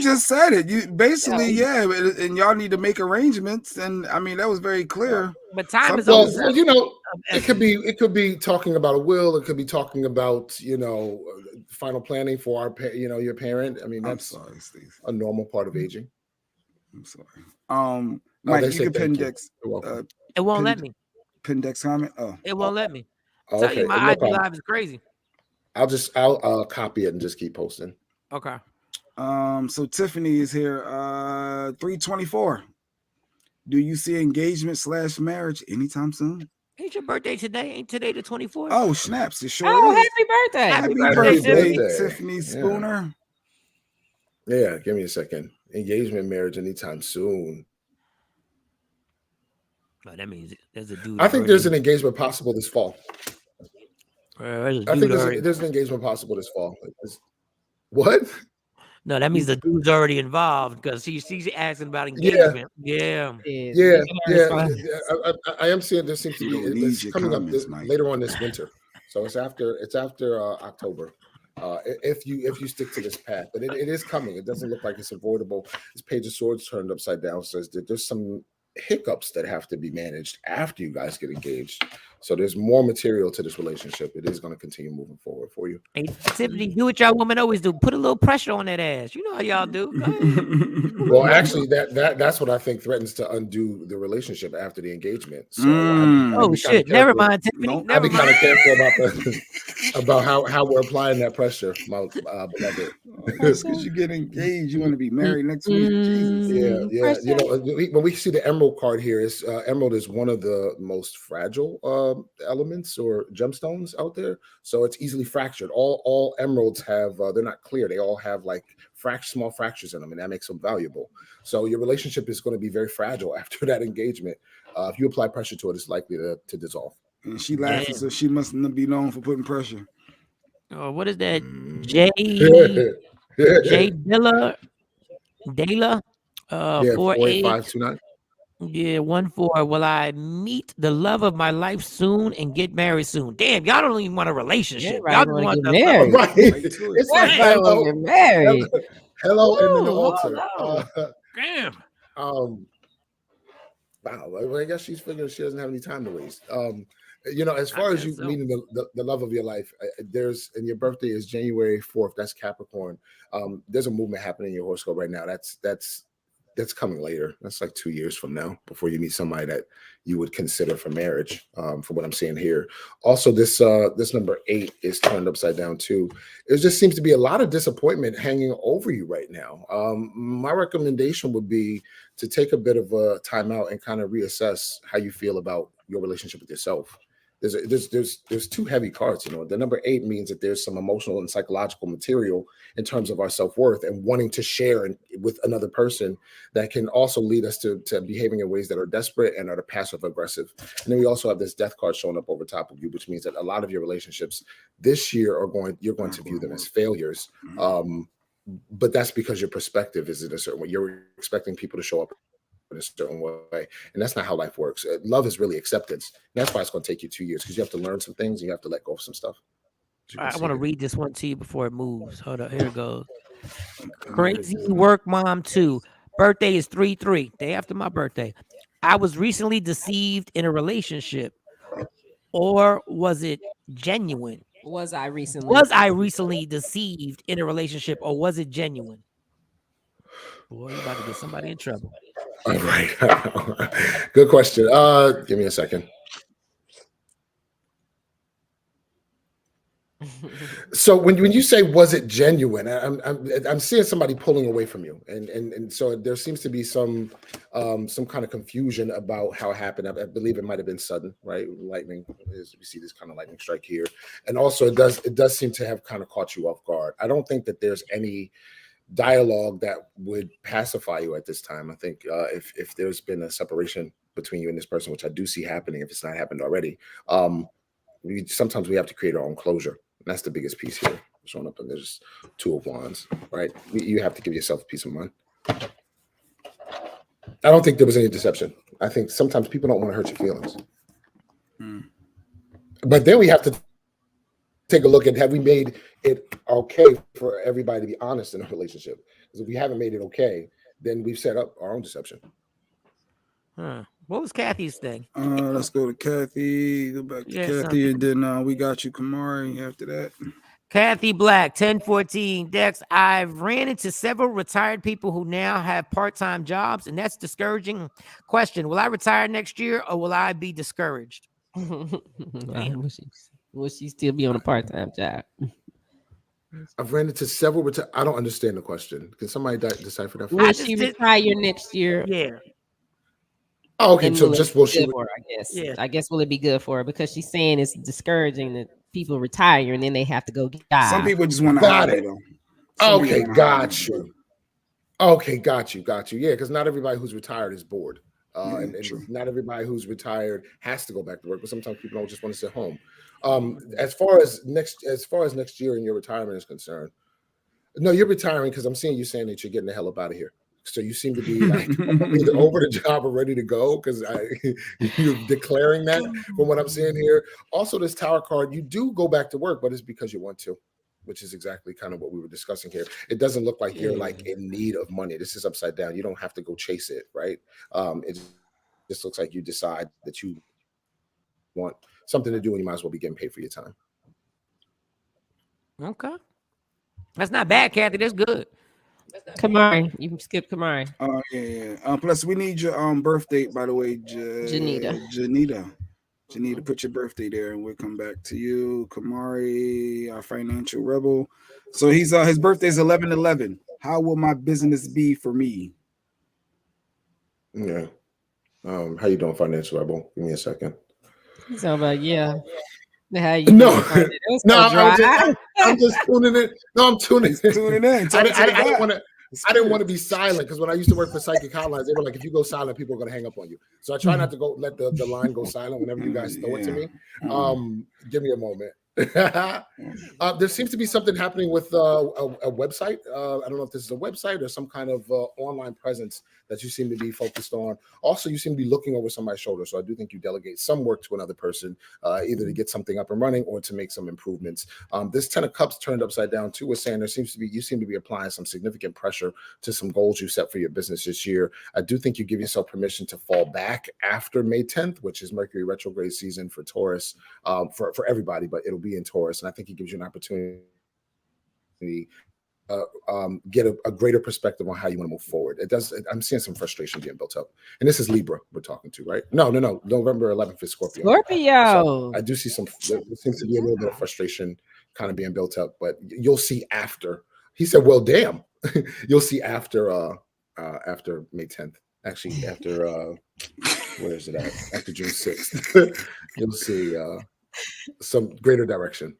just said it. You basically, and y'all need to make arrangements. And I mean, that was very clear. But time is it could be talking about a will. It could be talking about final planning for your parent. I mean, that's a normal part of aging. I'm sorry. Mike, you can pin Dex. It won't let me. Pin Dex comment. Oh, it won't let me. Okay. Tell you, my IG live is crazy. I'll copy it and just keep posting. Okay. So Tiffany is here. 324. Do you see engagement / marriage anytime soon? Ain't your birthday today? Ain't today the 24th? Oh, snaps! It sure is. Happy birthday! Happy birthday, Tiffany Spooner. Yeah, give me a second. Engagement, marriage anytime soon. Oh, that means there's a dude. I think there's an engagement possible this fall. I think there's an engagement possible this fall. What? No, that means the dude's already involved because she's asking about engagement. Yeah. I am seeing there seems to be it's coming up later on this winter, so it's after October. If you stick to this path, but it is coming. It doesn't look like it's avoidable. This Page of Swords turned upside down says that there's some hiccups that have to be managed after you guys get engaged. So there's more material to this relationship. It is going to continue moving forward for you. Hey, Tiffany, do what y'all women always do. Put a little pressure on that ass. You know how y'all do. Well, actually, that's what I think threatens to undo the relationship after the engagement. So shit! Never mind, Tiffany. I'll be kind of careful about how we're applying that pressure, my beloved. Because you get engaged, you want to be married next week. Jesus. Yeah. When we see the Emerald card here, Emerald is one of the most fragile elements or gemstones out there, so it's easily fractured. All emeralds have they're not clear. They all have like small fractures in them, and that makes them valuable. So your relationship is going to be very fragile after that engagement. If you apply pressure to it, it's likely to dissolve. And she laughing, so she must not be known for putting pressure. Oh, what is that? J Dela 48529. Yeah, 14. Will I meet the love of my life soon and get married soon? Damn, y'all don't even want a relationship. Y'all don't want to get married. Right. It's like hello, get married. Hello, in the altar. Damn. Wow. Well, I guess she's figuring she doesn't have any time to waste. As far as you meeting the love of your life, and your birthday is January 4th. That's Capricorn. There's a movement happening in your horoscope right now. That's that's coming later. That's like 2 years from now before you meet somebody that you would consider for marriage. From what I'm seeing here. Also, this number 8 is turned upside down too. It just seems to be a lot of disappointment hanging over you right now. My recommendation would be to take a bit of a time out and kind of reassess how you feel about your relationship with yourself. There's 2 heavy cards. The number 8 means that there's some emotional and psychological material in terms of our self-worth and wanting to share with another person that can also lead us to behaving in ways that are desperate and are passive aggressive. And then we also have this death card showing up over top of you, which means that a lot of your relationships this year you're going to view them as failures. But that's because your perspective is in a certain way. You're expecting people to show up in a certain way, and that's not how life works. Love is really acceptance. And that's why it's going to take you 2 years, because you have to learn some things and you have to let go of some stuff. I want to read this one to you before it moves. Hold up, here it goes. Crazy Work Mom 2. Birthday is 3/3, day after my birthday. I was recently deceived in a relationship, or was it genuine? Was I recently deceived in a relationship, or was it genuine? Boy, you about to get somebody in trouble. All right. Good question. Give me a second. So when you say was it genuine, I'm seeing somebody pulling away from you, and so there seems to be some kind of confusion about how it happened. I believe it might have been sudden, right? Lightning, we see this kind of lightning strike here, and also it does seem to have kind of caught you off guard. I don't think that there's any dialogue that would pacify you at this time. I think if there's been a separation between you and this person, which I do see happening, if it's not happened already, sometimes we have to create our own closure. And that's the biggest piece here. Showing up, and there's 2 of Wands, right? You have to give yourself a peace of mind. I don't think there was any deception. I think sometimes people don't want to hurt your feelings. But then we have to take a look at, have we made it okay for everybody to be honest in a relationship? Because if we haven't made it okay, then we've set up our own deception. What was Kathy's thing? Let's go to Kathy. Go back to Kathy, and then we got you, Kamari, after that. Kathy Black, 1014. Dex, I've ran into several retired people who now have part-time jobs, and that's discouraging. Question, will I retire next year, or will I be discouraged? Will she still be on a part-time job? I've ran into several. I don't understand the question. Can somebody decipher that? Will she retire next year? Yeah. Oh, okay. So just will she? For her, I guess. Yeah. I guess will it be good for her, because she's saying it's discouraging that people retire and then they have to go get jobs. Some people just want to hire though. Okay, got you. Okay, got you. Yeah, because not everybody who's retired is bored. And not everybody who's retired has to go back to work, but sometimes people don't just want to sit home. As far as next year and your retirement is concerned, no, you're retiring because I'm seeing you saying that you're getting the hell up out of here. So you seem to be like either over the job or ready to go, because you're declaring that from what I'm seeing here. Also, this Tower card, you do go back to work, but it's because you want to, which is exactly kind of what we were discussing here. It doesn't look like you're like in need of money. This is upside down. You don't have to go chase it, right? It just looks like you decide that you want something to do, and you might as well be getting paid for your time. Okay. That's not bad, Kathy. That's good. Kamari, you can skip Kamari. Oh yeah. Plus, we need your birth date, by the way, Janita, put your birthday there, and we'll come back to you, Kamari, our financial rebel. So his birthday is 11/11. How will my business be for me? Yeah. How you doing, financial rebel? Give me a second. He's talking about How you no, no, I'm just tuning in. No, I'm tuning in. I didn't want to be silent, because when I used to work for Psychic Hotlines, they were like, if you go silent, people are going to hang up on you. So I try not to let the line go silent whenever you guys throw it to me. Give me a moment. There seems to be something happening with a website. I don't know if this is a website or some kind of online presence that you seem to be focused on. Also, you seem to be looking over somebody's shoulder. So I do think you delegate some work to another person, either to get something up and running or to make some improvements. This 10 of Cups turned upside down too is saying you seem to be applying some significant pressure to some goals you set for your business this year. I do think you give yourself permission to fall back after May 10th, which is Mercury retrograde season for Taurus, for everybody, but it'll be in Taurus. And I think it gives you an opportunity get a greater perspective on how you want to move forward. It does. I'm seeing some frustration being built up, and this is Libra we're talking to, right? No. November 11th is Scorpio. Scorpio. So I do see there seems to be a little bit of frustration kind of being built up, but you'll see after. He said, "Well, damn." You'll see after May 10th. Actually, after where is it at? After June 6th, you'll see some greater direction.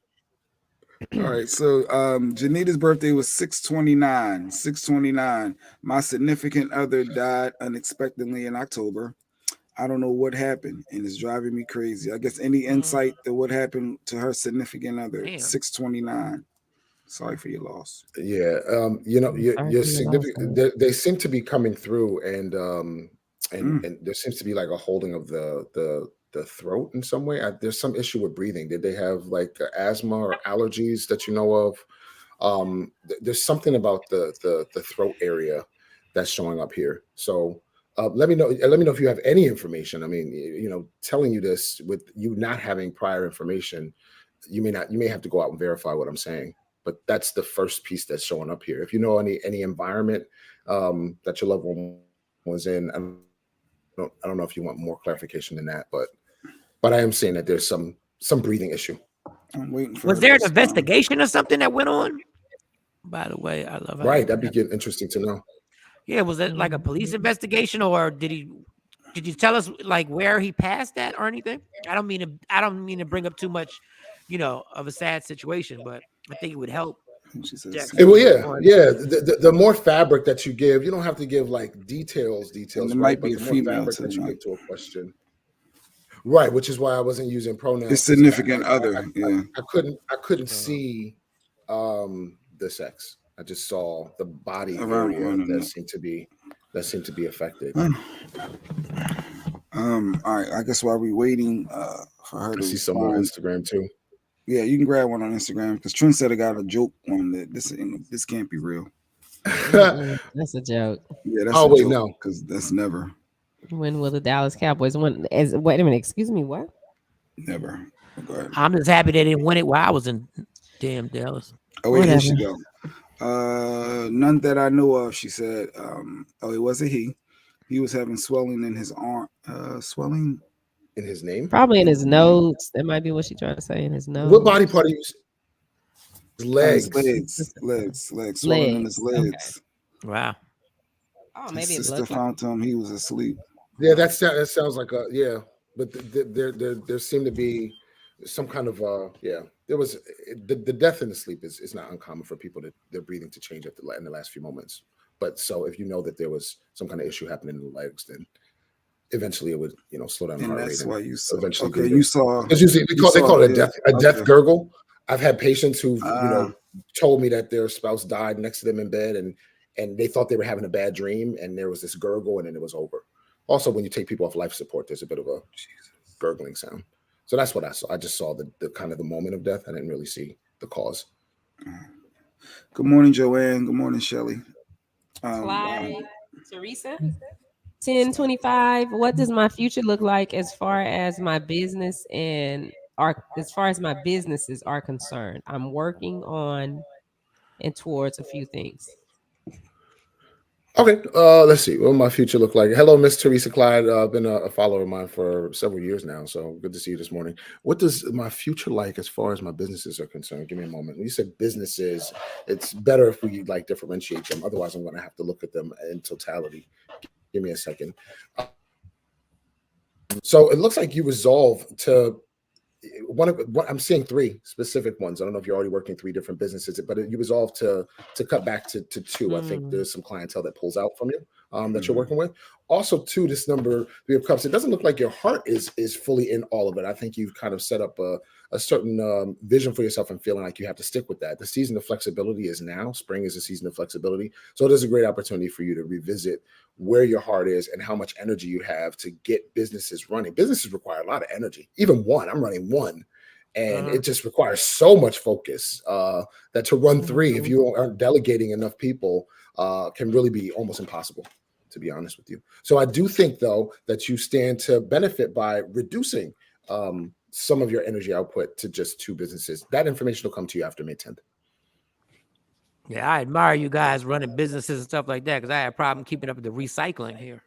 All right, so Janita's birthday was 6/29. 6/29. My significant other died unexpectedly in October. I don't know what happened, and it's driving me crazy. I guess any insight to what happened to her significant other? 6/29. Sorry for your loss. Yeah, your significant. They seem to be coming through, and there seems to be like a holding of the throat in some way. There's some issue with breathing. Did they have like asthma or allergies that you know of? There's something about the throat area that's showing up here. So let me know. Let me know if you have any information. I mean, telling you this with you not having prior information, you may have to go out and verify what I'm saying. But that's the first piece that's showing up here. If you know any environment that your loved one was in, I don't know if you want more clarification than that, but I am saying that there's some breathing issue. I'm waiting for. Was there an investigation or something that went on? By the way, I love. Right, that'd be interesting to know. Yeah, was it like a police investigation, or did you tell us like where he passed at or anything? I don't mean to bring up too much, of a sad situation, but I think it would help. Well, yeah. The more fabric that you give, you don't have to give like details. And it might be a female that you give to a question. Right, which is why I wasn't using pronouns. His significant other. Yeah, I couldn't see the sex. I just saw the body area that seemed to be affected. All right. I guess while we're waiting for her to see some on Instagram too. Yeah, you can grab one on Instagram because Trendsetter got a joke on that. This can't be real. That's a joke. Yeah, that's no, because that's never. When will the Dallas Cowboys win? Wait a minute, excuse me, what? Never. Go ahead. I'm just happy they didn't win it while I was in damn Dallas. Oh wait, here she go. None that I know of. She said, it wasn't he. He was having swelling in his arm. Swelling in his name? Probably in his nose. That might be what she's trying to say, in his nose. What body part are you? Legs. Legs. Swelling in his legs. Okay. Wow. Oh, maybe his sister found him. He was asleep. Yeah, that sounds like but there seemed to be some kind of there was the death in the sleep is not uncommon for people their breathing to change in the last few moments. But so if you know that there was some kind of issue happening in the legs, then eventually it would slow down the heart rate. That's why you saw. Eventually, okay, you saw. Because usually they call it a death gurgle. I've had patients who told me that their spouse died next to them in bed, and they thought they were having a bad dream, and there was this gurgle, and then it was over. Also, when you take people off life support, there's a bit of a gurgling sound. So that's what I saw. I just saw the kind of the moment of death. I didn't really see the cause. Good morning, Joanne. Good morning, Shelly. Clyde, Teresa, 1025. What does my future look like as far as my business as far as my businesses are concerned? I'm working on and towards a few things. Okay, let's see. What will my future look like? Hello, Miss Teresa Clyde. Been a follower of mine for several years now, so good to see you this morning. What does my future like as far as my businesses are concerned? Give me a moment. When you said businesses, it's better if we differentiate them. Otherwise, I'm going to have to look at them in totality. Give me a second. So it looks like you resolve to I'm seeing three specific ones. I don't know if you're already working 3 different businesses, but you resolve to cut back to 2. I think there's some clientele that pulls out from you that you're working with. Also, 2, this number 3 of cups. It doesn't look like your heart is fully in all of it. I think you've kind of set up a certain vision for yourself and feeling like you have to stick with that. The season of flexibility is now. Spring is a season of flexibility. So it is a great opportunity for you to revisit where your heart is and how much energy you have to get businesses running. Businesses require a lot of energy. Even one, I'm running 1. And it just requires so much focus that to run 3, if you aren't delegating enough people, can really be almost impossible, to be honest with you. So I do think, though, that you stand to benefit by reducing some of your energy output to just 2 businesses. That information will come to you after May 10th. Yeah, I admire you guys running businesses and stuff like that because I had a problem keeping up with the recycling here.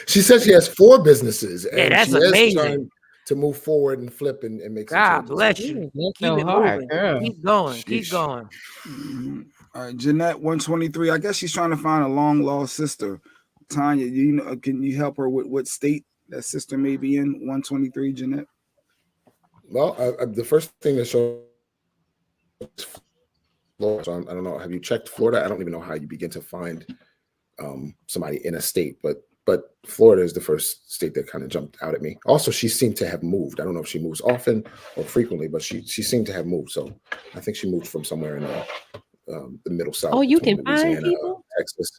She says she has 4 businesses, Yeah, and that's she is amazing. trying to move forward and flip and make some God changes. bless you. That's Keep so it hard, moving. girl. Keep going. Keep Sheesh. going. Mhm. All right, Jeanette, 123. I guess she's trying to find a long lost sister. Tanya, you know, can you help her with what state that sister may be in? 123, Jeanette. Well, the first thing that shows is Florida. So I don't know. Have you checked Florida? I don't even know how you begin to find somebody in a state, but Florida is the first state that kind of jumped out at me. Also, she seemed to have moved. I don't know if she moves often or frequently, but she seemed to have moved. So I think she moved from somewhere in the middle south. Oh, you can between find Louisiana, people? Texas.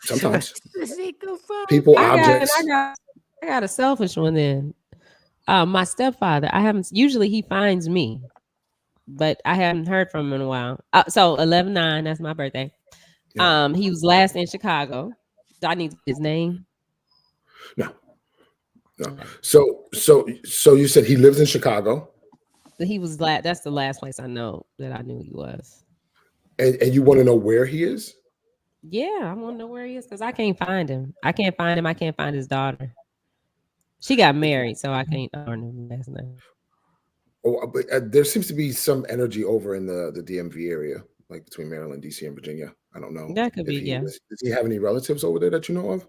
Sometimes People, objects. I got a selfish one then. My stepfather, I haven't. Usually he finds me, but I haven't heard from him in a while. So 11/9, that's my birthday. Yeah. He was last in Chicago. Do I need his name? No. So you said he lives in Chicago, But he was last. That's the last place I know that I knew he was. and you want to know where he is? Yeah, I want to know where he is because I can't find him. I can't find him. I can't find his daughter. She got married, so I can't learn his last name. Oh, but there seems to be some energy over in the DMV area, like between Maryland, DC, and Virginia. I don't know That could if be, he yeah. does he have any relatives over there that you know of?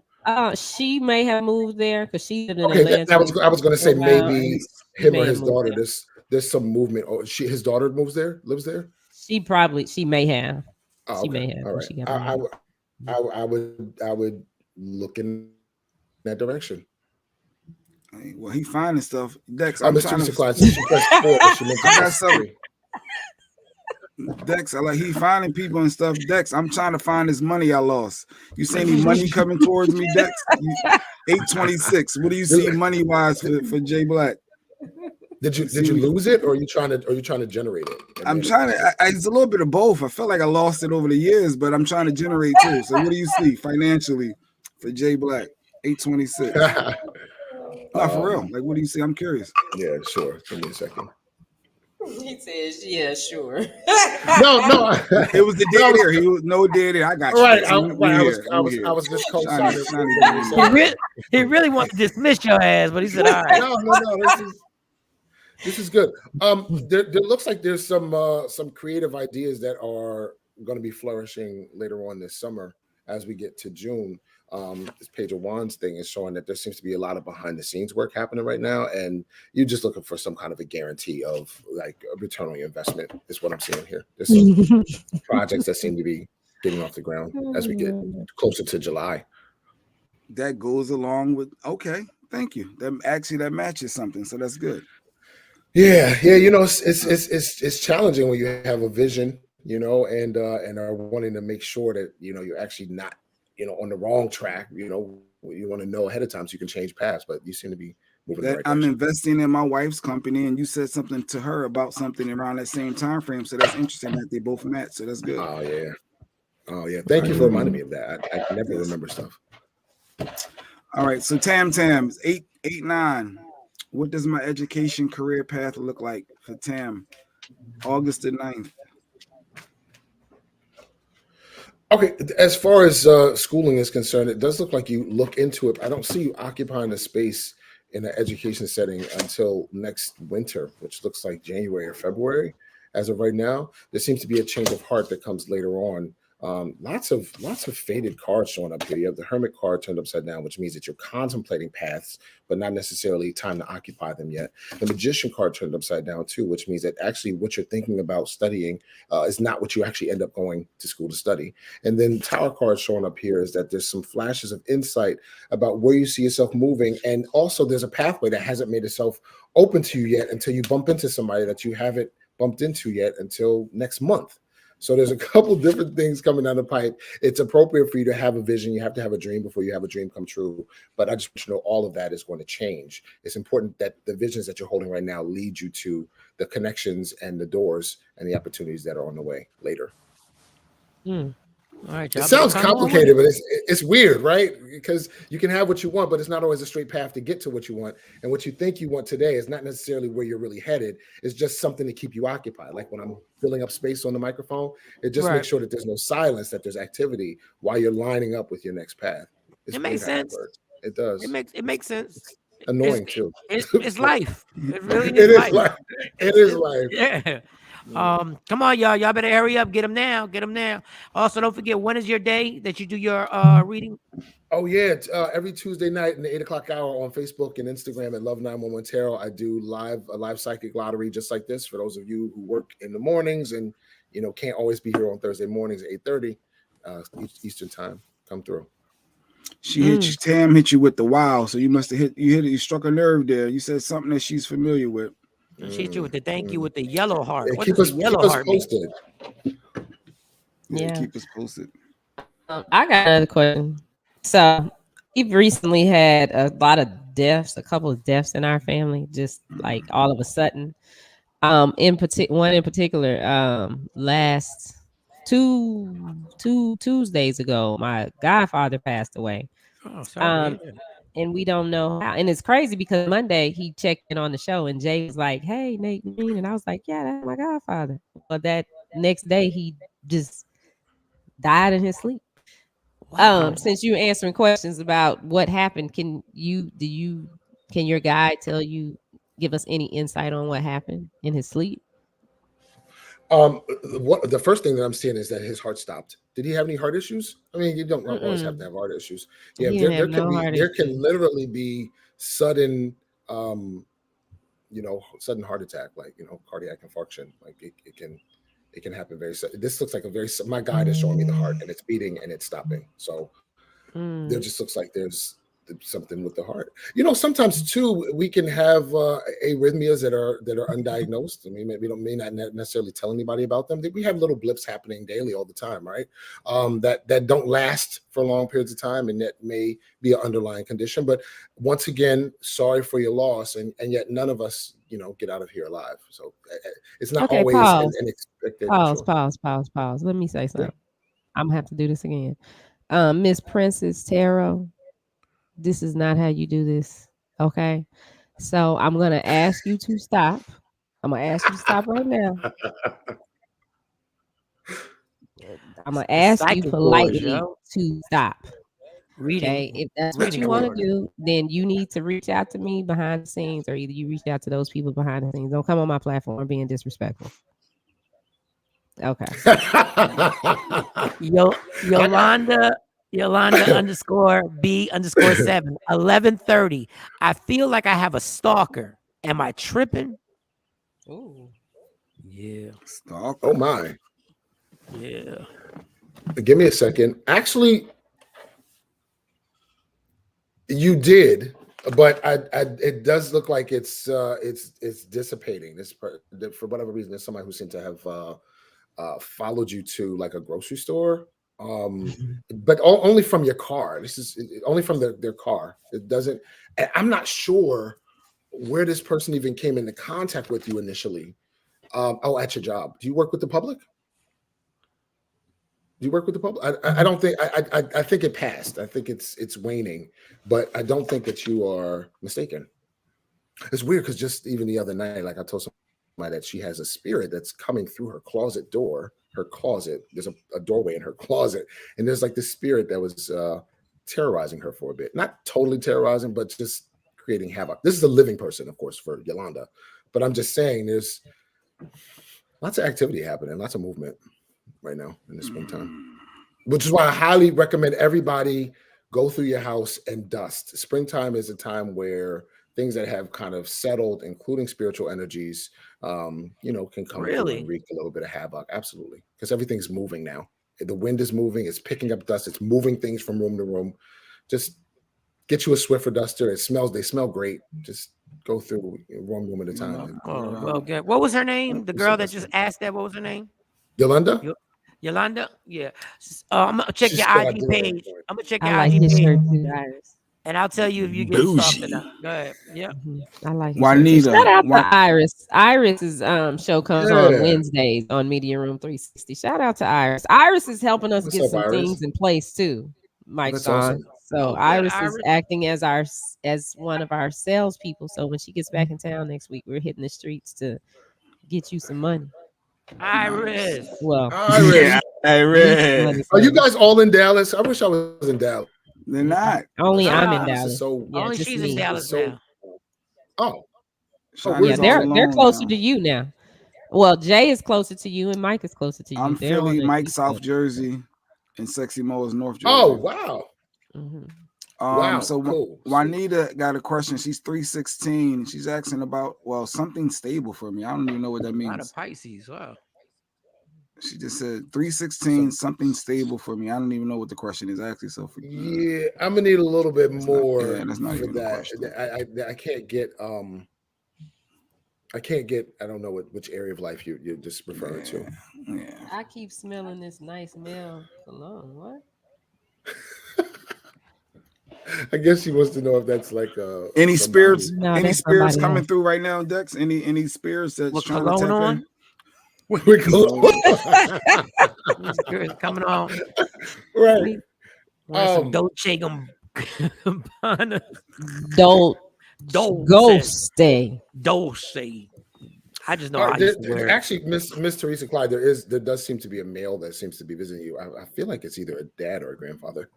She may have moved there because she lived in Okay, Atlanta. I was going to for a say while, maybe and she him may or have his moved daughter. there. There's some movement. Oh, his daughter lives there. She may have. Oh, She okay, may have all when right. she got I married. would look in that direction. Hey, well, he finding stuff. Dex, I'm Miss trying Teresa to. Clyde said she pressed 4, but she meant to I got press some. 3. Dex, I like he finding people and stuff. Dex, I'm trying to find this money I lost. You see any money coming towards me, Dex? 826. What do you see money wise for Jay Black? Did you lose it, or are you trying to generate it? I'm trying to. It's a little bit of both. I feel like I lost it over the years, but I'm trying to generate too. So what do you see financially for Jay Black? 826. Not for real. Like, what do you see? I'm curious. Yeah, sure. Give me a second. He says, "Yeah, sure." No. It was the dead air. He was no dead air. I got you. Right. I was just co-signing. he really wanted to dismiss your ass, but he said, "All right." No. This is good. There looks like there's some creative ideas that are going to be flourishing later on this summer as we get to June. This Page of Wands thing is showing that there seems to be a lot of behind the scenes work happening right now, and you're just looking for some kind of a guarantee of like a return on your investment is what I'm seeing here. There's some projects that seem to be getting off the ground as we get closer to July. That goes along with okay. Thank you. That matches something, so that's good. Yeah. You know, it's challenging when you have a vision, you know, and are wanting to make sure that you know you're actually not, you know, on the wrong track. You know, you want to know ahead of time so you can change paths. But you seem to be moving in the right I'm direction. investing in my wife's company, and you said something to her about something around that same time frame. So that's interesting that they both met. So that's good. Oh yeah. Thank you for reminding me of that. I never remember stuff. All right. So Tam's 889. What does my education career path look like for Tam? August the 9th. Okay, as far as schooling is concerned, it does look like you look into it. I don't see you occupying the space in an education setting until next winter, which looks like January or February. As of right now, there seems to be a change of heart that comes later on. Lots of faded cards showing up here. You have the Hermit card turned upside down, which means that you're contemplating paths, but not necessarily time to occupy them yet. The Magician card turned upside down too, which means that actually what you're thinking about studying is not what you actually end up going to school to study. And then Tower card showing up here is that there's some flashes of insight about where you see yourself moving, and also there's a pathway that hasn't made itself open to you yet until you bump into somebody that you haven't bumped into yet until next month. So there's a couple different things coming down the pipe. It's appropriate for you to have a vision. You have to have a dream before you have a dream come true. But I just want you to know all of that is going to change. It's important that the visions that you're holding right now lead you to the connections and the doors and the opportunities that are on the way later. All right, It y'all better sounds come on with complicated, it. but it's weird, right? Because you can have what you want, but it's not always a straight path to get to what you want. And what you think you want today is not necessarily where you're really headed. It's just something to keep you occupied. Like when I'm filling up space on the microphone, it just makes sure that there's no silence, that there's activity while you're lining up with your next path. It's It weird makes how that sense. works. It does. It makes sense. It's annoying too. It's life. It really It is is life. life. It is life. Yeah. Come on, y'all. Y'all better hurry up. Get them now. Get them now. Also, don't forget, when is your day that you do your reading? Oh yeah, every Tuesday night in the 8 o'clock hour on Facebook and Instagram at Love 911 Tarot, I do a live psychic lottery just like this for those of you who work in the mornings and can't always be here on Thursday mornings at 8:30 Eastern time. Come through. She hit you. Tam hit you with the wow. So you must have you struck a nerve there. You said something that she's familiar with. She hit you with the thank you with the yellow heart. What Keep does us the yellow heart mean? posted. Yeah, keep us posted. I got another question. So we've recently had a lot of deaths, a couple of deaths in our family, just like all of a sudden. One in particular, last two Tuesdays ago, my godfather passed away. Oh, sorry. And we don't know how. And it's crazy because Monday he checked in on the show and Jay was like, "Hey, Nate Green," and I was like, "Yeah, that's my godfather." But that next day he just died in his sleep. Wow. Since you're answering questions about what happened, can your guide give us any insight on what happened in his sleep? The first thing that I'm seeing is that his heart stopped. Did he have any heart issues? I mean, you don't always have to have heart issues. Yeah, there can literally be sudden, sudden heart attack, like cardiac infarction. Like it can happen very sudden. This looks like my guide is showing me the heart and it's beating and it's stopping. So there just looks like there's something with the heart. Sometimes too we can have arrhythmias that are undiagnosed. I mean, we may not necessarily tell anybody about them. We have little blips happening daily all the time, right? That don't last for long periods of time, and that may be an underlying condition. But once again, sorry for your loss, and yet none of us get out of here alive. So it's not always an expected. Pause. Let me say something. I'm gonna have to do this again. Miss Princess Tarot, this is not how you do this. Okay. So I'm going to ask you to stop. I'm going to ask you to stop right now. I'm going to ask you politely to stop. Okay. If that's what you want to do, then you need to reach out to me behind the scenes, or either you reach out to those people behind the scenes. Don't come on my platform being disrespectful. Okay. Yolanda underscore B underscore 7 11:30. I feel like I have a stalker. Am I tripping? Oh, yeah. Stalker. Oh my. Yeah. Give me a second. Actually, you did, but it does look like it's dissipating. This for whatever reason, there's somebody who seemed to have followed you to like a grocery store. But only from your car. This is only from their car. It doesn't. I'm not sure where this person even came into contact with you initially. At your job. Do you work with the public? Do you work with the public? I don't think. I think it passed. I think it's waning, but I don't think that you are mistaken. It's weird because just even the other night, like I told somebody that she has a spirit that's coming through her closet door. Her closet, there's a doorway in her closet, and there's like this spirit that was terrorizing her for a bit. Not totally terrorizing, but just creating havoc. This is a living person, of course, for Yolanda, but I'm just saying there's lots of activity happening, lots of movement right now in the springtime, which is why I highly recommend everybody go through your house and dust. Springtime is a time where things that have kind of settled, including spiritual energies, can come through and wreak a little bit of havoc. Absolutely. Because everything's moving now. The wind is moving. It's picking up dust. It's moving things from room to room. Just get you a Swiffer duster. They smell great. Just go through one room at a time. Well, good. What was her name? The girl that just asked that, what was her name? Yolanda? Yolanda? Yeah. I'm going to check your IG page. I'm going to check your IG page. And I'll tell you if you get soft or not. Go ahead. Yeah. I like it. Juanita. Shout out to Iris. Iris's show comes on Wednesdays on Media Room 360. Shout out to Iris. Iris is helping us get some things in place too, Mike Sean. Awesome. So Iris is acting as one of our salespeople. So when she gets back in town next week, we're hitting the streets to get you some money. Iris. Well, Iris. Iris. Are you guys all in Dallas? I wish I was in Dallas. They're not. Only I'm in Dallas. Only she's in Dallas now. Oh. Yeah, they're closer to you now. Well, Jay is closer to you and Mike is closer to you. I'm Philly, Mike South Jersey, and Sexy Mo is North Jersey. Oh, wow. Wow, so cool. Juanita got a question. She's 316. She's asking about, something stable for me. I don't even know what that means. A lot of Pisces. Wow. She just said 316, something stable for me. I don't even know what the question is actually. So yeah, I'm gonna need a little bit more for that. I can't get. I don't know which area of life you're just referring to. Yeah. I keep smelling this nice male cologne. What? I guess she wants to know if that's like any spirits. Any spirits coming through right now, Dex? Any spirits that's trying to tap in? We're coming on. Right. Some Dolce Gabbana. Dolce. I just know I used to wear it. Actually, Miss Teresa Clyde, there does seem to be a male that seems to be visiting you. I feel like it's either a dad or a grandfather.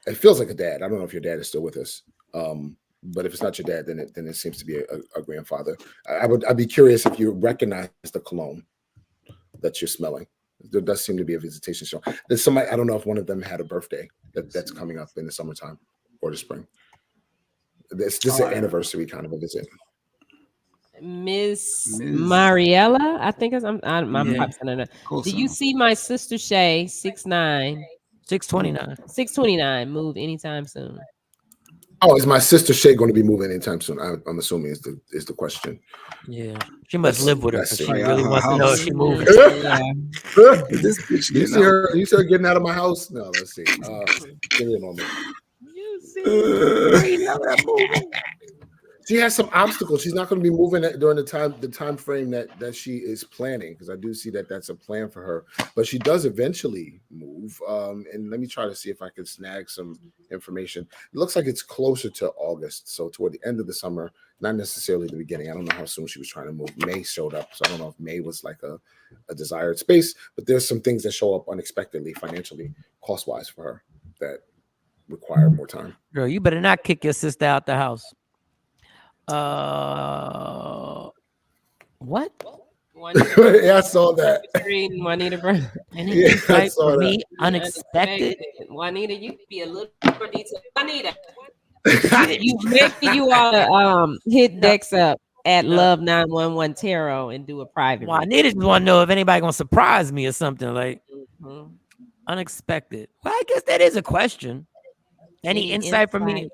It feels like a dad. I don't know if your dad is still with us. But if it's not your dad, then it seems to be a grandfather. I'd be curious if you recognize the cologne that you're smelling. There does seem to be a visitation show. There's somebody, I don't know if one of them had a birthday that's coming up in the summertime or the spring. This is an anniversary kind of a visit. Miss Mariella, I think I'm Do you see my sister Shay 6'9", 629 move anytime soon? Oh, is my sister Shay going to be moving anytime soon? I'm assuming is the question. Yeah, she must live with her. She really wants to know if she moving. This bitch, you see her? You see her getting out of my house? No, let's see. Give me a moment. You see her moving. She has some obstacles. She's not going to be moving during the time frame that she is planning, because I do see that that's a plan for her. But she does eventually move. And let me try to see if I can snag some information. It looks like it's closer to August, so toward the end of the summer, not necessarily the beginning. I don't know how soon she was trying to move. May showed up, so I don't know if May was like a desired space. But there's some things that show up unexpectedly, financially, cost-wise for her that require more time. Girl, you better not kick your sister out the house. What? Yeah, I saw that. Juanita Brown. Yeah, I saw that. Me, unexpected. Juanita, you could be a little more detailed. Juanita, you ought to hit Dex up at Love 911 Tarot and do a private. Juanita just want to know if anybody gonna surprise me or something like unexpected. Well, I guess that is a question. Any insight from me?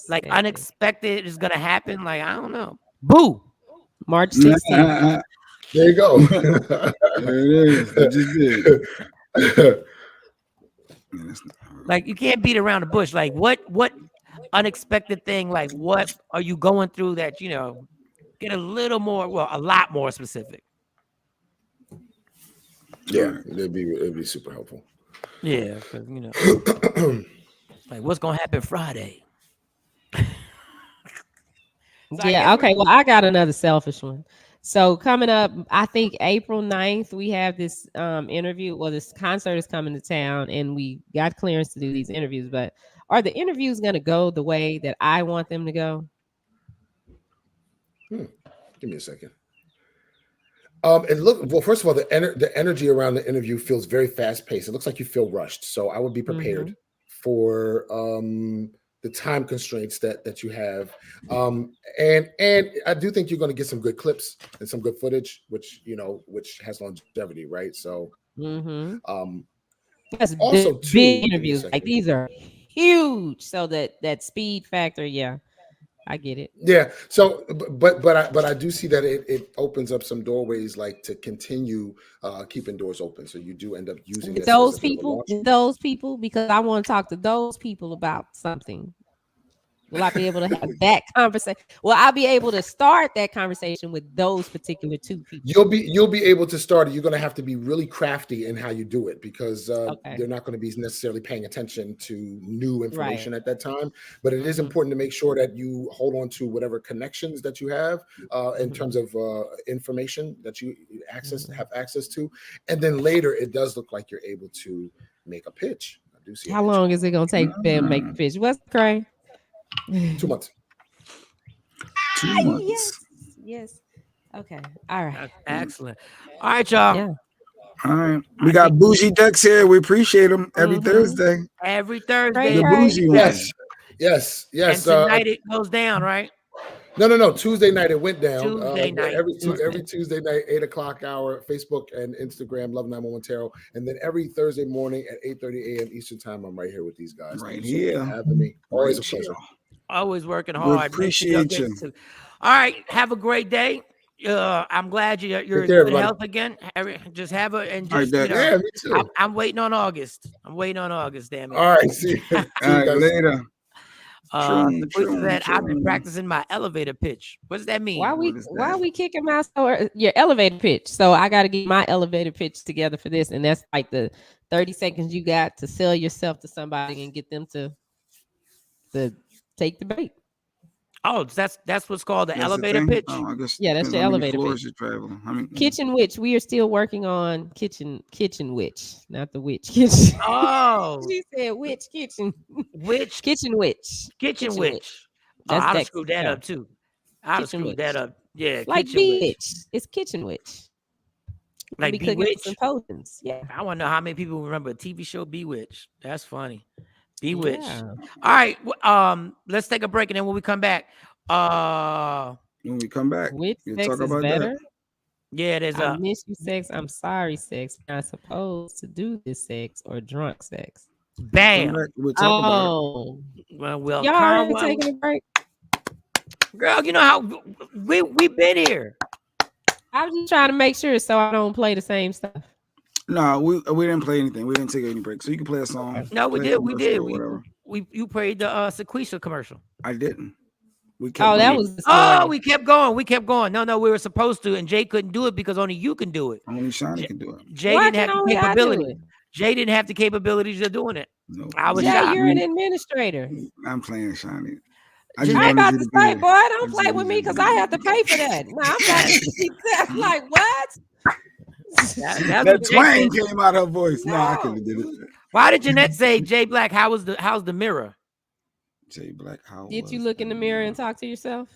Like unexpected is gonna happen. Like I don't know. Boo. March 16th. There you go. There it is. I just did. Like you can't beat around the bush. Like what unexpected thing? Like what are you going through that get a little more? Well, a lot more specific. Yeah, it'd be super helpful. Yeah, because like what's gonna happen Friday? Yeah, okay. Well, I got another selfish one. So coming up, I think April 9th, we have this interview. Well, this concert is coming to town and we got clearance to do these interviews, but are the interviews going to go the way that I want them to go? Give me a second. And look, well, first of all, the energy around the interview feels very fast paced. It looks like you feel rushed. So I would be prepared for the time constraints that you have. And I do think you're going to get some good clips and some good footage, which has longevity, right? So that's also big interviews. Like these are huge. So that speed factor, yeah. I get it. Yeah. So, but I do see that it opens up some doorways, like to continue keeping doors open. So you do end up using those people, because I want to talk to those people about something. Will I be able to have that conversation? Will I be able to start that conversation with those particular two people? You'll be able to start it. You're going to have to be really crafty in how you do it because they're not going to be necessarily paying attention to new information at that time. But it is important to make sure that you hold on to whatever connections that you have in terms of information that you have access to, and then later it does look like you're able to make a pitch. I do see. How long is it going to take to make the pitch? What's Cray? 2 months. 2 months. Yes. Okay. All right. That's excellent. All right, y'all. Yeah. All right. We got Bougie Dex here. We appreciate him every Thursday. Every Thursday. The bougie one. Yes. And tonight it goes down, right? No. Tuesday night it went down. Tuesday night. Every Tuesday night, 8:00 hour, Facebook and Instagram, Love 911 Tarot. And then every Thursday morning at 8:30 a.m. Eastern time, I'm right here with these guys. Right Thank you so much here. for having me. Always a pleasure. Always working We hard. appreciate you. All right. Have a great day. I'm glad you're in good everybody. health again. Just have a and All just right, Yeah, me too. I'm waiting on August. Damn it. All right, see you. All right, later. Said, I've been practicing my elevator pitch. What does that mean? Why we kicking my your elevator pitch? So I got to get my elevator pitch together for this, and that's like the 30 seconds you got to sell yourself to somebody and get them to take the bait. Oh, that's what's called the elevator pitch. Oh, I guess That's the elevator pitch. You travel. Kitchen witch. We are still working on kitchen witch, not the witch kitchen. Oh, she said witch kitchen. Witch kitchen witch. Kitchen witch. That's I'd Dexter. screw that up too. I'd Kitchen screw that witch. up. Yeah, Like kitchen witch. It's kitchen witch. Like be cooking Bewitched? some potions. Yeah. I want to know how many people remember a TV show Bewitched. That's funny. Bewitched. Yeah. All right. Let's take a break, and then when we come back, when we come back, which we'll sex talk is about better? that. Yeah, there's I miss you sex. I'm sorry sex. You're not supposed to do this sex or drunk sex. Bam. We'll talk about Oh. Well, Y'all already taking a break? Girl, you know how we've been here. I was just trying to make sure so I don't play the same stuff. it. No, we didn't play anything. We didn't take any break. So you can play a song. No, we play did. a We commercial did. or whatever. You played the Sequential commercial. I didn't. We kept Oh, that going. was this Oh, morning. we kept going. We kept going. No, we were supposed to, and Jay couldn't do it because only you can do it. Only Shawnee can do it. Jay Why didn't can have the only I do capability. it? Jay didn't have the capabilities of doing it. No. I was Jay, shocked. you're an administrator. I'm playing Shawnee. I about to say, boy, don't play with me because I have to pay for that. No, I'm like, what? That twang came out of her voice. No, I couldn't have did it. Why did Jeanette say, Jay Black, how's the mirror? Jay Black, Did you look in the mirror and talk to yourself?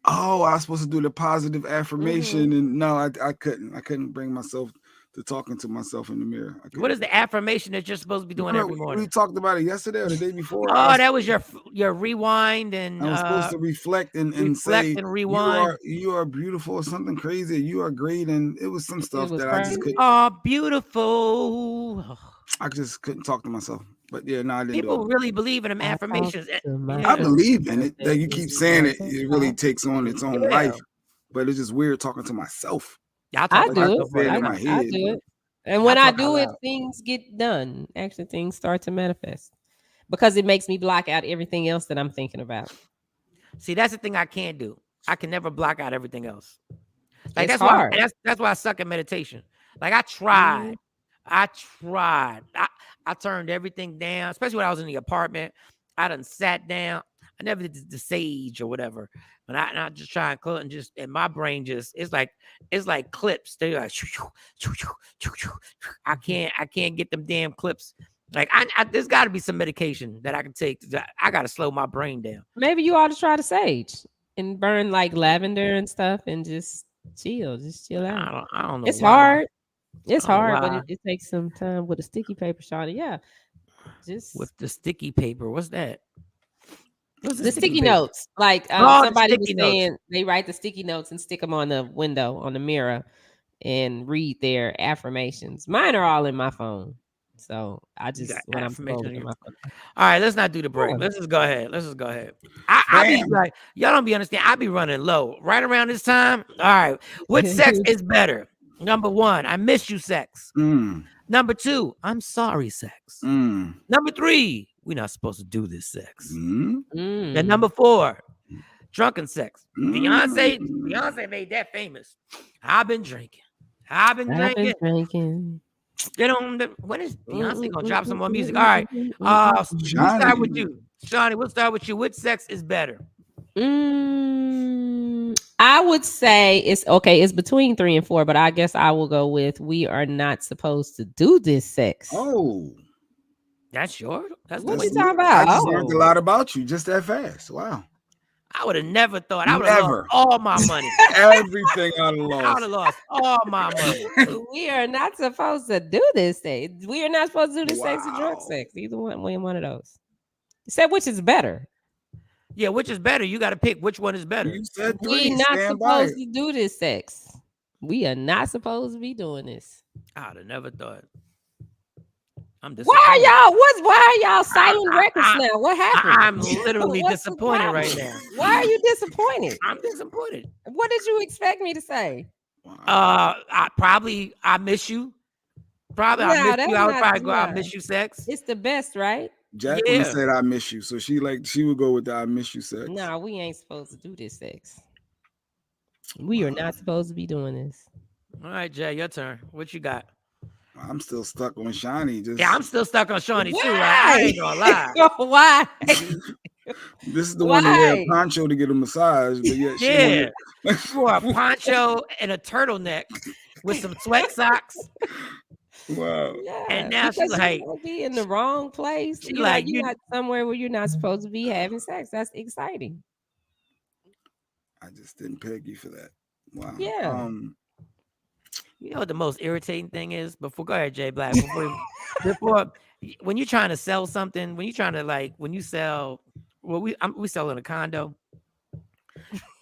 Oh, I was supposed to do the positive affirmation, and no, I couldn't. I couldn't bring myself to talking to myself in the mirror. What is the affirmation that you're supposed to be doing every morning? We talked about it yesterday or the day before. Oh, that was your rewind, and I was supposed to reflect and say, rewind. You are beautiful, or something crazy. You are great, and it was some stuff that I just couldn't. Oh, beautiful. I just couldn't talk to myself. But yeah, no, I didn't. People really believe in them affirmations. I believe in it. That you keep saying it, it really takes on its own life. But it's just weird talking to myself. I do it. I do it. And when I do it, things get done. Actually, things start to manifest because it makes me block out everything else that I'm thinking about. See, that's the thing I can't do. I can never block out everything else. Like It's that's hard. why that's why I suck at meditation. Like I tried. I turned everything down, especially when I was in the apartment. I done sat down. I never did the sage or whatever. But I just try and close and just, and my brain just, it's like clips. They're like, I can't get them damn clips. Like there's got to be some medication that I can take. I got to slow my brain down. Maybe you ought to try the sage and burn like lavender and stuff and just chill out. I don't know. It's why. hard. It's hard, why. but it takes some time with a sticky paper shot. Yeah. Just with the sticky paper. What's that? What's the sticky paper? notes. Like Oh, somebody was sticky saying notes. they write the sticky notes and stick them on the window, on the mirror, and read their affirmations. Mine are all in my phone. So I just when I'm scrolling in my phone. All right, let's not do the break. Let's just go ahead. I be like, y'all don't be understand. I be running low right around this time. All right, which sex is better? Number 1, I miss you sex. Number 2, I'm sorry sex. Number 3, we're not supposed to do this sex. Mm-hmm. And number 4, drunken sex. Beyonce made that famous. I've been drinking. When is Beyonce gonna drop some more music? All right. We'll start with you, Shawnee. We'll start with you. Which sex is better? I would say it's okay. It's between 3 and 4, but I guess I will go with we are not supposed to do this sex. Oh, that's short. That's what we talking about. I just learned a lot about you just that fast. Wow. I would have never thought. I would have lost all my money. Everything I lost. I would have lost all my money. We are not supposed to do this thing. We are not supposed to do the sex or drunk sex. Either one of those. You said which is better. Yeah, which is better? You got to pick which one is better. You said 3. We're not supposed to do this sex. We are not supposed to be doing this. I would have never thought. I'm disappointed. Why are y'all silent records now? What happened? I'm literally disappointed right now. Why are you disappointed? I'm disappointed. What did you expect me to say? I miss you. I miss you. I would probably go, I miss you sex. It's the best, right? Jacqueline said I miss you. So she would go with the I miss you sex. No, we ain't supposed to do this sex. We are not supposed to be doing this. All right, Jay, your turn. What you got? I'm still stuck on Shawnee. Yeah, I'm still stuck on Shawnee too. I ain't gonna lie. Why? This is the one that had a poncho to get a massage, but yet she wore a poncho and a turtleneck with some sweat socks. Wow. Yeah, and now she's like, you be in the wrong place. She's like, you're not somewhere where you're not supposed to be having sex. That's exciting. I just didn't peg you for that. Wow. Yeah. You know what the most irritating thing is? Go ahead, Jay Black. Before when you're trying to sell something, when you sell, we selling a condo.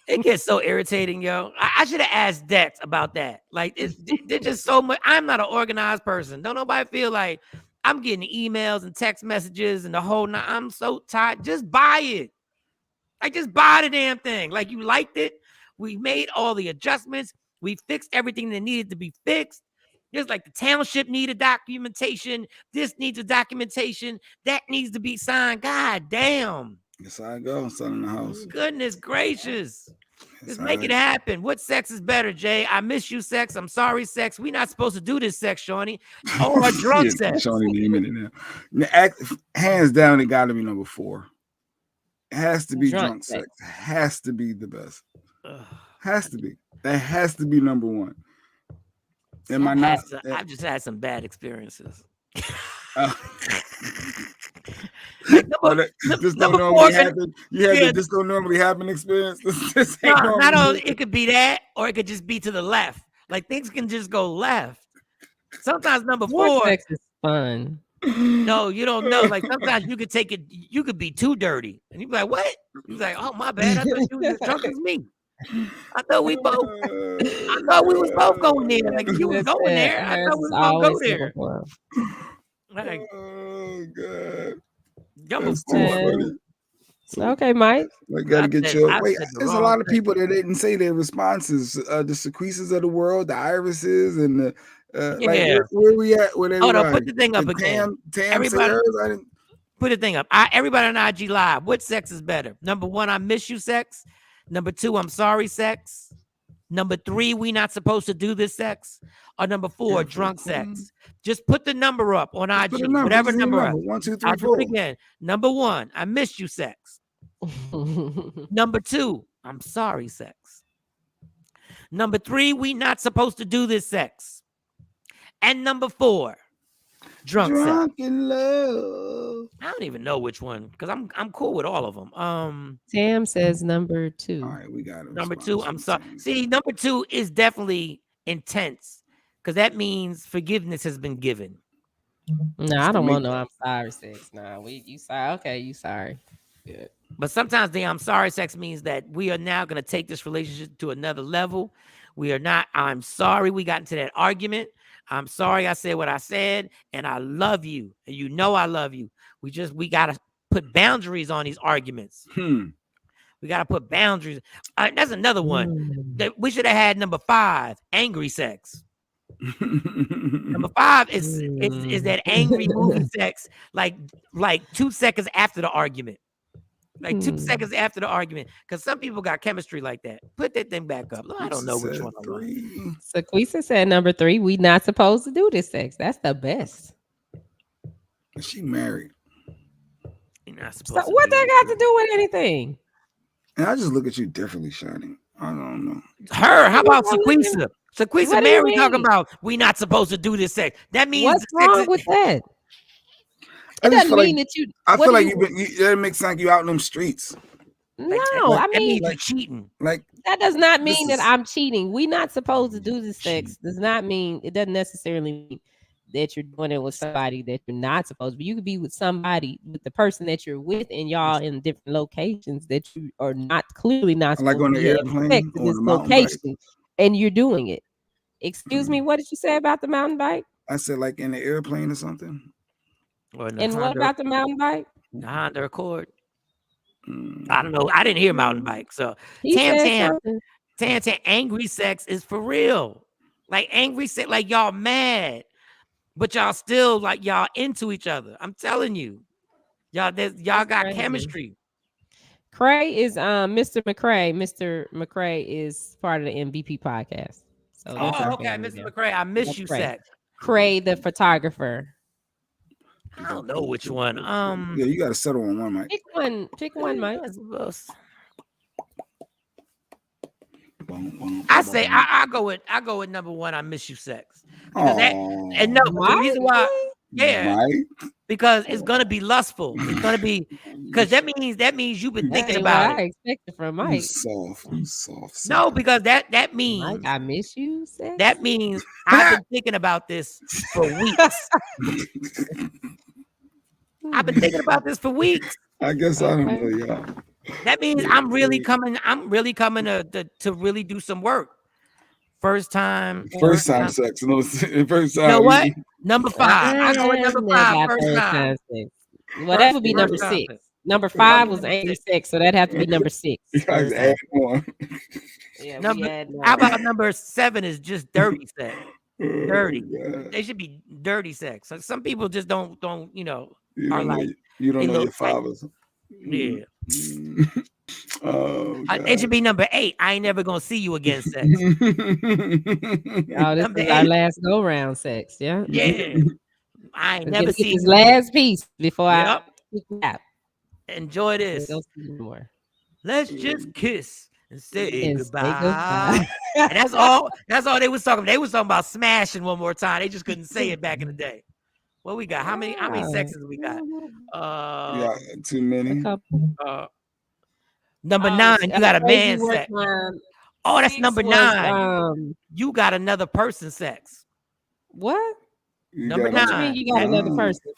It gets so irritating, yo. I should have asked Dex about that. Like, there's just so much. I'm not an organized person. Don't nobody feel like I'm getting emails and text messages and the whole night. I'm so tired. Just buy it. Like, just buy the damn thing. Like, you liked it. We made all the adjustments. We fixed everything that needed to be fixed. Just like the township needed documentation. This needs a documentation. That needs to be signed. God damn. Yes, I go. Selling the house. Goodness gracious. Just make it happen. What sex is better, Jay? I miss you sex. I'm sorry sex. We're not supposed to do this sex, Shawnee. Or drunk sex. Shawnee naming it now. Hands down, it got to be number 4. It has to be drunk sex. It has to be the best. Has to be. That has to be number 1. I've just had some bad experiences. This don't normally happen. You had this don't normally happen experience. Not only it could be that, or it could just be to the left. Like, things can just go left. Sometimes number 4 sex is fun. No, you don't know. Like, sometimes you could take it. You could be too dirty, and you be like, "What?" You be like, "Oh, my bad. I thought you was as drunk as me. I thought we was both going there. Like, you was going there. I thought we was gonna go there." Like, oh God. Number 4. Okay, Mike. I gotta get you. Wait, there's a lot of people that didn't say their responses. The Sequeezes of the world, the Irises, and the like, where we at with everybody? Hold on, put the thing up again. Everybody, put the thing up. Everybody on IG Live. What sex is better? Number 1, I miss you sex. Number 2, I'm sorry sex. Number 3, we not supposed to do this sex. Or number 4, drunk sex. Just put the number up on IG. Whatever number up. 1, 2, 3, I'll 4. do it again. Number 1, I miss you sex. Number 2, I'm sorry sex. Number 3, we not supposed to do this sex. And number 4, drunk sex. In love. I don't even know which one, because I'm cool with all of them. Tam says number 2. All right, we got it. Number 2, I'm sorry. See, number 2 is definitely intense, because that means forgiveness has been given. No, I don't want no I'm sorry sex. No, you sorry. Okay, you sorry. Good. But sometimes the I'm sorry sex means that we are now going to take this relationship to another level. We are not, I'm sorry we got into that argument. I'm sorry I said what I said, and I love you. And you know I love you. We got to put boundaries on these arguments. We got to put boundaries. That's another one. That we should have had number 5, angry sex. Number 5 is that angry movie sex, like 2 seconds after the argument. Like 2 seconds after the argument. Because some people got chemistry like that. Put that thing back up. I don't know which one I want. Sequisa said number 3, we not supposed to do this sex. That's the best. She married. You're not supposed So what that got to do with anything? And I just look at you differently, Shawty. I don't know. Her, how about Sequisa? Sequisa What do Mary you talking mean? about we not supposed to do this sex. That means What's the sex wrong is- with that? I It just doesn't feel mean like- that you. I what feel do like you- that makes it like you out in them streets. No, that I means mean, you're cheating. Like that does not this mean that is- I'm cheating. We not supposed to do this sex. Does not mean it doesn't necessarily mean that you're doing it with somebody that you're not supposed to. But you could be with somebody, with the person that you're with, and y'all in different locations that you are not clearly not supposed Like on to the be having airplane sex in or this the mountain bike. location, and you're doing it. Excuse me, what did you say about the mountain bike? I said, like in the airplane or something. Or in the And what Honda- about the mountain bike? the Honda Accord? I don't know. I didn't hear mountain bike. So He Tam said Tam, something. Tam Tam, angry sex is for real. Like angry sex, like y'all mad, but y'all still like y'all into each other. I'm telling you, y'all got crazy. chemistry. Cray is Mr. McCray. Mr. McCray is part of the MVP podcast. So that's our Okay, family Mr. now. McCray, I miss you, Cray. sex. Cray, the photographer. I don't know which one. Yeah, you got to settle on one, Mike. Pick one, Mike. I say I go with number 1. I miss you, sex. Because and no, the reason why, yeah, Mike? because it's gonna be lustful. It's gonna be because that means you've been thinking about I it. expected from You Mike. soft. No, because that means Mike, I miss you. Sex? that means I've been thinking about this for weeks. I've been thinking about this for weeks. I guess I don't know, y'all. That means I'm really coming to really do some work. First time sex. No, first time. You know what? Number 5. I go with number 5. First time. Sex. Well, that would be number 6. Number 5 was angry sex, so that'd have to be number 6. You guys add one. Yeah, How about number 7 is just dirty sex? Dirty. Oh, They should be dirty sex. So some people just don't you are don't like know, you don't they know look your fathers. yeah. Oh, It should be number 8. I ain't never gonna see you again. Sex. Oh, this Number is our 8. last go round sex. Yeah. Yeah. I ain't We're never gonna get seen this you again. last piece before Yep. I nap. Enjoy this. Don't see you more. Let's just kiss and say And say goodbye. goodbye. And that's all they was talking. They was talking about smashing one more time. They just couldn't say it back in the day. What we got? How many sexes we got? Yeah, too many. Number 9, you got a man Crazy sex. Work Mom. Oh, that's 6 number was, 9. You got another person sex. What? Number got 9. What you got another person?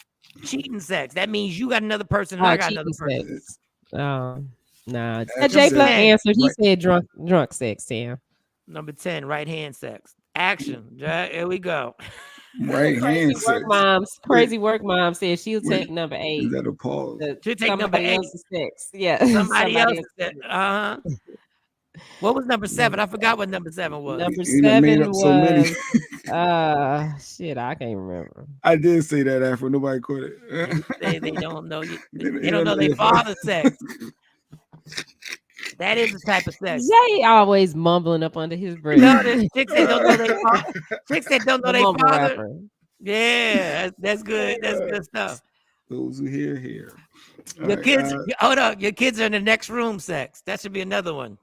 Cheating sex. That means you got another person and Oh, I got another cheating person. sex. Oh, no. That's Jay just Black it. answered. He Right. said drunk sex, Sam. Number 10, right hand sex. Action. Here we go. Right hand sex. Crazy work mom said she'll Wait, take number 8. Is that a pause? She'll take number 8. Else's sex. Yeah. Somebody else. else's. What was number 7? I forgot what number 7 was. Number You done made 7 up so many. was shit. I can't remember. I did say that after nobody caught it. They don't know you. They don't know their father's sex. That is the type of sex. Jay always mumbling up under his breath. No, there's chicks that don't know their father. Chicks that don't know The their mumble father. rapper. Yeah, that's good. That's good stuff. Those who hear. All Your right, kids, hold up. Your kids are in the next room sex. That should be another one.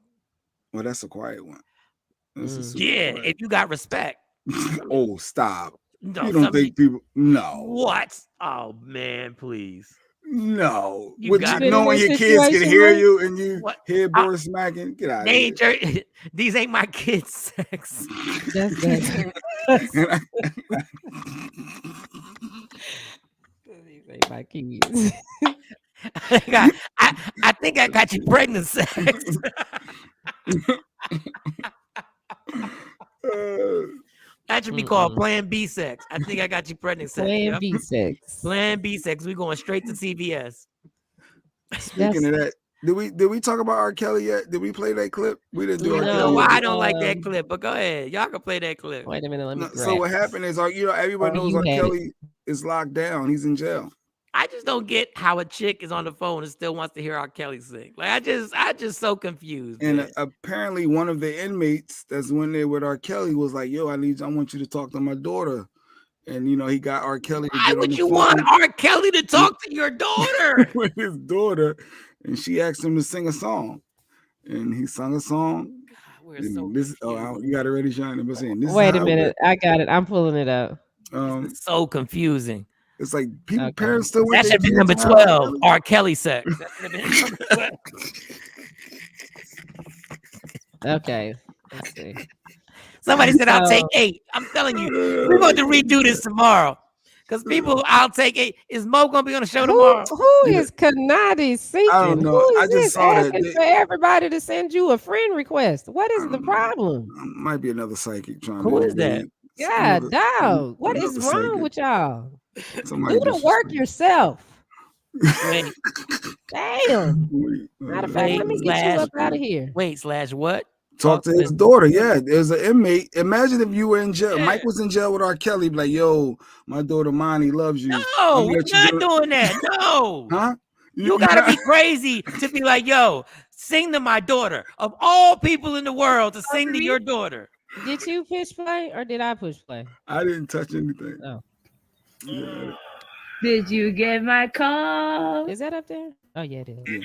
well, that's a quiet one. That's a super Yeah, quiet. if you got respect. Oh, stop. No, You don't think people? No. What? Oh man, please. No. You Would got you it. knowing your kids can Situation, hear Mike? you and you What? hear boys smacking? Get out of They here. ain't these ain't my kids' sex. That's good. These ain't my kids. I think I got you pregnant sex. That should be called Plan B sex. I think I got you pregnant sex. Plan Yep. B sex. Plan B sex. We going straight to CVS. Speaking of that, Did we talk about R. Kelly yet? Did we play that clip? We didn't do R. Kelly. No, I don't like that clip. But go ahead, y'all can play that clip. Wait a minute, let me. So what happened is, everybody knows R. Kelly is locked down. He's in jail. I just don't get how a chick is on the phone and still wants to hear R. Kelly sing. Like I just so confused. And man. apparently, one of the inmates that's went there with R. Kelly was like, "Yo, I want you to talk to my daughter." And he got R. Kelly. Why would you want R. Kelly to talk to your daughter? With his daughter, and she asked him to sing a song, and he sung a song. We're so you got it ready, Sean? Wait a minute, I got it. I'm pulling it up. It's so confusing. It's like parents still. That should be number 12. R. Kelly sex. Okay, let's see. Somebody said I'll take 8. I'm telling you, we're going to redo this tomorrow. Because people, I'll take 8. Is Mo going to be on the show tomorrow? Who is Kanadi seeking? I don't know. Who is I just saw asking that. for everybody to send you a friend request. What is the problem? Might be another psychic trying. Who is that? Yeah, dog. What is wrong with y'all? Do the work yourself. Wait. Damn. Matter of fact, let me get you up out of here. Wait, what? Talk to his daughter. Yeah, there's an inmate. Imagine if you were in jail. Yeah. Mike was in jail with R. Kelly. Like, yo, my daughter Monty loves you. No, we're not doing that. No. Huh? You gotta be crazy to be like, yo, sing to my daughter. Of all people in the world to sing to your daughter. Did you push play or did I push play? I didn't touch anything. Oh. Yeah. Did you get my call? Is that up there? Oh yeah, it is. Yeah.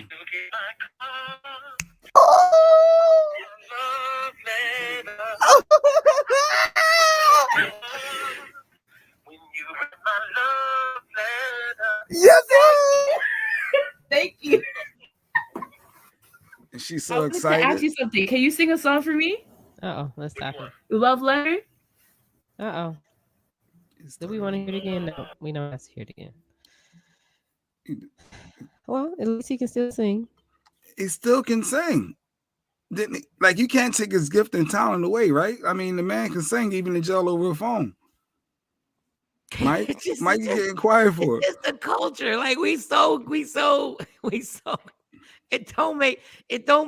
Yes, thank you. And she's so excited. To ask you something. Can you sing a song for me? Let's stop it. Love letter. Do we want to hear it again? No, we don't have to hear it again. Well, at least he can still sing. He still can sing. Didn't he? Like, you can't take his gift and talent away, right? I mean, the man can sing even in jail over a phone. Mike, you getting quiet for it. It's the culture. Like we so. It don't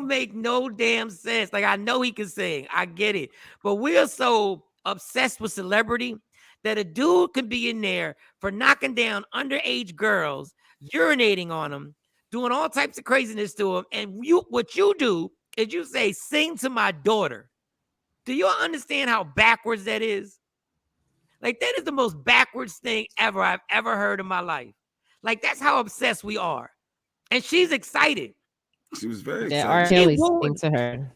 make no damn sense. Like, I know he can sing. I get it. But we're so obsessed with celebrity that a dude can be in there for knocking down underage girls, urinating on them, doing all types of craziness to them. And what you do is you say, sing to my daughter. Do you understand how backwards that is? Like, that is the most backwards thing ever I've ever heard in my life. Like, that's how obsessed we are. And she's excited. She was very excited. Yeah, R. Kelly sing to her.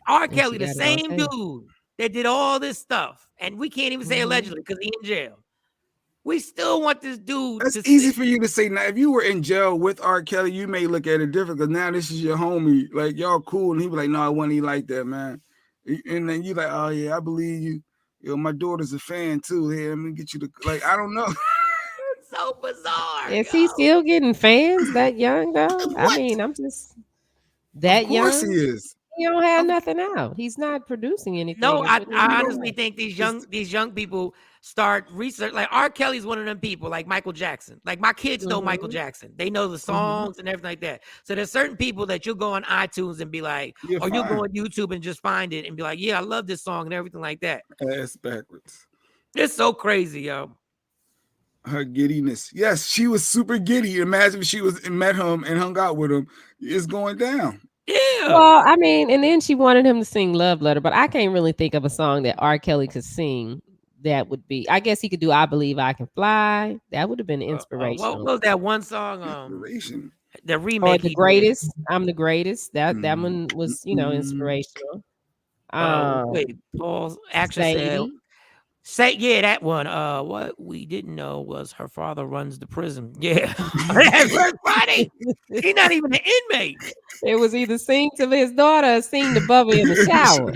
R. Kelly, the same dude that did all this stuff. And we can't even say allegedly because he's in jail. We still want this dude. That's easy for you to say. Now, if you were in jail with R. Kelly, you may look at it different because now this is your homie. Like, y'all cool. And he be like, no, I wasn't like that, man. And then you like, oh, yeah, I believe you. Yo, my daughter's a fan too. Hey, let me get you the, like, I don't know. It's so bizarre. Is he still getting fans that young though? I mean, I'm just that young. Of course he is. He don't have nothing out. He's not producing anything. No, I honestly think these young people start research. Like, R. Kelly's one of them people, like Michael Jackson. Like, my kids know Michael Jackson. They know the songs and everything like that. So there's certain people that you'll go on iTunes and be like, you'll go on YouTube and just find it and be like, yeah, I love this song and everything like that. Ass backwards. It's so crazy, yo. Her giddiness. Yes, she was super giddy. Imagine if she met him and hung out with him. It's going down. Yeah. Well, I mean, and then she wanted him to sing Love Letter, but I can't really think of a song that R. Kelly could sing that would be. I guess he could do I Believe I Can Fly. That would have been inspirational. What was that one song? Inspiration. The remake. The Greatest. I'm the Greatest. That one was, inspirational. Wait, Paul actually said, yeah, that one. What we didn't know was her father runs the prison. Yeah. That's funny. He's not even an inmate. It was either sing to his daughter or sing to Bubba in the shower.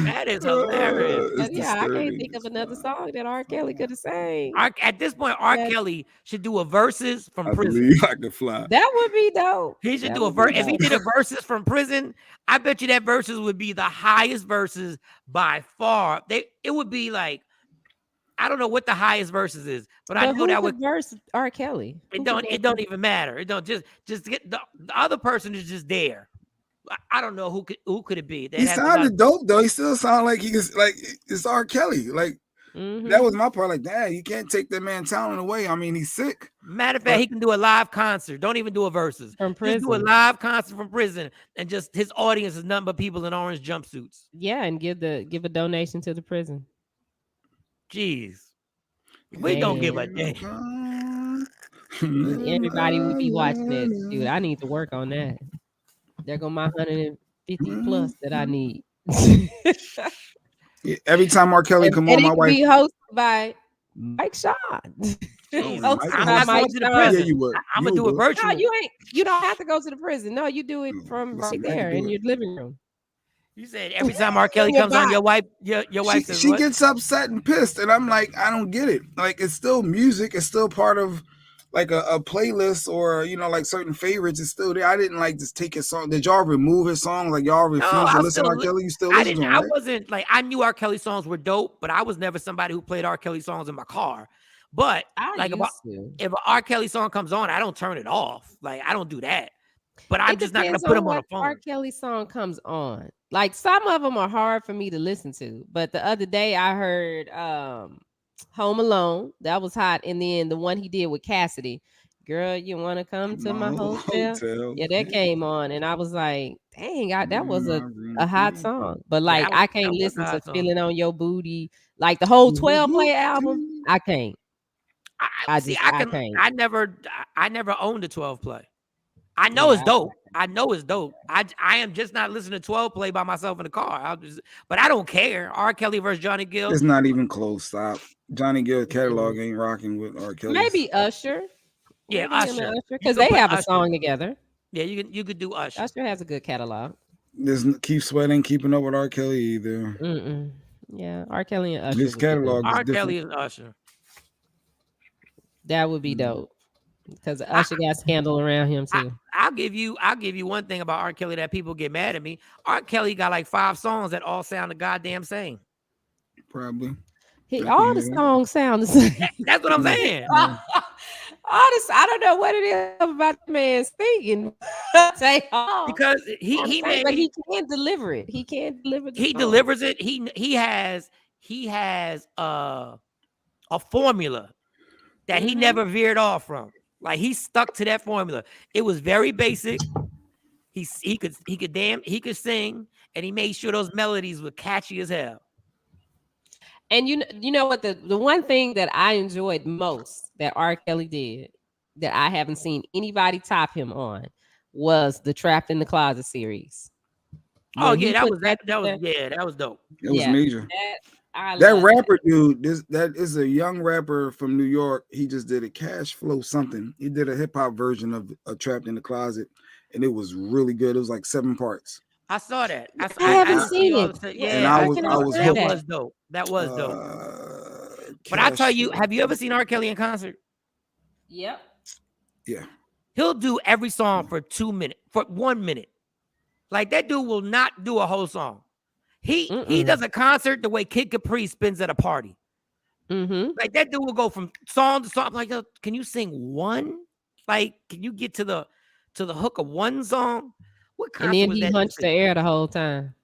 That is hilarious. I can't think of another song that R. Kelly could have sang. At this point, R. Kelly should do a verses from prison. I Believe I Can Fly. That would be dope. He should do a verse. If he did a verses from prison, I bet you that verses would be the highest verses by far. It would be like, I don't know what the highest verses is, but I know who's that the verse R. Kelly? it don't even matter. It don't just get the other person is just there. I don't know who could it be. He sounded dope though. He still sounded like he's like it's R. Kelly. Like that was my part. Like, dang, you can't take that man's talent away. I mean, he's sick. Matter of fact, he can do a live concert. Don't even do a verses. From prison. Just do a live concert from prison, and just his audience is nothing but people in orange jumpsuits. Yeah, and give a donation to the prison. Jeez, we don't give a damn. Everybody would be watching it. Dude, I need to work on that. There go my 150 plus that I need. Yeah, every time R. Kelly come on, my wife be hosted by Mike Shawn. I'm not going to the prison. Yeah, you would. I'm gonna do it virtual. No, you don't have to go to the prison. No, you do it from right there in your living room. You said every time R. Kelly comes on, your wife says she what? gets upset and pissed, and I'm like, I don't get it. Like, it's still music. It's still part of like a playlist, or like certain favorites. It's still there. I didn't like just take his song. Did y'all remove his song? Like, y'all refuse to listen to R. Kelly? You still listen to him, right? I wasn't like, I knew R. Kelly songs were dope, but I was never somebody who played R. Kelly songs in my car. But if an R. Kelly song comes on, I don't turn it off. Like, I don't do that. But I'm just not gonna put him on a phone. R. Kelly song comes on. Like, some of them are hard for me to listen to. But the other day I heard Home Alone. That was hot. And then the one he did with Cassidy, Girl, You Want to Come to My Hotel? Yeah, that came on. And I was like, dang, that was a hot song. But like, I can't listen to Feeling on Your Booty. Like the whole 12 play album, I can't. I can't. I never owned a 12 play. I know it's dope. I know it's dope. I am just not listening to 12 play by myself in the car. But I don't care. R. Kelly versus Johnny Gill. It's not even close. Stop. Johnny Gill catalog ain't rocking with R. Kelly. Maybe Usher. Yeah, Usher. Because they have a song together. Yeah, you could do Usher. Usher has a good catalog. There's Keep Sweating, keeping up with R. Kelly either. Yeah, R. Kelly and Usher. His catalog is R. different. Kelly and Usher. That would be dope. Because Usher got scandal around him too. I'll give you one thing about R. Kelly that people get mad at me. R. Kelly got like 5 songs that all sound the goddamn same. Probably. All the songs sound the same. That's what I'm saying. I don't know what it is about the man singing. Because he can't deliver it. He can't deliver. He delivers it. He has a formula that he never veered off from. Like, he stuck to that formula. It was very basic. He could sing, and he made sure those melodies were catchy as hell. And you know what, the one thing that I enjoyed most that R. Kelly did that I haven't seen anybody top him on was the Trapped in the Closet series. Oh yeah, that was dope. It was major. That rapper dude, that is a young rapper from New York. He just did a Cash Flow something. He did a hip hop version of Trapped in the Closet, and it was really good. It was like 7 parts. I saw that. I haven't seen it. Yeah, that was dope. That was dope. But I tell you, have you ever seen R. Kelly in concert? Yep. Yeah. He'll do every song for 2 minutes, for 1 minute. Like, that dude will not do a whole song. He does a concert the way Kid Capri spins at a party. Like, that dude will go from song to song. Like, can you sing one? Like, can you get to the hook of one song? What and then he hunched the air the whole time.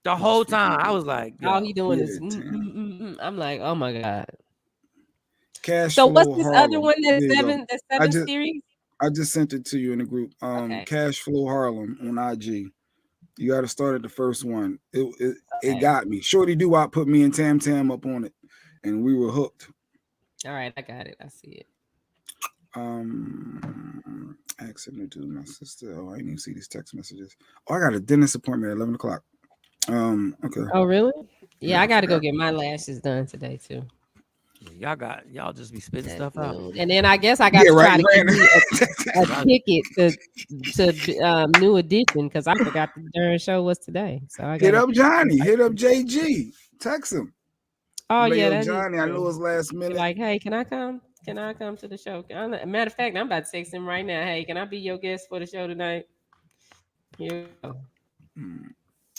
The whole time, I was like, all he doing is. I'm like, oh my god. Cash. So what's this other one? That's 7 series. I just sent it to you in the group. Cash Flow Harlem on IG. You got to start at the first one. It got me. Shorty Doo-Wop put me and Tam Tam up on it, and we were hooked. All right, I got it. I see it. Accident to my sister. Oh, I didn't even see these text messages. Oh, I got a dentist appointment at 11 o'clock. Okay. Oh, really? Yeah, I got to go get my lashes done today too. Y'all just be spitting stuff out. And then I guess I got to try to get a ticket to New Edition because I forgot the darn show was today. So I hit up Johnny, hit up JG, text him. Oh yeah, that's Johnny. I know it's last minute. Like, hey, can I come? Can I come to the show? Matter of fact, I'm about to text him right now. Hey, can I be your guest for the show tonight? Here we go.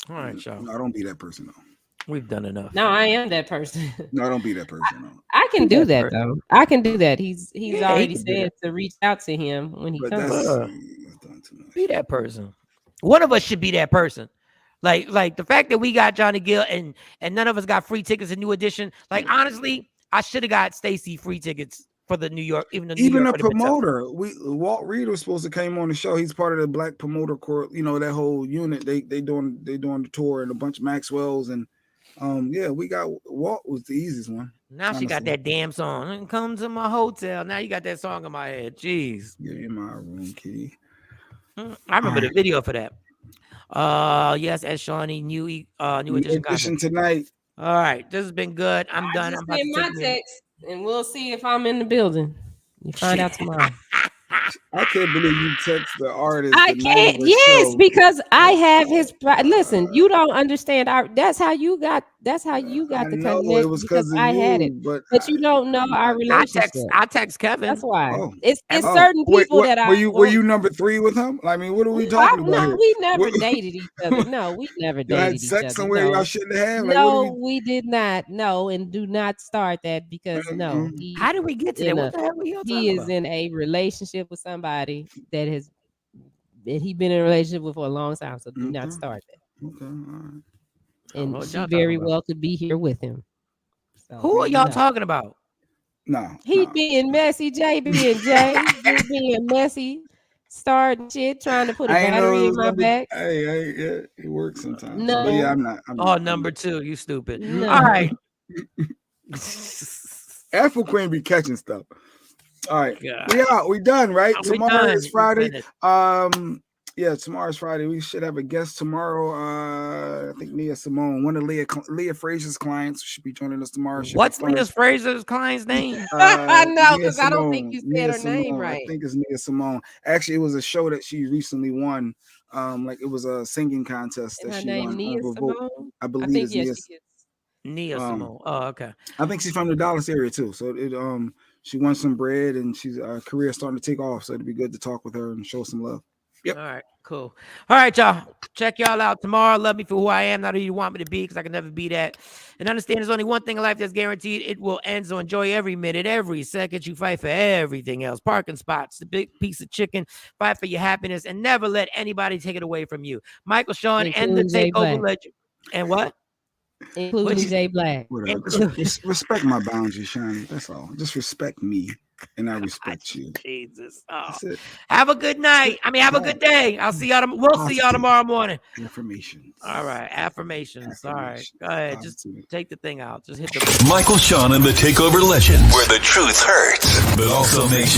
All right, y'all. No, don't be that person though. We've done enough. No, I am that person. No, don't be that person. No. I can do that though. I can do that. He's already can do said to reach out to him when he But comes. that's done too much. Be that person. One of us should be that person. Like the fact that we got Johnny Gill and none of us got free tickets in New Edition. Like honestly, I should have got Stacey free tickets for the New York, even a promoter. Walt Reed was supposed to come on the show. He's part of the Black Promoter Corps. You know, that whole unit. They doing the tour, and a bunch of Maxwell's, and yeah, we got Walt was the easiest one. Now honestly. She got that damn song. Come to my hotel. Now you got that song in my head. Jeez. Give me my room key. I remember the video for that. Yes, as Shawnee new edition tonight. All right, this has been good. I'm done. I'm about to my text, and we'll see if I'm in the building. You find out tomorrow. I can't believe you text the artist. I can't. Yes, because I have his. Listen, you don't understand. That's how you got. That's how you got the connect. It was because I had it, but you don't know our relationship. I text Kevin. That's why. It's certain people that are. Were you number 3 with him? I mean, what are we talking about? No, we never dated each other. No, we never dated each other. Sex somewhere y'all shouldn't have. No, we did not. No, and do not start that because no. How did we get to that? What the hell were you talking about? He is in a relationship with somebody that he been in a relationship with for a long time. So do not start that. Okay, all right. And she very well could be here with him. So, who are y'all talking about? No, he being messy, Jay being messy, starting shit, trying to put a battery in my back. Hey, yeah, it works sometimes. No, but yeah, I'm not. Number 2, you stupid. No. All right. Afro Queen be catching stuff. All right, we done, right? Tomorrow is Friday. Yeah, tomorrow's Friday. We should have a guest tomorrow. I think Nia Simone, one of Leah Frazier's clients, should be joining us tomorrow. What's Leah Frazier's client's name? I know, because I don't think you said her name right. I think it's Nia Simone. Actually, it was a show that she recently won. Like it was a singing contest that she won. Nia Simone? I believe it's Nia Simone. Oh, okay. I think she's from the Dallas area too. So she won some bread and she's career starting to take off. So it'd be good to talk with her and show some love. Yep. All right, cool. All right, y'all. Check y'all out tomorrow. Love me for who I am, not who you want me to be, because I can never be that. And understand there's only one thing in life that's guaranteed. It will end. So enjoy every minute, every second. You fight for everything else. Parking spots, the big piece of chicken. Fight for your happiness and never let anybody take it away from you. Michael Shawn and the Takeover Legend. And what? Including Jay Black. Respect my boundaries, Shawnee. That's all. Just respect me. And I respect you. Jesus. Oh. Have a good night. Have a good day. I'll see y'all. We'll see y'all tomorrow morning. Affirmations. All right. Affirmations. All right. Go ahead. Just take the thing out. Just hit the. Michael Shawn and the Takeover Legend, where the truth hurts, but also makes you